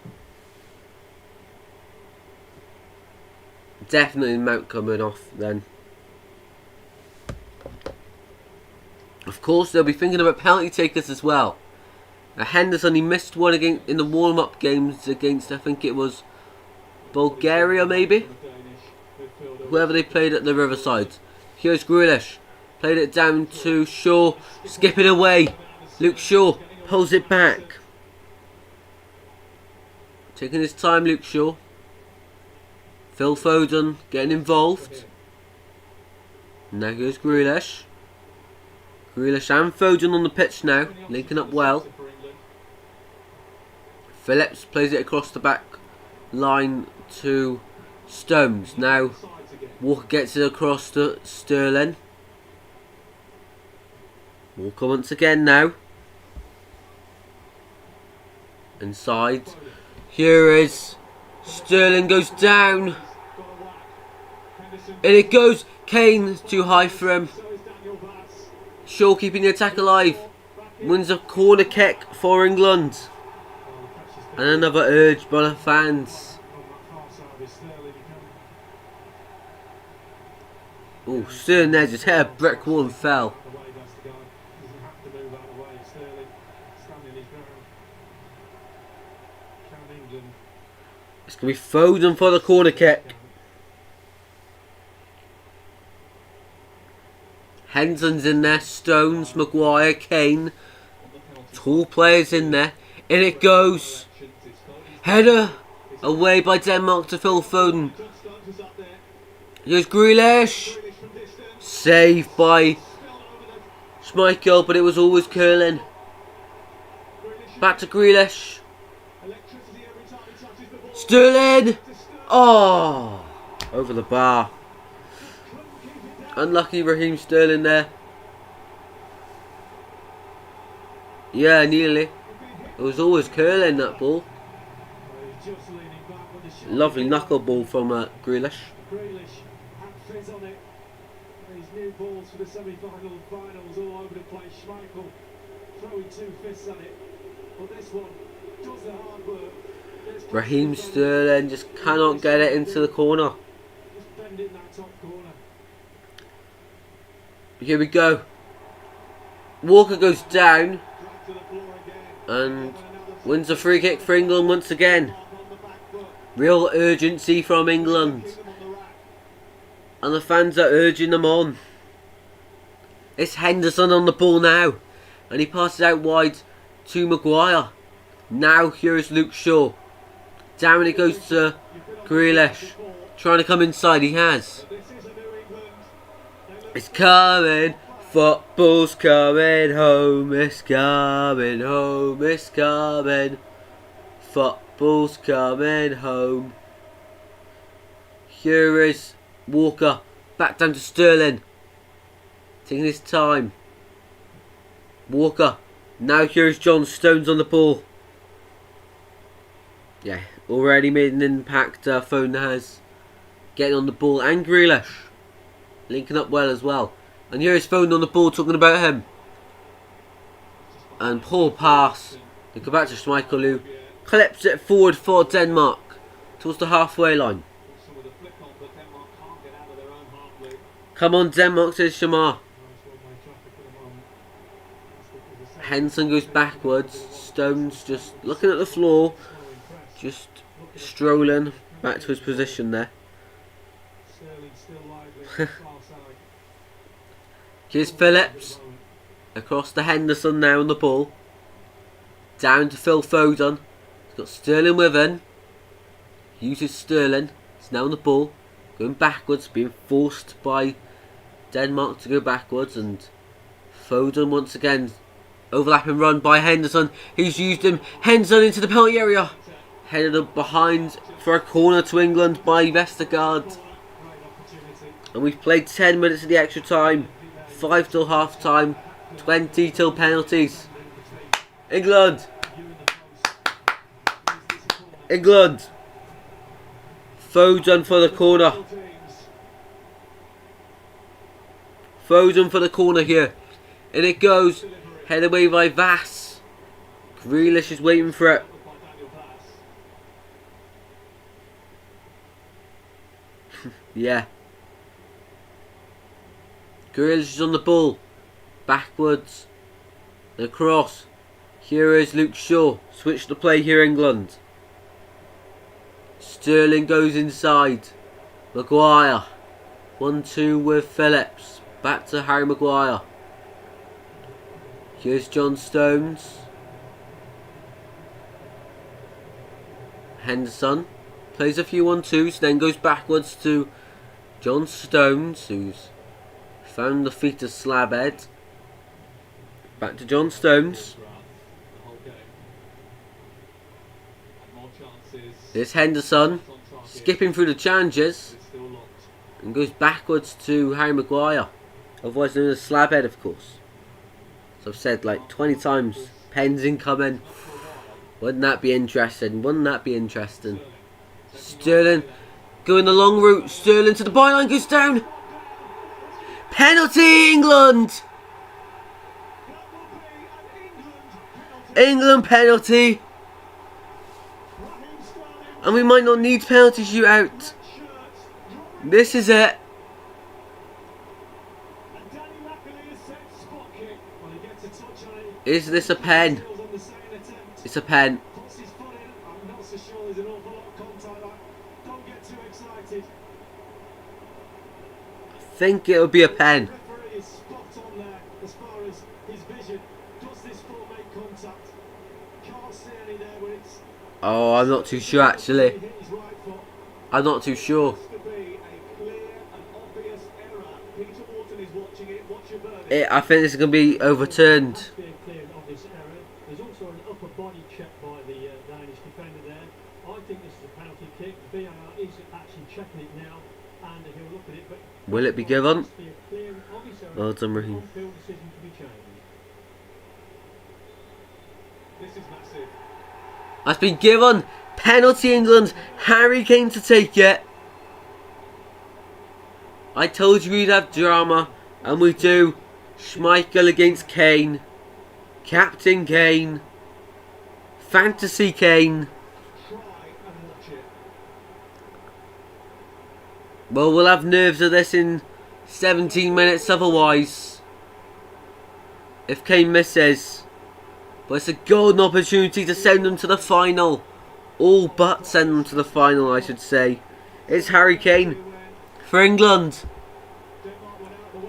Definitely Mount coming off then. Of course, they'll be thinking about penalty takers as well. Henderson, he missed one in the warm-up games against, I think it was Bulgaria, maybe? Whoever they played at the Riverside. Here's Grealish. Played it down to Shaw. Skipping away. Luke Shaw pulls it back. Taking his time, Luke Shaw. Phil Foden getting involved. Now here's Grealish. Grealish and Foden on the pitch now, linking up well. Phillips plays it across the back line to Stones. Now Walker gets it across to Sterling. Walker once again now. Inside. Here is Sterling, goes down. And it goes. Kane too high for him. Shaw keeping the attack alive. Wins a corner kick for England. And another urge by the fans. Oh, Sterling there just hit a brick wall and fell. It's going to be Foden for the corner kick. Henderson's in there, Stones, Maguire, Kane. Tall players in there. In it goes. Header away by Denmark to Phil Foden. Here's Grealish. Saved by Schmeichel, but it was always curling. Back to Grealish. Sterling. Oh, over the bar. Unlucky Raheem Sterling there. Yeah, nearly. It was always curling, that ball. Lovely knuckle ball from Grealish. These new balls for the semi-final and finals all over the place. Schmeichel throwing 2 fists at it. But this one does the hard work. Raheem Sterling just cannot get it into the corner. Just bending that top corner. Here we go. Walker goes down and wins a free kick for England once again. Real urgency from England. And the fans are urging them on. It's Henderson on the ball now. And he passes out wide to Maguire. Now here is Luke Shaw. Down it goes to Grealish. Trying to come inside, he has. It's coming. Football's coming home. It's coming home. It's coming. Football's coming home. Here is Walker. Back down to Sterling. Taking his time. Walker. Now here's John Stones on the ball. Yeah, already made an impact. Foden has. Getting on the ball. And Grealish. Linking up well as well. And here is Foden on the ball talking about him. And poor pass. They go back to Schmeichel, who clips it forward for Denmark. Towards the halfway line. Come on Denmark, says Shamar. Henson goes backwards. Stones just looking at the floor. Just strolling back to his position there. Here's Phillips. Across to Henderson now on the ball. Down to Phil Foden. He's got Sterling with him. Uses Sterling. He's now on the ball. Going backwards. Being forced by Denmark to go backwards. And Foden once again. Overlapping run by Henderson. He's used him. Henderson into the penalty area. Headed up behind for a corner to England by Vestergaard. And we've played 10 minutes of the extra time. 5 till half time. 20 till penalties. England. England. Foden for the corner. Foden for the corner here. And it goes. Head away by Vass. Grealish is waiting for it. Yeah. Grealish is on the ball. Backwards. The cross. Here is Luke Shaw. Switch the play here, England. Sterling goes inside. Maguire. 1-2 with Phillips. Back to Harry Maguire. Here's John Stones. Henderson. Plays a few 1-2s. Then goes backwards to John Stones, who's found the feet of Slabhead. Back to John Stones. There's Henderson. Skipping through the challenges. And goes backwards to Harry Maguire. Otherwise known as Slabhead, of course. So I've said like 20 times. Pens incoming. Wouldn't that be interesting? Wouldn't that be interesting? Sterling going the long route. Sterling to the byline, goes down. Penalty, England! England penalty. And we might not need penalty shootout. This is it. Is this a pen? It's a pen. I think it would be a pen. Oh, I'm not too sure actually. I'm not too sure. I think this is going to be overturned. There's also an upper body check by the Danish defender there. I think this is a penalty kick. VAR is actually checking it now, and he'll look at it. But will it be given? Well done, Raheem. That's been given. Penalty, England. Harry Kane to take it. I told you we'd have drama, and we do. Schmeichel against Kane. Captain Kane. Fantasy Kane. Well, we'll have nerves of this in 17 minutes otherwise. If Kane misses. But it's a golden opportunity to send them to the final. All but send them to the final, I should say. It's Harry Kane for England.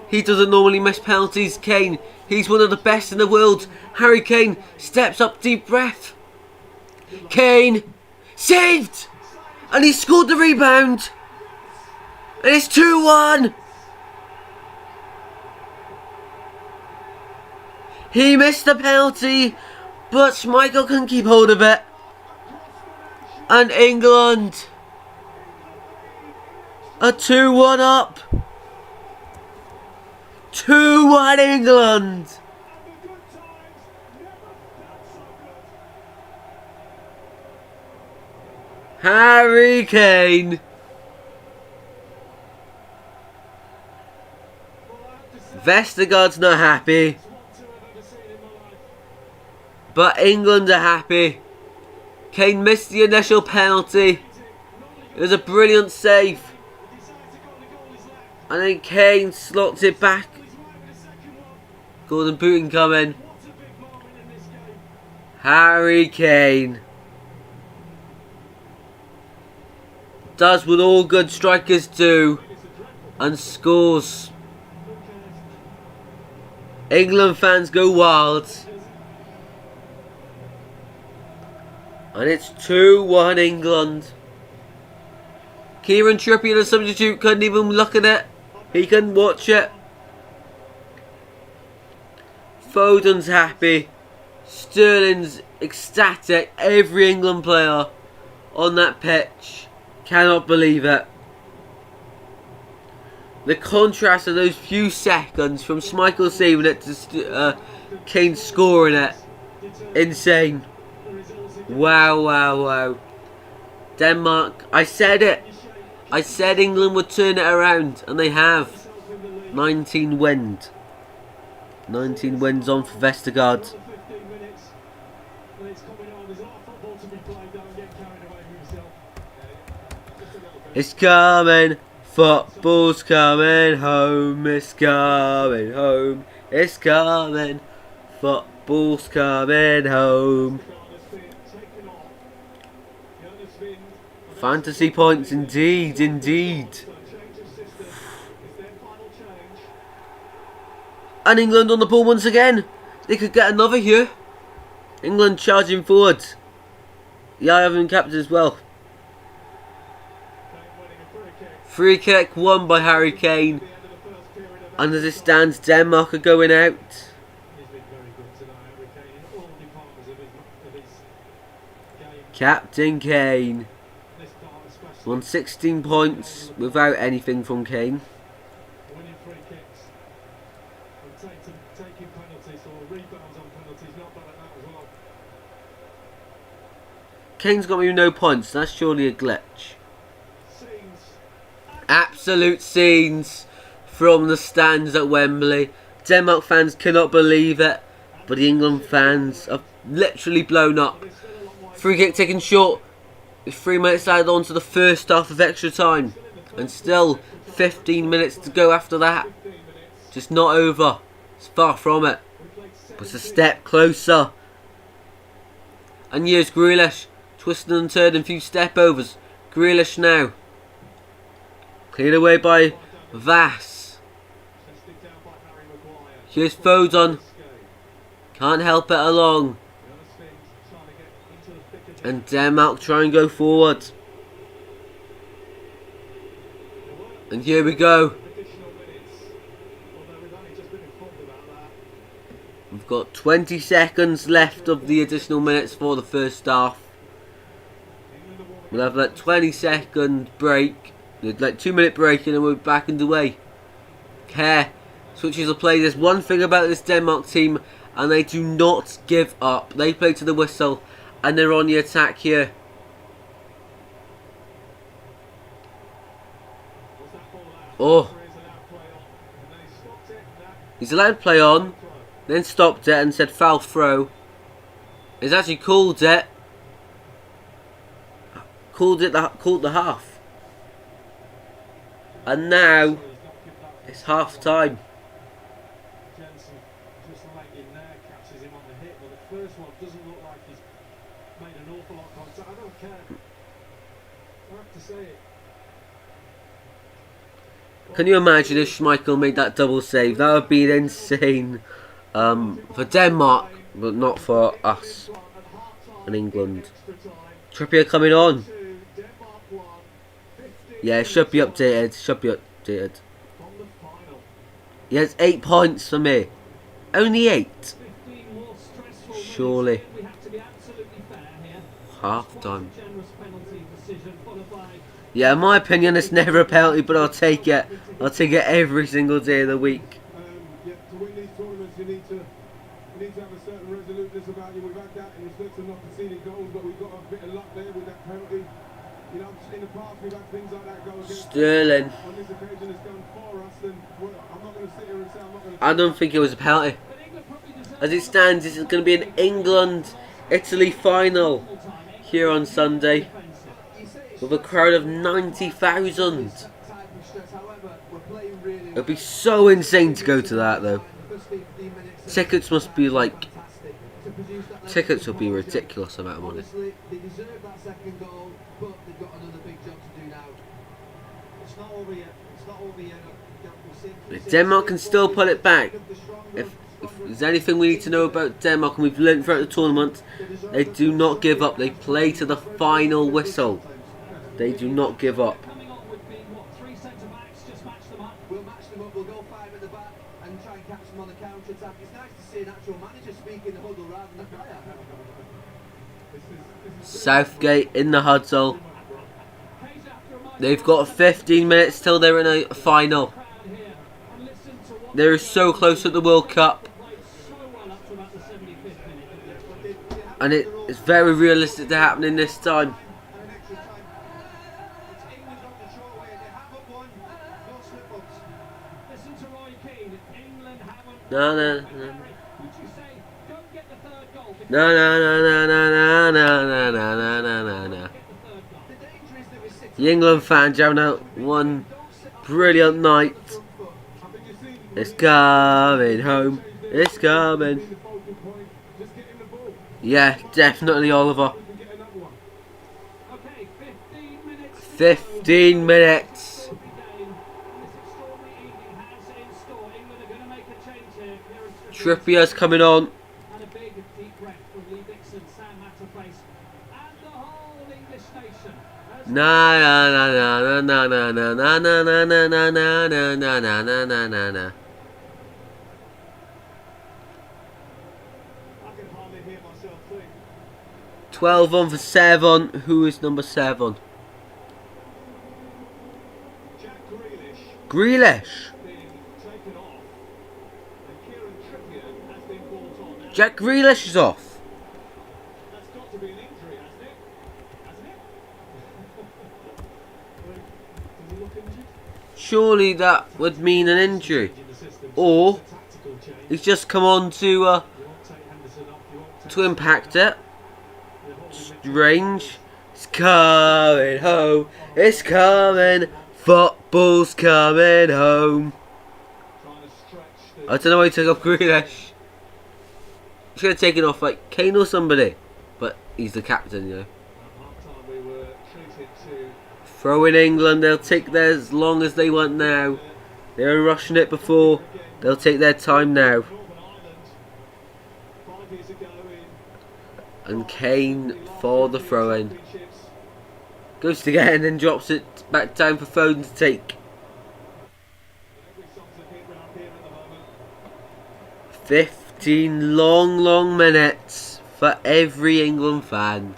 He doesn't normally miss penalties, Kane. He's one of the best in the world. Harry Kane steps up, deep breath. Kane saved! And he scored the rebound. And it's 2-1. He missed the penalty, but Schmeichel can keep hold of it. And England are 2-1 up. 2-1 England. Harry Kane. Vestergaard's not happy. But England are happy. Kane missed the initial penalty. It was a brilliant save. And then Kane slots it back. Golden boot incoming. Harry Kane does what all good strikers do and scores. England fans go wild. And it's 2-1 England. Kieran Trippier, the substitute, couldn't even look at it. He couldn't watch it. Foden's happy. Sterling's ecstatic. Every England player on that pitch cannot believe it. The contrast of those few seconds from Schmeichel saving it to Kane scoring it. Insane. Wow, wow, wow. Denmark, I said it. I said England would turn it around, and they have. 19 wins. 19 wins on for Vestergaard. It's coming. Football's coming home. It's coming home. It's coming. Football's coming home. Fantasy points, indeed, indeed. And England on the ball once again. They could get another here. England charging forward. Yeah, I have him captain as well. Free kick won by Harry Kane. And as it stands, Denmark are going out. Captain Kane. Won 16 points without anything from Kane. Kane's got me no points. That's surely a glitch. Absolute scenes from the stands at Wembley. Denmark fans cannot believe it, but the England fans are literally blown up. Free kick taken short. With 3 minutes added on to the first half of extra time. And still 15 minutes to go after that. Just not over. It's far from it. But it's a step closer. And here's Grealish. Twisting and turning, a few step overs. Grealish now. Cleared away by Vass. Here's Foden. Can't help it along. And Denmark try and go forward. And here we go. We've got 20 seconds left of the additional minutes for the first half. We'll have that 20-second break. Like 2-minute break, and then we're back underway. Care switches of play. There's one thing about this Denmark team, and they do not give up. They play to the whistle, and they're on the attack here. Oh, he's allowed to play on, then stopped it and said foul throw. He's actually called it. Called the half. And now it's half time. Jensen just late in there, catches him on the hip, but the first one doesn't look like he's made an awful lot of contact. I don't care. I have to say it. Can you imagine if Schmeichel made that double save? That would be insane for Denmark, but not for us and England. Trippier coming on. Yeah, it should be updated. Should be updated. He has 8 points for me. Only 8. Surely. Half time. Yeah, in my opinion, it's never a penalty, but I'll take it. I'll take it every single day of the week. Yeah, to win these tournaments, you need to have a certain resoluteness about you. We've had that in respect of not conceding goals, but we've got a bit of luck there with that penalty. You know, in the past we've had things like that go against Sterling. On this occasion, it's gone for us, and I'm not going to sit here and say I'm not going to. I don't think it was a penalty. As it stands, this is going to be an England-Italy final here on Sunday with a crowd of 90,000. It would be so insane to go to that, though. Tickets must be like... Tickets would be a ridiculous amount of money. They deserve that second goal, but they've got another big job to do now. It's not over yet. It's not over yet. If Denmark can still put it back. if there's anything we need to know about Denmark, and we've learned throughout the tournament, they do not give up. They play to the final whistle. They do not give up. Coming on would be what, 3 centre backs, just match them up. We'll match them up, we'll go 5 at the back and try and catch them on the counter attack. It's nice to see an actual manager speak in the huddle rather than a player. Southgate in the huddle. They've got 15 minutes till they're in a final. They're so close at the World Cup. And it's very realistic to happen in this time. No, no, no. No, no, no, no, no, no, no, no, no, no, no, no. The England fans having one brilliant night. It's coming home. It's coming. Yeah, definitely, Oliver. 15 minutes. Trippier's coming on. Na na na na na na na na na na na na na na na na na na na. I can hardly hear myself think. 12 on for 7. Who is number 7? Jack Grealish Grealish. being taken off, and Kieran Trippier has been brought on. Now, Jack Grealish is off. that's got to be an injury, hasn't it? Hasn't it? Does he look injured? Surely that would mean an injury. In the system, Or it's a tactical change. he's just come on to You won't take Henderson off, you won't take impact it. the whole Strange. It's coming home. It's coming. Football's coming home. trying to stretch the I don't know why he took off Grealish. Should have taken off like Kane or somebody. But he's the captain, you know. At half-time we were treated to Throw in England. They'll take theirs as long as they want now. They were rushing it before. They'll take their time now. Northern Ireland 5 years ago in And Kane for the throw-in. championships. Goes to get it and then drops it back down for Foden to take. Every song's a hit round here at the moment. 15 long minutes for every England fan.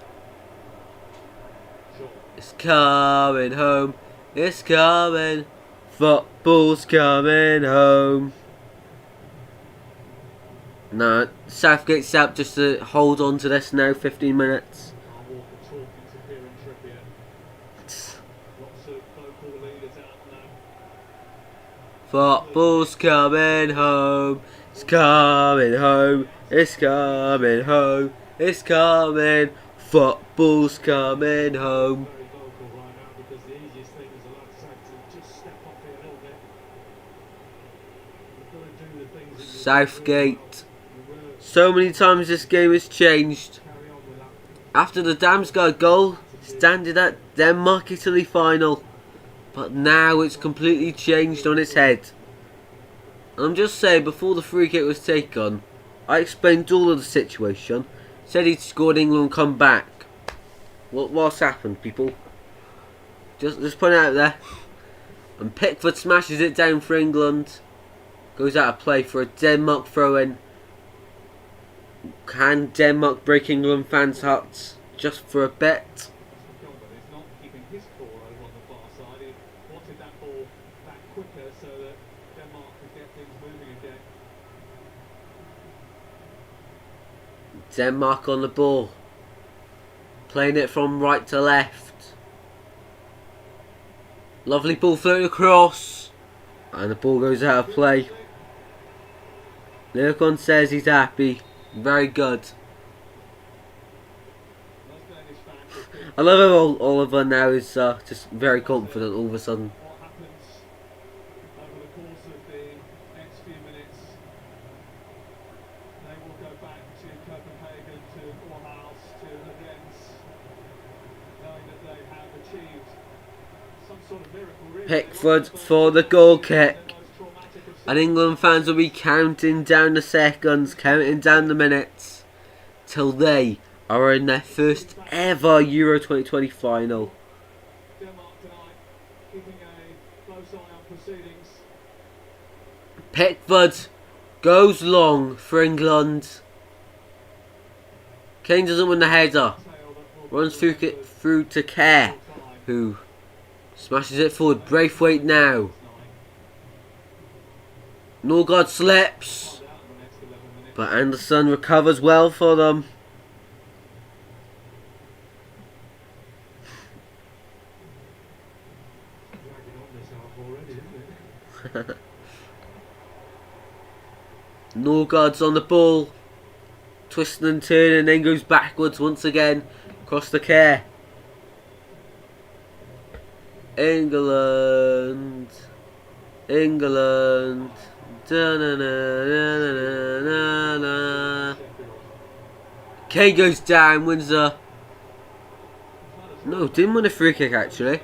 Sure. It's coming home. It's coming. Football's coming home. No, Southgate's out just to hold on to this now. 15 minutes. Our Walker talking to Kieran Trippier. Lots of vocal leaders out now. Football's coming home. It's coming home. It's coming home. It's coming. Football's coming home. Very vocal right now because the easiest thing as a lad to just step off it a little bit. You've got to do the things that you Southgate. you were So many times this game has changed. carry on with that. After the Damsgaard goal, standing at Denmark-Italy final. But now it's completely changed on its head. And I'm just saying, before the free kick was taken, I explained all of the situation. Said he'd scored, England and come back. What's happened, people? Just put it out there. And Pickford smashes it down for England. Goes out of play for a Denmark throw-in. Can Denmark break England fans' hearts just for a bet? Gilbert is not keeping his core over on the far side. He wanted that ball back quicker so that Denmark could get things moving again. Denmark on the ball. Playing it from right to left. Lovely ball floating across. And the ball goes out of play. Lurkon says he's happy. Very good. Most Danish fans have been I love how Oliver now is just very confident all of a sudden. what happens over the course of the next few minutes. They will go back to Copenhagen, to Aarhus, to Lens, knowing that they have achieved some sort of miracle. Really. Pickford for the goal kick. The most traumatic of And England fans will be counting down the seconds, counting down the minutes, till they are in their first ever Euro 2020 final. Denmark tonight, keeping a close eye on proceedings. Pickford goes long for England. Kane doesn't win the header. Runs through to Kerr, who smashes it forward. Braithwaite now. Norgard slips, but Anderson recovers well for them. Norgard's on the ball, twisting and turning, and then goes backwards once again across the Kerr. England. Da-na-na-na-na-na-na. Kane goes down, wins a... No, didn't win a free kick actually.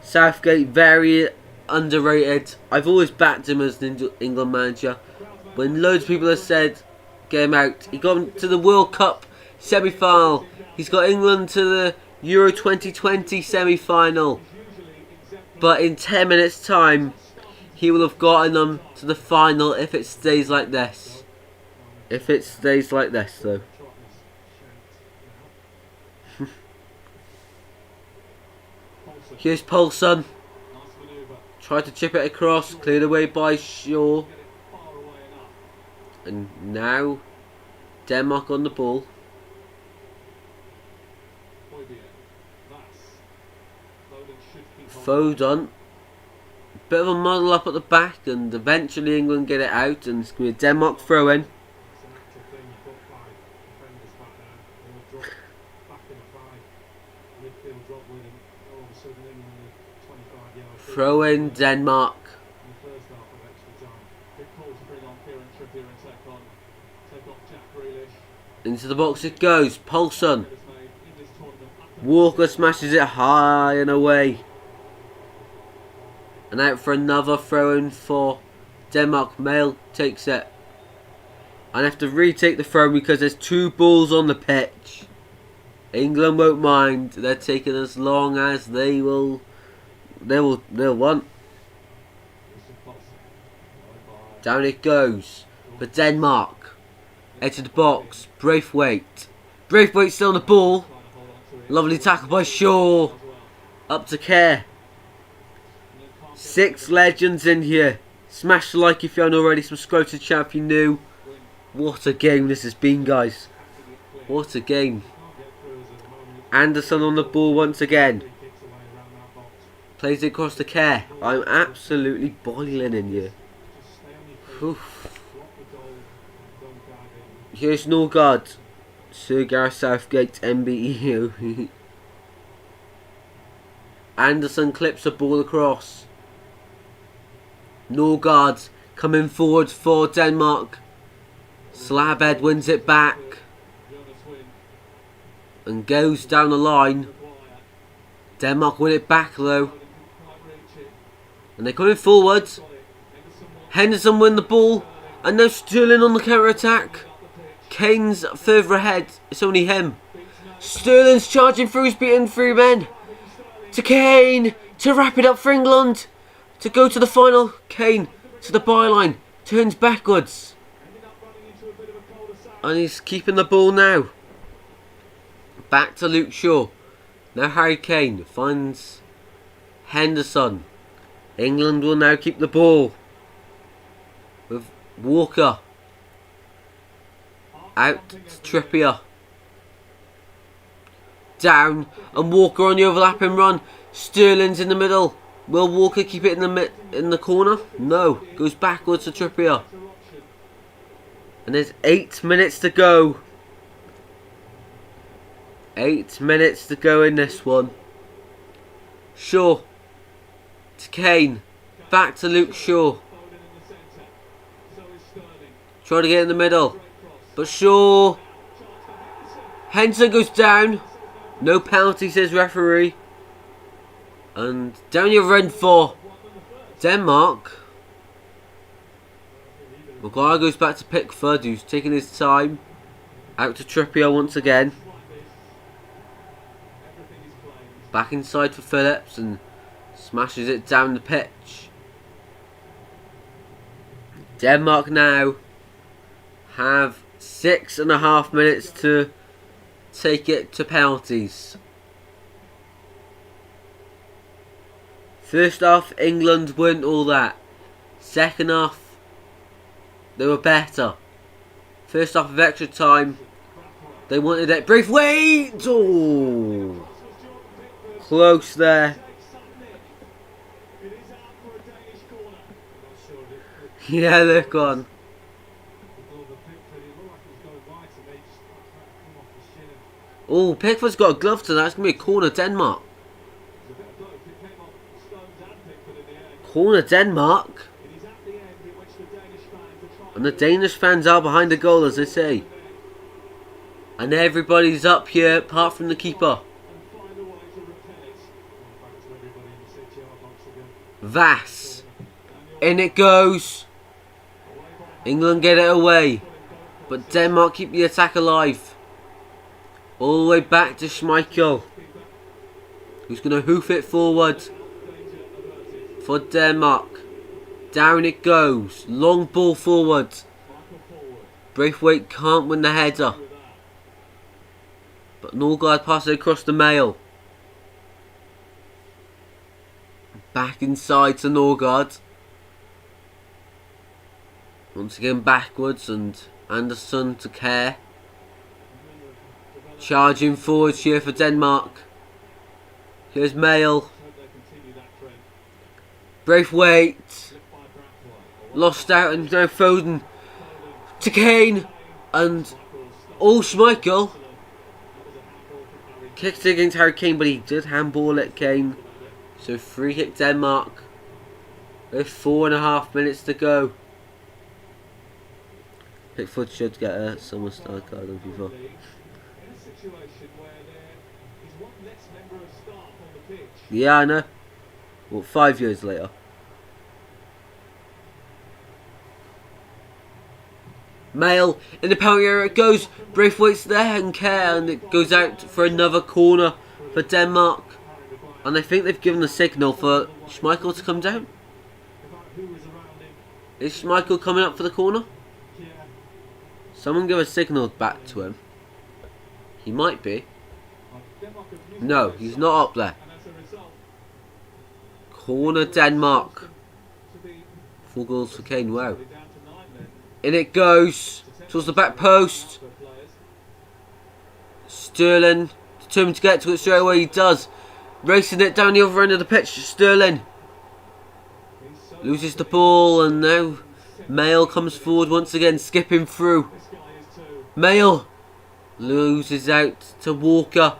Southgate, very underrated. I've always backed him as an England manager. When loads of people have said, get him out. He got him to the World Cup semi-final. He's got England to the Euro 2020 semi-final. But in 10 minutes time, he will have gotten them to the final if it stays like this. If it stays like this, though. Here's Poulsen. Tried to chip it across, cleared away by Shaw. And now Denmark on the ball. Foden. Bit of a muddle up at the back, and eventually England get it out, and it's going to be a Denmark throw in. Throw in Denmark. Into the box it goes. Poulsen. Walker smashes it high and away. And out for another throw in for Denmark. Mail takes it. And have to retake the throw because there's two balls on the pitch. England won't mind. They're taking as long as they'll want. Down it goes for Denmark. Into the box. Braithwaite. Braithwaite still on the ball. Lovely tackle by Shaw. Up to Kerr. 6 legends in here. Smash the like if you haven't already. Subscribe to the channel if you're new. What a game this has been, guys. What a game. Anderson on the ball once again. Plays it across the Kerr. I'm absolutely boiling in here. Oof. Here's Norgard. Sir Gareth Southgate, MBEO. Anderson clips the ball across. Norgard coming forward for Denmark. Slabhead wins it back. And goes down the line. Denmark win it back though. And they're coming forward. Henderson win the ball. And now Sterling on the counter attack. Kane's further ahead. It's only him. Sterling's charging through. He's beating 3 men. To Kane. To wrap it up for England. To go to the final. Kane to the byline. Turns backwards. And he's keeping the ball now. Back to Luke Shaw. Now Harry Kane finds Henderson. England will now keep the ball. With Walker. Out to Trippier. Down. And Walker on the overlapping run. Sterling's in the middle. Will Walker keep it in the corner? No. Goes backwards to Trippier. And there's 8 minutes to go. 8 minutes to go in this one. Shaw. To Kane. Back to Luke Shaw. Try to get in the middle. But Shaw. Henderson goes down. No penalty, says referee. And down your run for Denmark. Maguire goes back to Pickford, who's taking his time. Out to Trippier once again. Back inside for Phillips and smashes it down the pitch. Denmark now have 6.5 minutes to take it to penalties. First half, England weren't all that. Second half, they were better. First half of extra time, they wanted it. Brief wait! Oh, close there. Yeah, they're gone. Oh, Pickford's got a glove to that. It's going to be a corner, Denmark. Corner, Denmark. And the Danish fans are behind the goal, as they say. And everybody's up here, apart from the keeper. Vass. In it goes. England get it away. But Denmark keep the attack alive. All the way back to Schmeichel. Who's going to hoof it forward. For Denmark. Down it goes. Long ball forward. Braithwaite can't win the header. But Norgard passes it across the Mail. Back inside to Norgard. Once again backwards and Anderson to Kerr. Charging forwards here for Denmark. Here's Mail. Braithwaite. Lost out and now Foden. To Kane. And Schmeichel. Kicked it against Harry Kane, but he did handball at Kane. So free kick Denmark. With 4.5 minutes to go. Pickford should get a summer star card on FIFA. Yeah, I know. Well, 5 years later. Mail in the penalty area it goes. Braithwaite's there and Kerr, and it goes out for another corner for Denmark. And I think they've given the signal for Schmeichel to come down. Is Schmeichel coming up for the corner? Someone give a signal back to him. He might be. No, he's not up there. Corner Denmark. 4 goals for Kane, wow. In it goes. Towards the back post. Sterling determined to get to it straight away, he does. Racing it down the other end of the pitch, Sterling. Loses the ball and now Mail comes forward once again, skipping through. Mail loses out to Walker,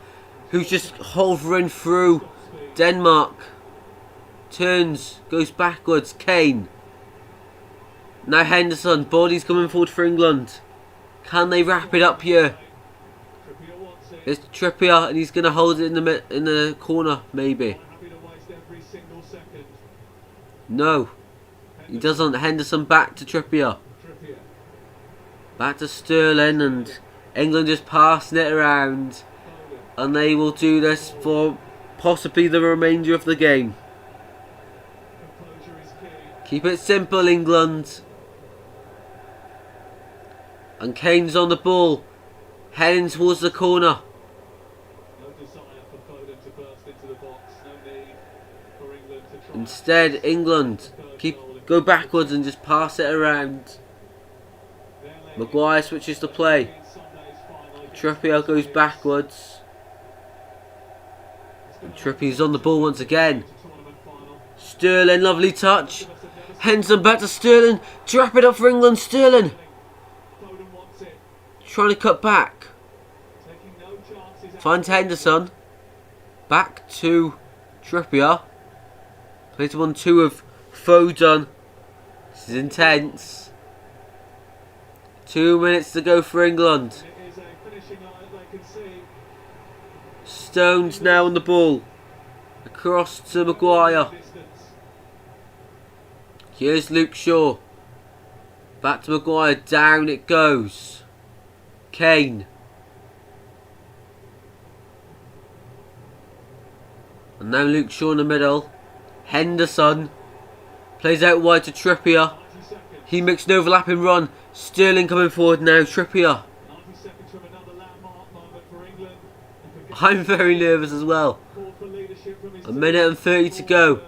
who's just hovering through. Denmark turns, goes backwards. Kane. Now Henderson, body's coming forward for England. Can they wrap it up here? It's Trippier and he's going to hold it in the corner, maybe. No, he doesn't. Henderson back to Trippier. Back to Sterling, and England just passing it around. And they will do this for possibly the remainder of the game. Keep it simple, England. And Kane's on the ball, heading towards the corner. Instead, England go backwards and just pass it around. Maguire switches to play. Trippier goes backwards. And Trippier's on the ball once again. Sterling, lovely touch. Henderson back to Sterling. To wrap it up for England, Sterling. Trying to cut back. Finds Henderson. Back to Trippier. Plays 1-2 of Foden. This is intense. 2 minutes to go for England. It is a finishing line they can see. Stones now on the ball. Across to Maguire. Here's Luke Shaw. Back to Maguire. Down it goes. Kane. And now Luke Shaw in the middle. Henderson. Plays out wide to Trippier. He makes an overlapping run. Sterling coming forward now. Trippier. 90 seconds from another landmark moment for England. I'm very nervous as well. Call for leadership from his A minute and 30 to go.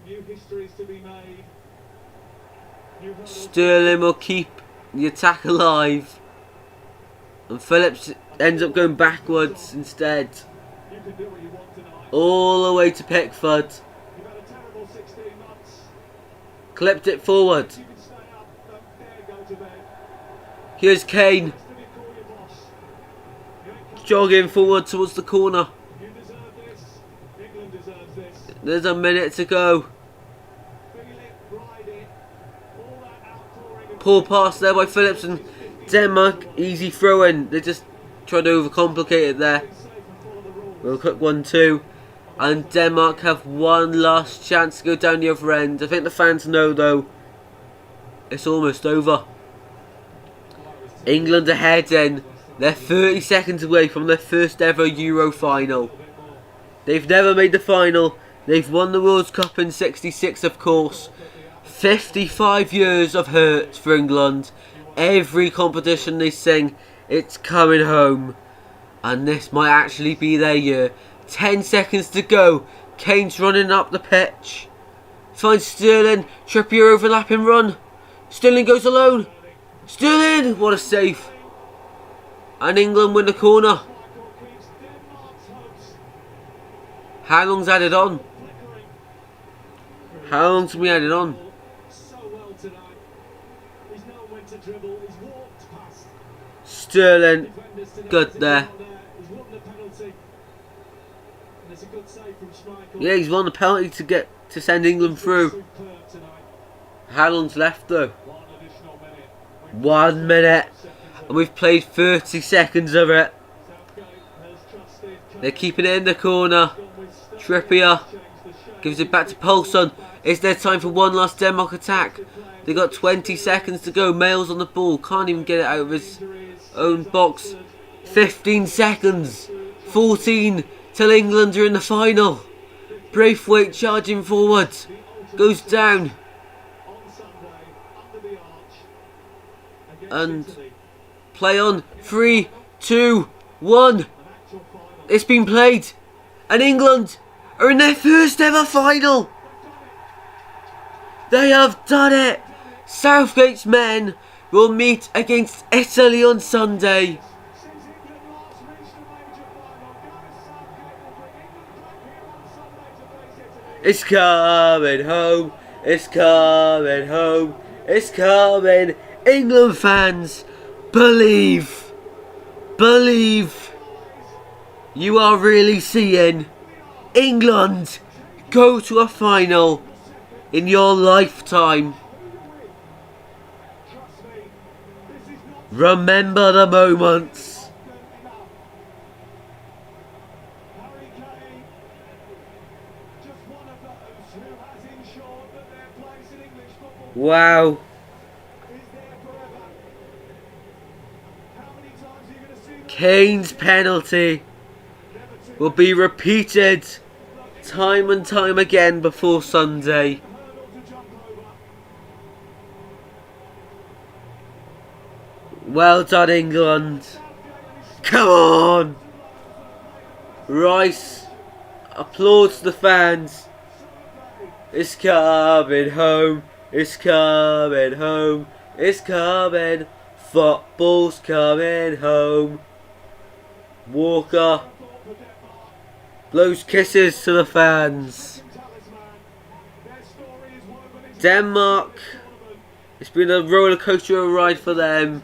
New histories to be made. New hurdles. Sterling will keep the attack alive. And Phillips ends up going backwards instead. You can do what you want tonight. All the way to Pickford. You've had a terrible 16 months. Clipped it forward. You can stay up. Don't dare go to bed. Here's Kane. Next to be call your boss. You ain't coming. Jogging forward towards the corner. You deserve this. England deserves this. There's a minute to go. Feel it, ride it. All that outpouring of Poor pass there by Phillips, and Denmark easy throw in. They just tried to overcomplicate it there. safe and follow the rules. We'll quick 1-2. And Denmark have one last chance to go down the other end. I think the fans know though. It's almost over. England are heading. They're 30 seconds away from their first ever Euro final. They've never made the final. They've won the World Cup in '66 of course. 55 years of hurt for England. Every competition they sing, it's coming home. And this might actually be their year. 10 seconds to go. Kane's running up the pitch. Finds Sterling. Trippier overlapping run. Sterling goes alone. Sterling! What a save. And England win the corner. Michael keeps Denmark's hopes How long's added on? flickering. How long's we added on? So well tonight. He's known when to dribble. He's walked past Sterling. defenders today. Good He's there. gone He's won the penalty. And it's a good save from Schmeichel. Yeah, he's won the penalty to send England through. Superb tonight. How long's left though? One additional minute. 1 minute. And we've played 30 seconds of it. Southgate has trusted They're keeping it in the corner. Trippier gives it back to Poulsen. Is there time for one last Denmark attack? They got 20 seconds to go. Males on the ball. Can't even get it out of his own box. 15 seconds. 14 till England are in the final. Braithwaite charging forward. Goes down. on Sunday under the arch against And Italy. play on. 3, 2, 1. An actual final. It's been played. And England are in their first ever final. They have done it. Southgate's men will meet against Italy on Sunday. Since England last reached the major final, Gareth Southgate will bring England back here on Sunday to face Italy. It's coming home. It's coming home. It's coming. England fans, believe. Believe. You are really seeing England go to a final in your lifetime. Trust me, this is not Remember the moments. enough. Harry Kane, just one of those who has ensured that their place in English football Wow. is there forever. How many times are you going to see them? Kane's penalty Never too will be repeated time and time again before Sunday. hurdle to jump over. Well done, England. Come on. Rice. Applause to the fans. It's coming home. It's coming home. It's coming. Football's coming home. Walker blows kisses to the fans. Denmark. It's been a roller coaster ride for them.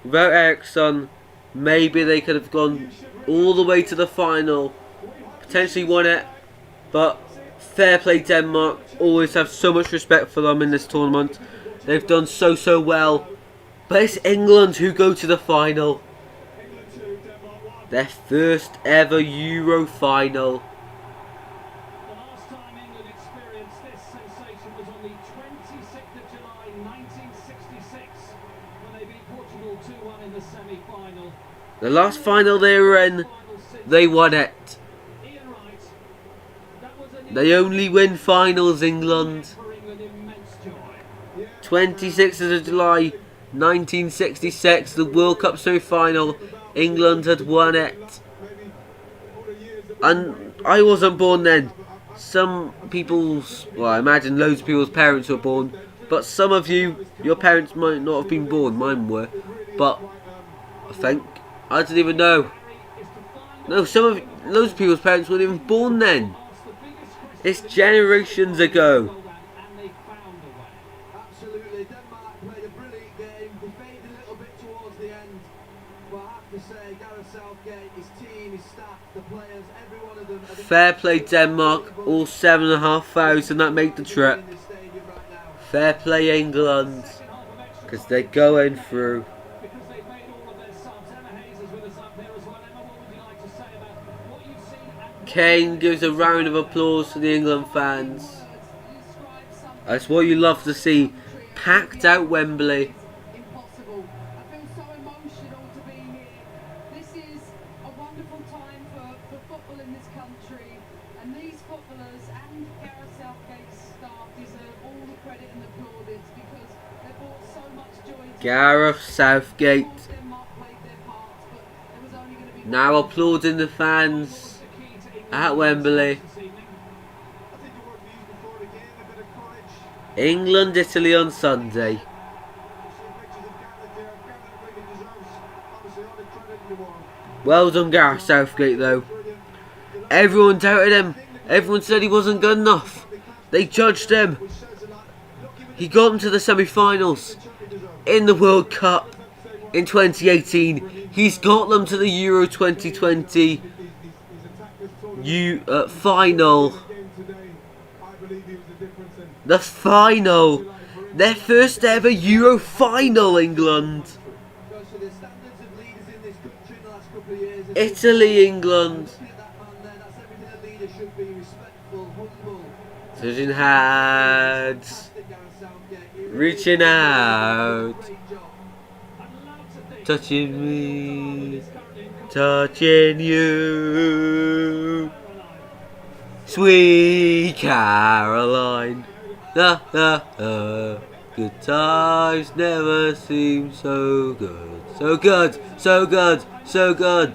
Without Eriksson, maybe they could have gone all the way to the final, potentially won it, but fair play Denmark. Always have so much respect for them in this tournament. They've done so well, But it's England who go to the final. England 2, Denmark 1. Their first ever Euro final. The last time England experienced this sensation was on the 26th of July 1966 when they beat Portugal 2-1 in the semi-final. The last final they were in, they won it. Ian Wright, that was a They only win finals, England. for England immense joy. 26th of July 1966, the World Cup semi-final. England had won it. Maybe all the years that And I wasn't born then. Some people's, well, I imagine loads of people's parents were born. But some of you, your parents might not have been born. Mine were. But I think, I didn't even know. No, loads of people's parents weren't even born then. It's generations ago. And they found a way. Absolutely, Denmark played a brilliant game. They faded a little bit towards the end. But I have to say, Gareth Southgate, his team, his staff, the players, every one of them. Fair play Denmark, all 7,500 that made the trip. In this stadium right now. Fair play England, because they're going through. Because they've made all of their subs. Emma Hayes is with us up there as well. Emma, what would you like to say about what you've seen? And Kane gives a round of applause to the England fans. That's what you love to see. Packed out Wembley. Impossible. I feel so emotional to be here. This is a wonderful time for football in this country, and these footballers and Gareth Southgate's staff deserve all the credit and the plaudits because they brought so much joy to Gareth Southgate Denmark played their parts, but there was only going to be now applauding the fans at Wembley. I think it was used before the game, a bit of courage. England, Italy on Sunday. See pictures of Gareth there. Gareth really deserves, obviously, all the credit in the world. Well done Gareth Southgate though. Brilliant. Everyone doubted him. Everyone said he wasn't good enough. They judged him. Which says a lot. Look, he was He got them to the semi-finals in the World Cup in 2018. He's got them to the Euro 2020 he's attacked this tournament. final. Game today, I believe he was the difference in The final. Their first ever Euro final, England. Goes to the standards of leaders in this country in the last couple of years. Italy, England. Looking at that man there, that's everything a leader should be. Respectful, humble. Touching hands. Fantastic, Gareth Southgate. He really Reaching did a out. great job. Touching me. Touching you. Sweet Caroline. Da, da, da. Good times never seem so good. So good, so good, so good.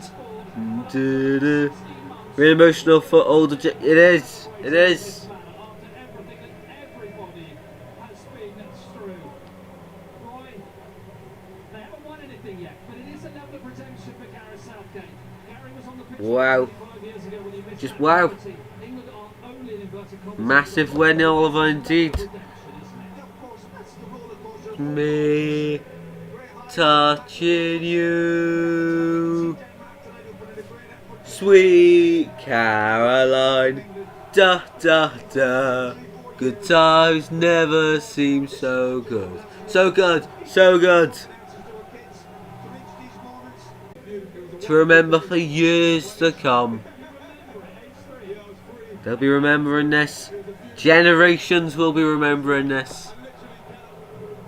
Really emotional for older. It is. It is. After everything that everybody has been through. Roy, they haven't won anything yet, but it is a level of redemption for Gareth Southgate. Gary was on the pitch Wow. 25 years ago when he missed Just that wow. penalty. England are only in inverted commas. Massive win, Oliver, indeed. Redemption, isn't it? of course, that's the roller coaster. Me touching you, sweet Caroline. Da da da. Good times never seem so good. So good, so good. To remember for years to come. They'll be remembering this. Generations will be remembering this.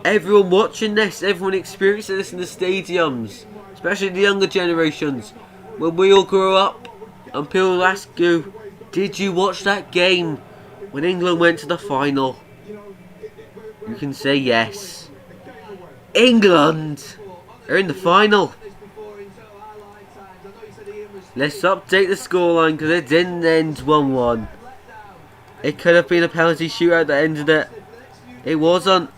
Everyone watching this, everyone experiencing this in the stadiums, especially the younger generations. When we all grow up and people will ask you, did you watch that game when England went to the final? You can say yes. England are in the final. Let's update the scoreline because it didn't end 1-1. It could have been a penalty shootout that ended it. It wasn't.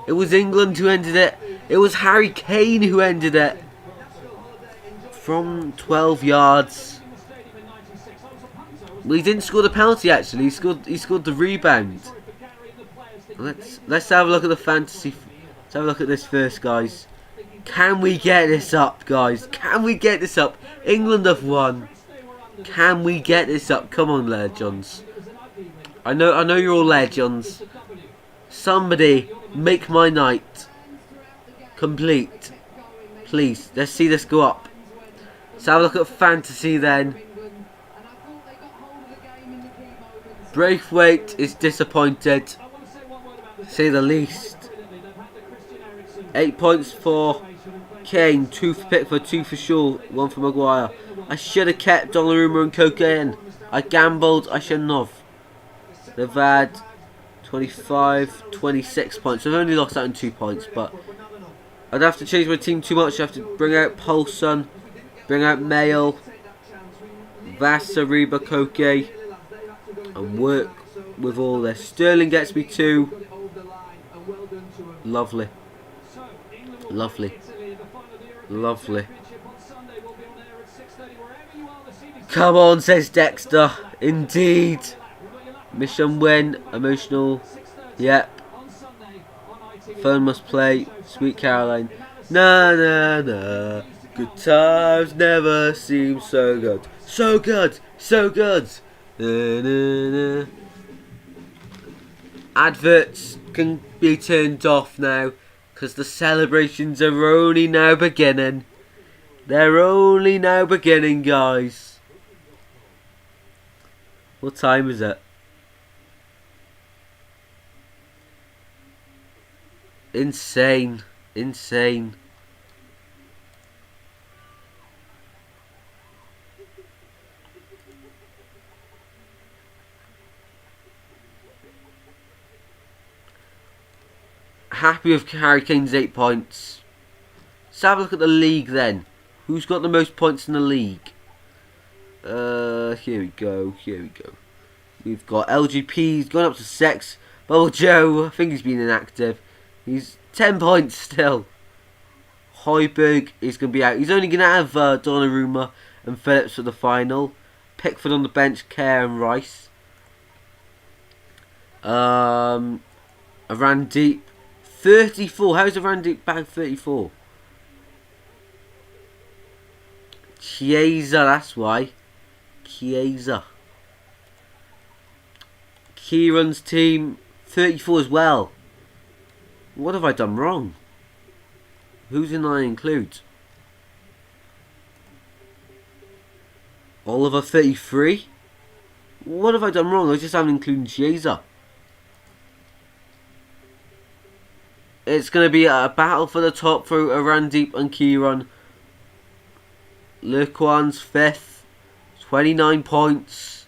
It was England who ended it. It was Harry Kane who ended it. From 12 yards. Well, he didn't score the penalty actually. He scored the rebound. Let's have a look at the fantasy. Let's have a look at this first, guys. Can we get this up, guys? Can we get this up? England have won. Can we get this up? Come on, legends. I know you're all legends. Somebody make my night. complete. Please, let's see this go up. Let's have a look at fantasy then. Braithwaite is disappointed, to say the least. 8 points for Kane, 2 for Pickford, 2 for Shaw, 1 for Maguire. I should have kept Donnarumma and Cocaine. I gambled, I shouldn't have. They've had 25, 26 points. I've only lost out on 2 points, but I'd have to change my team too much. I have to bring out Paulson, bring out Mail, Vassariba, Koke, and work with all this. Sterling gets me 2. Lovely. Lovely. Lovely. Come on, says Dexter. Indeed. Mission win. Emotional. Yep. Phone must play. Sweet Caroline. Na na na. Good times never seem so good. So good. So good. Na, na, na. Adverts can be turned off now, because the celebrations are only now beginning. They're only now beginning, guys. What time is it? Insane. Insane. Happy with Harry Kane's 8 points. Let's have a look at the league then. Who's got the most points in the league? Here we go. Here we go. We've got LGP. He's gone up to 6. Bubble Joe, I think he's been inactive. He's 10 points still. Hoiberg is going to be out. He's only going to have Donnarumma and Phillips for the final. Pickford on the bench, Kerr and Rice. Randeep. 34. How's a Randeep bag 34? Chiesa, that's why. Chiesa. Kieran's team 34 as well. What have I done wrong? Who's did I include? Oliver 33. What have I done wrong? I just haven't included Chiesa. It's going to be a battle for the top for Randeep and Kieran. Lequan's 5th. 29 points.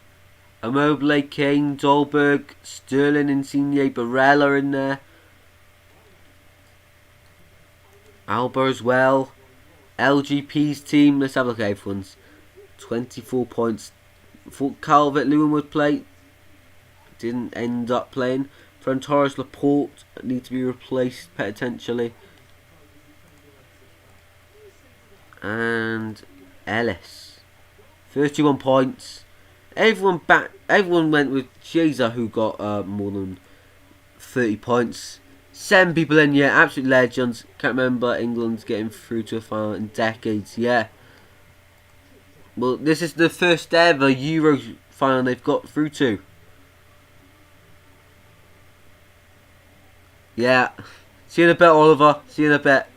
Immobile, Kane, Dolberg, Sterling, Insigne, Barella in there. Alba as well. LGP's team. Let's have a look at everyone's. 24 points. Thought Calvert-Lewin would play. Didn't end up playing. Ferran Torres, Laporte need to be replaced potentially. And Ellis. 31 points. Everyone went with Chiesa, who got more than 30 points. 7 people in, yeah, absolute legends. Can't remember England's getting through to a final in decades, yeah. Well, this is the first ever Euro final they've got through to. Yeah. See you in a bit, Oliver. See you in a bit.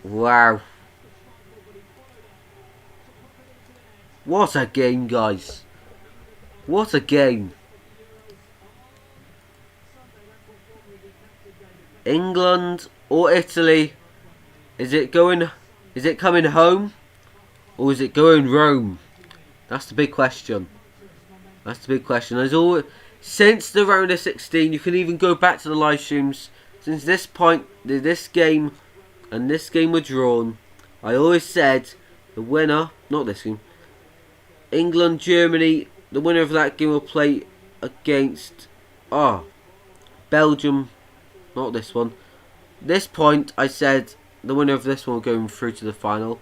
Wow. What a game, guys. What a game. England or Italy? Is it coming home? Or is it going Rome? That's the big question. That's the big question. There's always, since the round of 16, you can even go back to the live streams. Since this point, this game and this game were drawn, I always said the winner, not this game, England, Germany, the winner of that game will play against Belgium, not this one. This point, I said the winner of this one will go through to the final,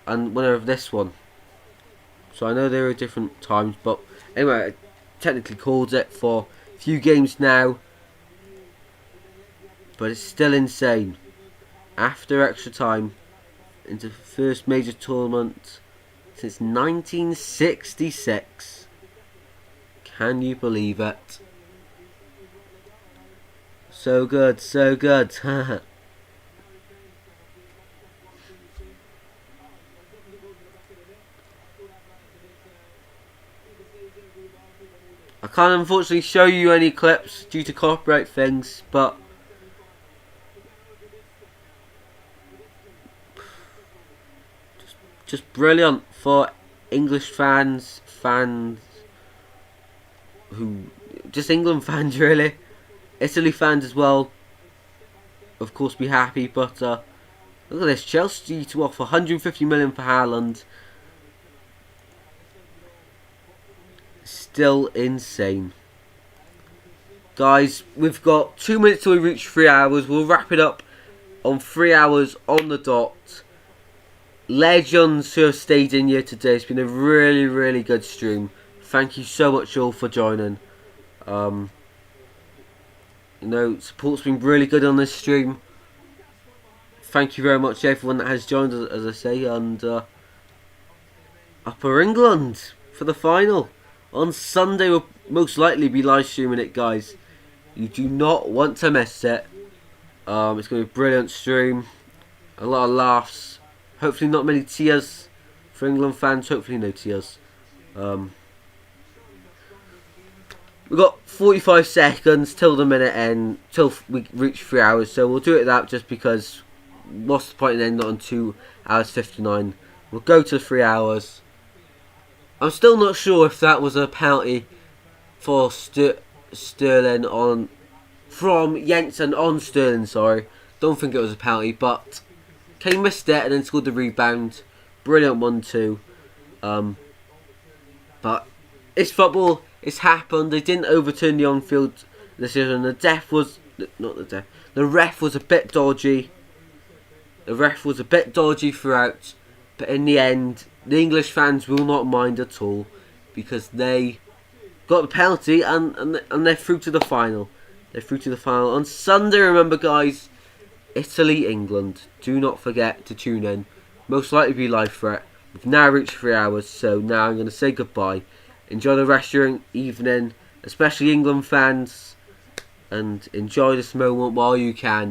and winner of this one. So I know there are different times, but anyway, I technically called it for a few games now, but it's still insane. After extra time, into the first major tournament since 1966. Can you believe it? So good, so good. I can't unfortunately show you any clips due to copyright things, but just brilliant for English fans, who, just England fans really, Italy fans as well. Of course, be happy, but look at this, Chelsea to offer 150 million for Haaland. Still insane. Guys, we've got 2 minutes till we reach 3 hours. We'll wrap it up on 3 hours on the dot. Legends who have stayed in here today. It's been a really, really good stream. Thank you so much all for joining. You know, support's been really good on this stream. Thank you very much to everyone that has joined, as I say, and Upper England for the final. On Sunday we'll most likely be live streaming it, guys. You do not want to miss it. It's going to be a brilliant stream. A lot of laughs. Hopefully not many tears for England fans. Hopefully no tears. We've got 45 seconds till the minute end, till we reach 3 hours. So we'll do it that just because what's the point in ending on 2 hours 59. We'll go to 3 hours. I'm still not sure if that was a penalty for Sterling on, from Jensen on Sterling, sorry. Don't think it was a penalty, but Kane missed it and then scored the rebound. Brilliant 1-2. But it's football, it's happened. They didn't overturn the on-field decision. The ref was a bit dodgy. The ref was a bit dodgy throughout, but in the end, the English fans will not mind at all because they got the penalty and they're through to the final. They're through to the final on Sunday. Remember, guys, Italy, England. Do not forget to tune in. Most likely be live for it. We've now reached 3 hours, so now I'm going to say goodbye. Enjoy the rest of your evening, especially England fans, and enjoy this moment while you can.